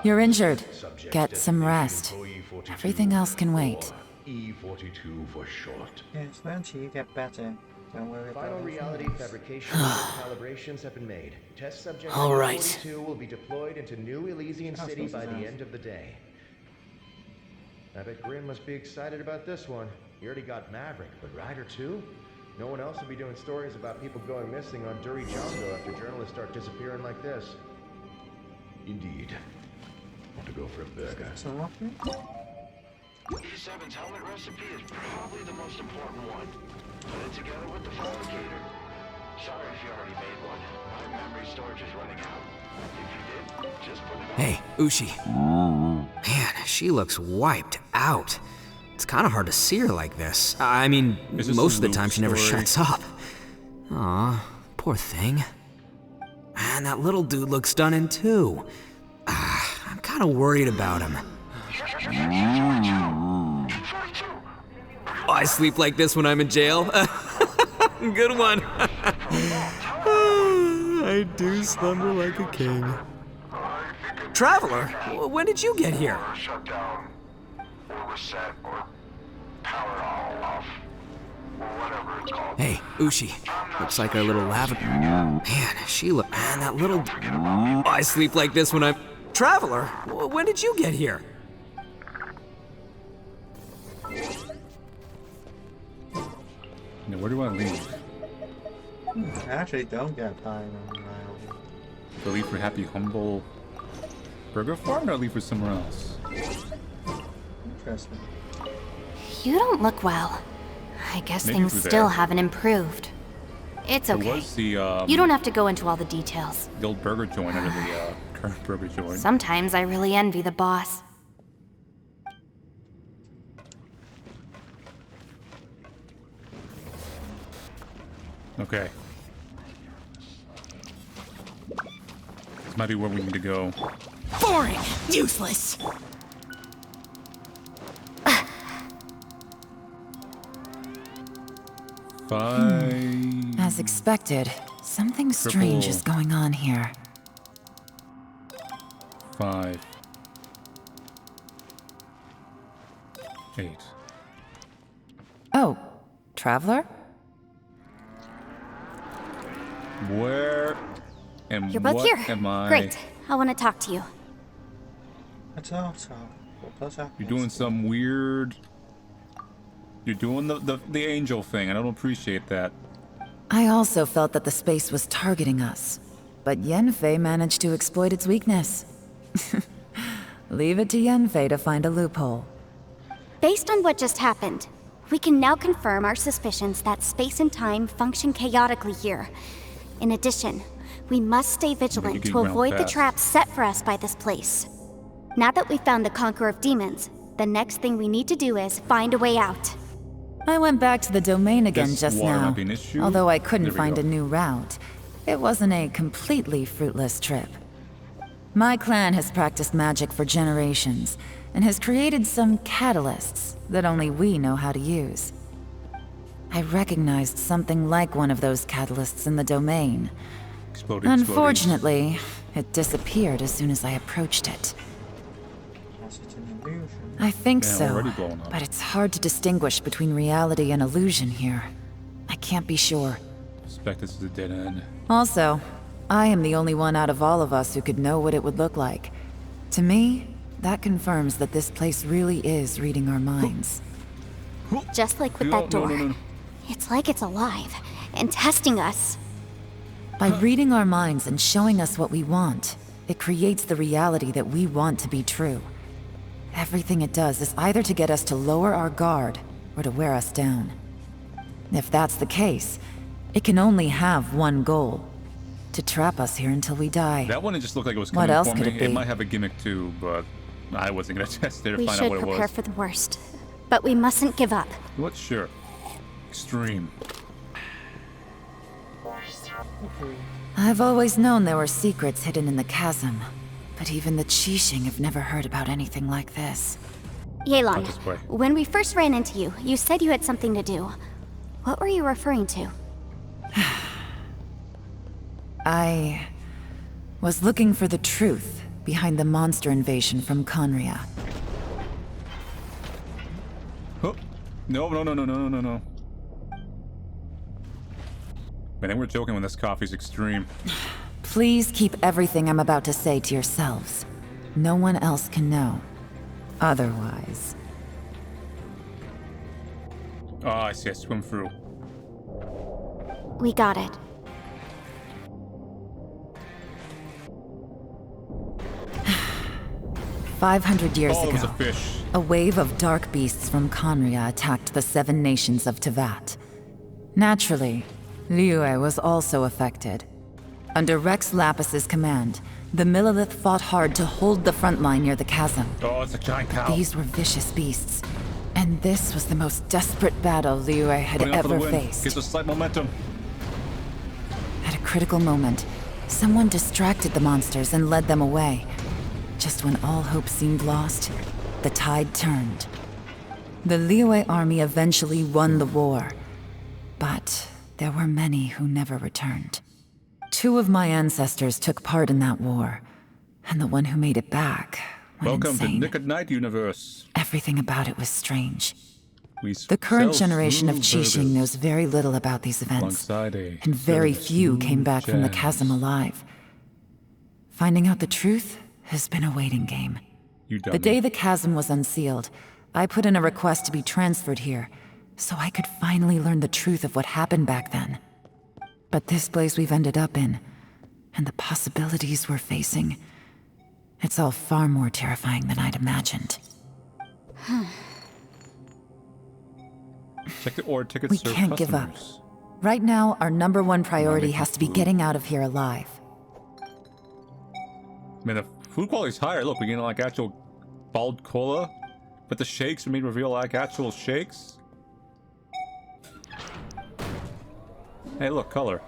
You're injured. Get some rest. Everything else can wait. E42 for short. Yes, once you get better, don't worry about Final it. reality fabrication and calibrations have been made. Test subject All right. E42 will be deployed into New Elysian City by the end of the day. I bet Grim must be excited about this one. He already got Maverick, but Ryder too? No one else will be doing stories about people going missing on Duri Jungle after journalists start disappearing like this. Indeed. Want to go for a burger? E7's helmet recipe is probably the most important one. Put it together with the fabricator. Sorry if you already made one. My memory storage is running out. If you did, just put it Hey, Ushi. Man, she looks wiped out. It's kind of hard to see her like this. I mean, most of the time she never shuts up. Aw, poor thing. Man, that little dude looks stunning too. I'm kind of worried about him. Oh, I sleep like this when I'm in jail. Good one. I do slumber like a king. Traveler, when did you get here? Shut down, or reset, or power all off, or whatever it's called. Hey, Ushi. Looks like our little lavender. Man, Man, that little. Oh, I sleep like this when I'm. Traveler, when did you get here? Now, where do I leave? I actually don't get time on my own. Do I leave for Happy Humble Burger Farm, or I leave for somewhere else? Interesting. You don't look well. I guess Maybe things through still there. haven't improved. It's There okay. was the, You don't have to go into all the details. the old burger joint under the current burger joint. Sometimes I really envy the boss. Okay. This might be where we need to go. Boring! Useless! Fine. As expected, something strange is going on here. 5. 8. Oh, Traveler? Where and You're both what here. am I? Great. I want to talk to you. Let's all talk. What's up? You're doing some weird. You're doing the angel thing. I don't appreciate that. I also felt that the space was targeting us, but Yenfei managed to exploit its weakness. Leave it to Yenfei to find a loophole. Based on what just happened, we can now confirm our suspicions that space and time function chaotically here. In addition, we must stay vigilant to avoid the traps set for us by this place. Now that we've found the Conqueror of Demons, the next thing we need to do is find a way out. I went back to the domain again This just water now, might be an issue. although I couldn't There we find go. a new route. It wasn't a completely fruitless trip. My clan has practiced magic for generations, and has created some catalysts that only we know how to use. I recognized something like one of those catalysts in the domain. Unfortunately, it disappeared as soon as I approached it. I think Yeah, so, already blown up. but it's hard to distinguish between reality and illusion here. I can't be sure. Suspect this is a dead end. Also, I am the only one out of all of us who could know what it would look like. To me, that confirms that this place really is reading our minds. Just like with No, that door. no. It's like it's alive and testing us. By reading our minds and showing us what we want, it creates the reality that we want to be true. Everything it does is either to get us to lower our guard or to wear us down. If that's the case, it can only have one goal: to trap us here until we die. That one, it just looked like it was What coming else for could me. it be? It might have a gimmick too, but I wasn't gonna test it or We find out should what it prepare was. for the worst. But we mustn't give up. What? Sure. Extreme. I've always known there were secrets hidden in the chasm, but even the Qixing have never heard about anything like this. Yelan, this way. when we first ran into you, you said you had something to do. What were you referring to? I was looking for the truth behind the monster invasion from Conria. Oh. No. I think we're joking when this coffee's extreme. Please keep everything I'm about to say to yourselves. No one else can know. Otherwise. Oh, I see. I swim through. We got it. "500 years there ago, was a fish. A wave of dark beasts from Conria attacked the 7 nations of Tevat. Naturally, Liyue was also affected. Under Rex Lapis's command, the Millelith fought hard to hold the front line near the chasm. Oh, it's a giant cow. These were vicious beasts, and this was the most desperate battle Liyue had Putting up for the ever win. faced. Gives us slight momentum. At a critical moment, someone distracted the monsters and led them away. Just when all hope seemed lost, the tide turned. The Liyue army eventually won the war, but there were many who never returned. 2 of my ancestors took part in that war, and the one who made it back went Welcome insane. to Nick at Night universe. Everything about it was strange. We The current sell generation of smooth Qixing burgers knows very little about these events, alongside a and very very few came smooth back from the jazz. chasm alive. Finding out the truth has been a waiting game. You The dummy. day the chasm was unsealed, I put in a request to be transferred here, so I could finally learn the truth of what happened back then. But this place we've ended up in, and the possibilities we're facing, it's all far more terrifying than I'd imagined. Check the order tickets. We serve can't give up. customers. Right now, our #1 priority has to be getting out of here alive. Man, the food quality's higher. Look, we're getting like actual bald cola, but the shakes are made reveal like actual shakes. Hey, look, color.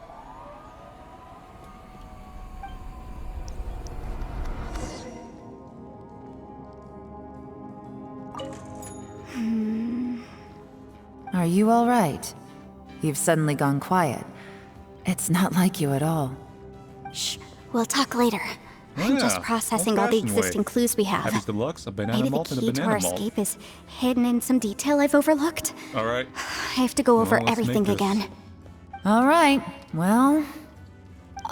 Are you all right? You've suddenly gone quiet. It's not like you at all. Shh, we'll talk later. I'm just processing all the existing clues we have. Happy's Deluxe, a banana Maybe the malt, and a key to banana our malt. escape is hidden in some detail I've overlooked. All right. I have to go over Well, let's make everything this. again. All right, well...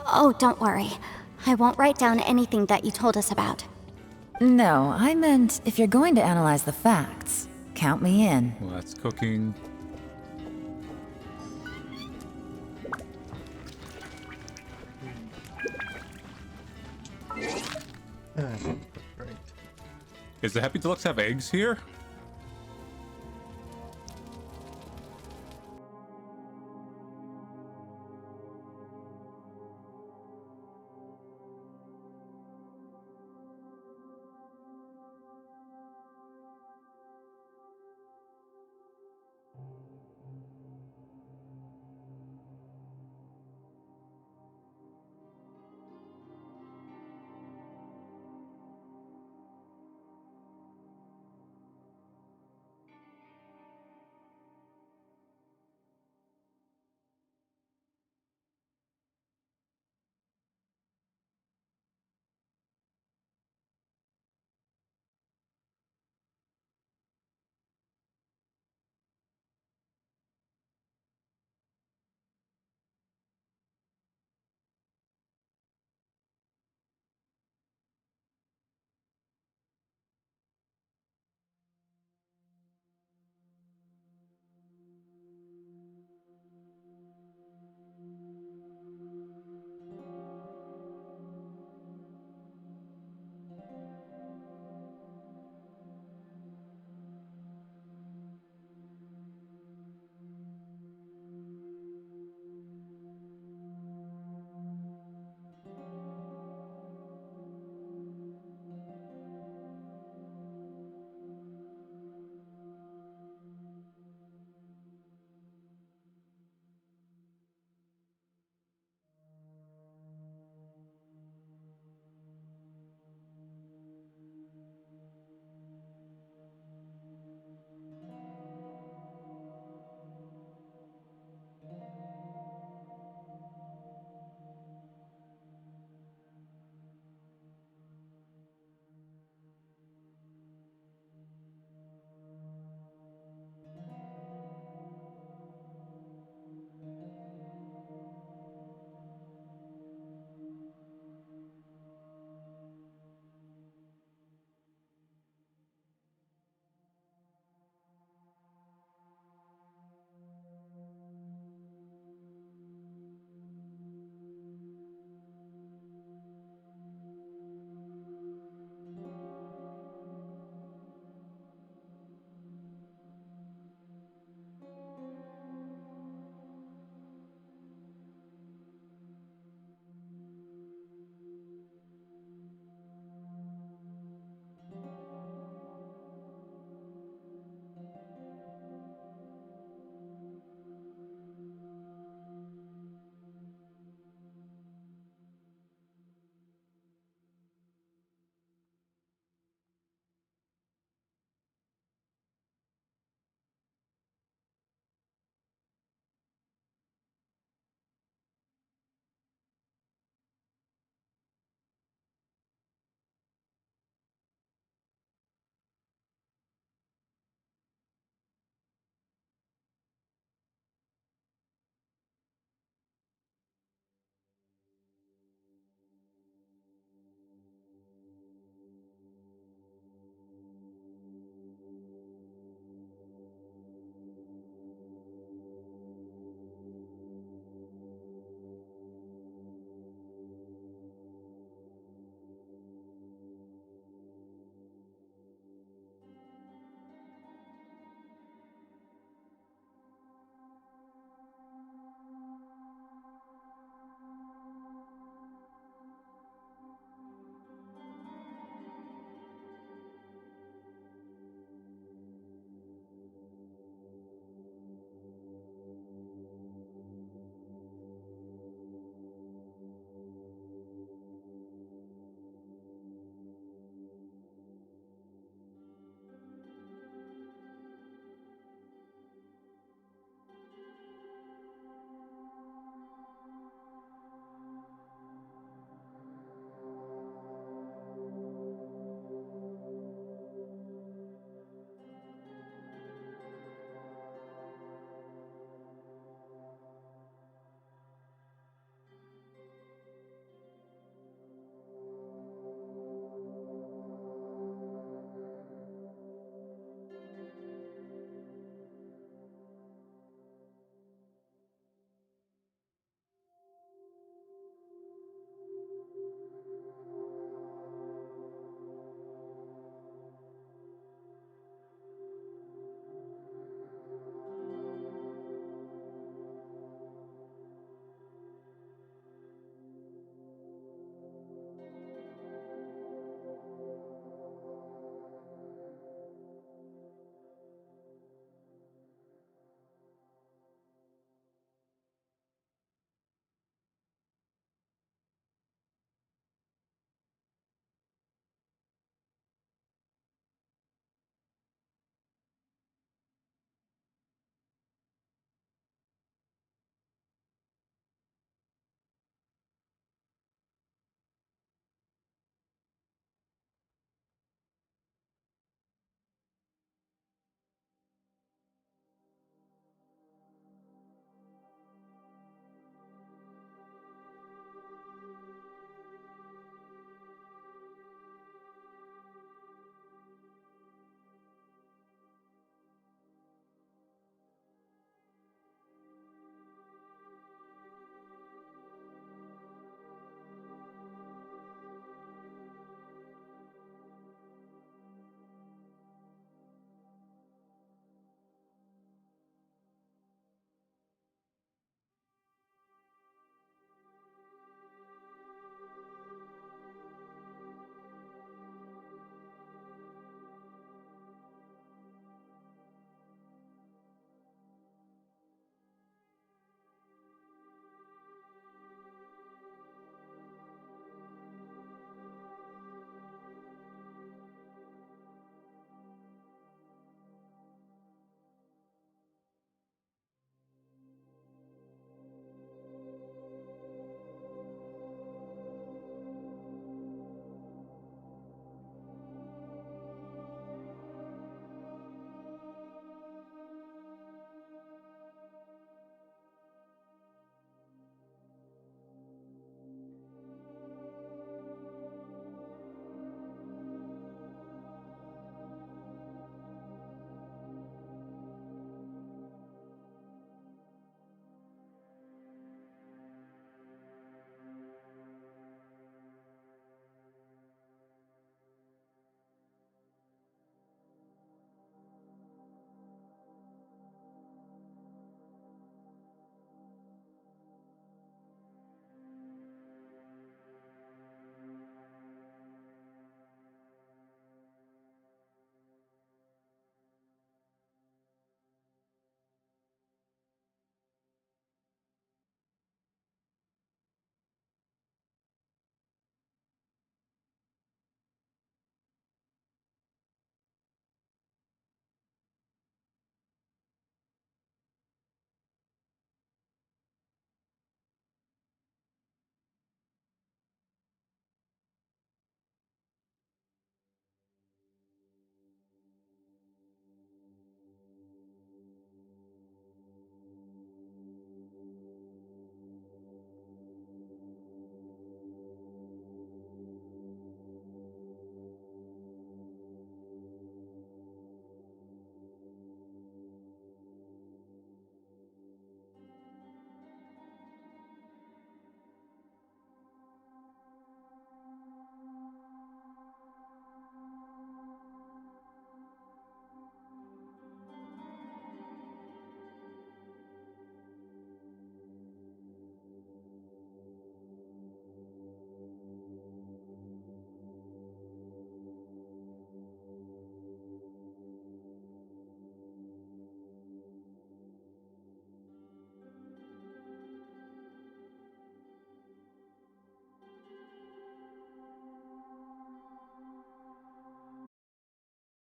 Oh, don't worry. I won't write down anything that you told us about. No, I meant if you're going to analyze the facts, count me in. Well, that's cooking. Right. Is the Happy Deluxe have eggs here?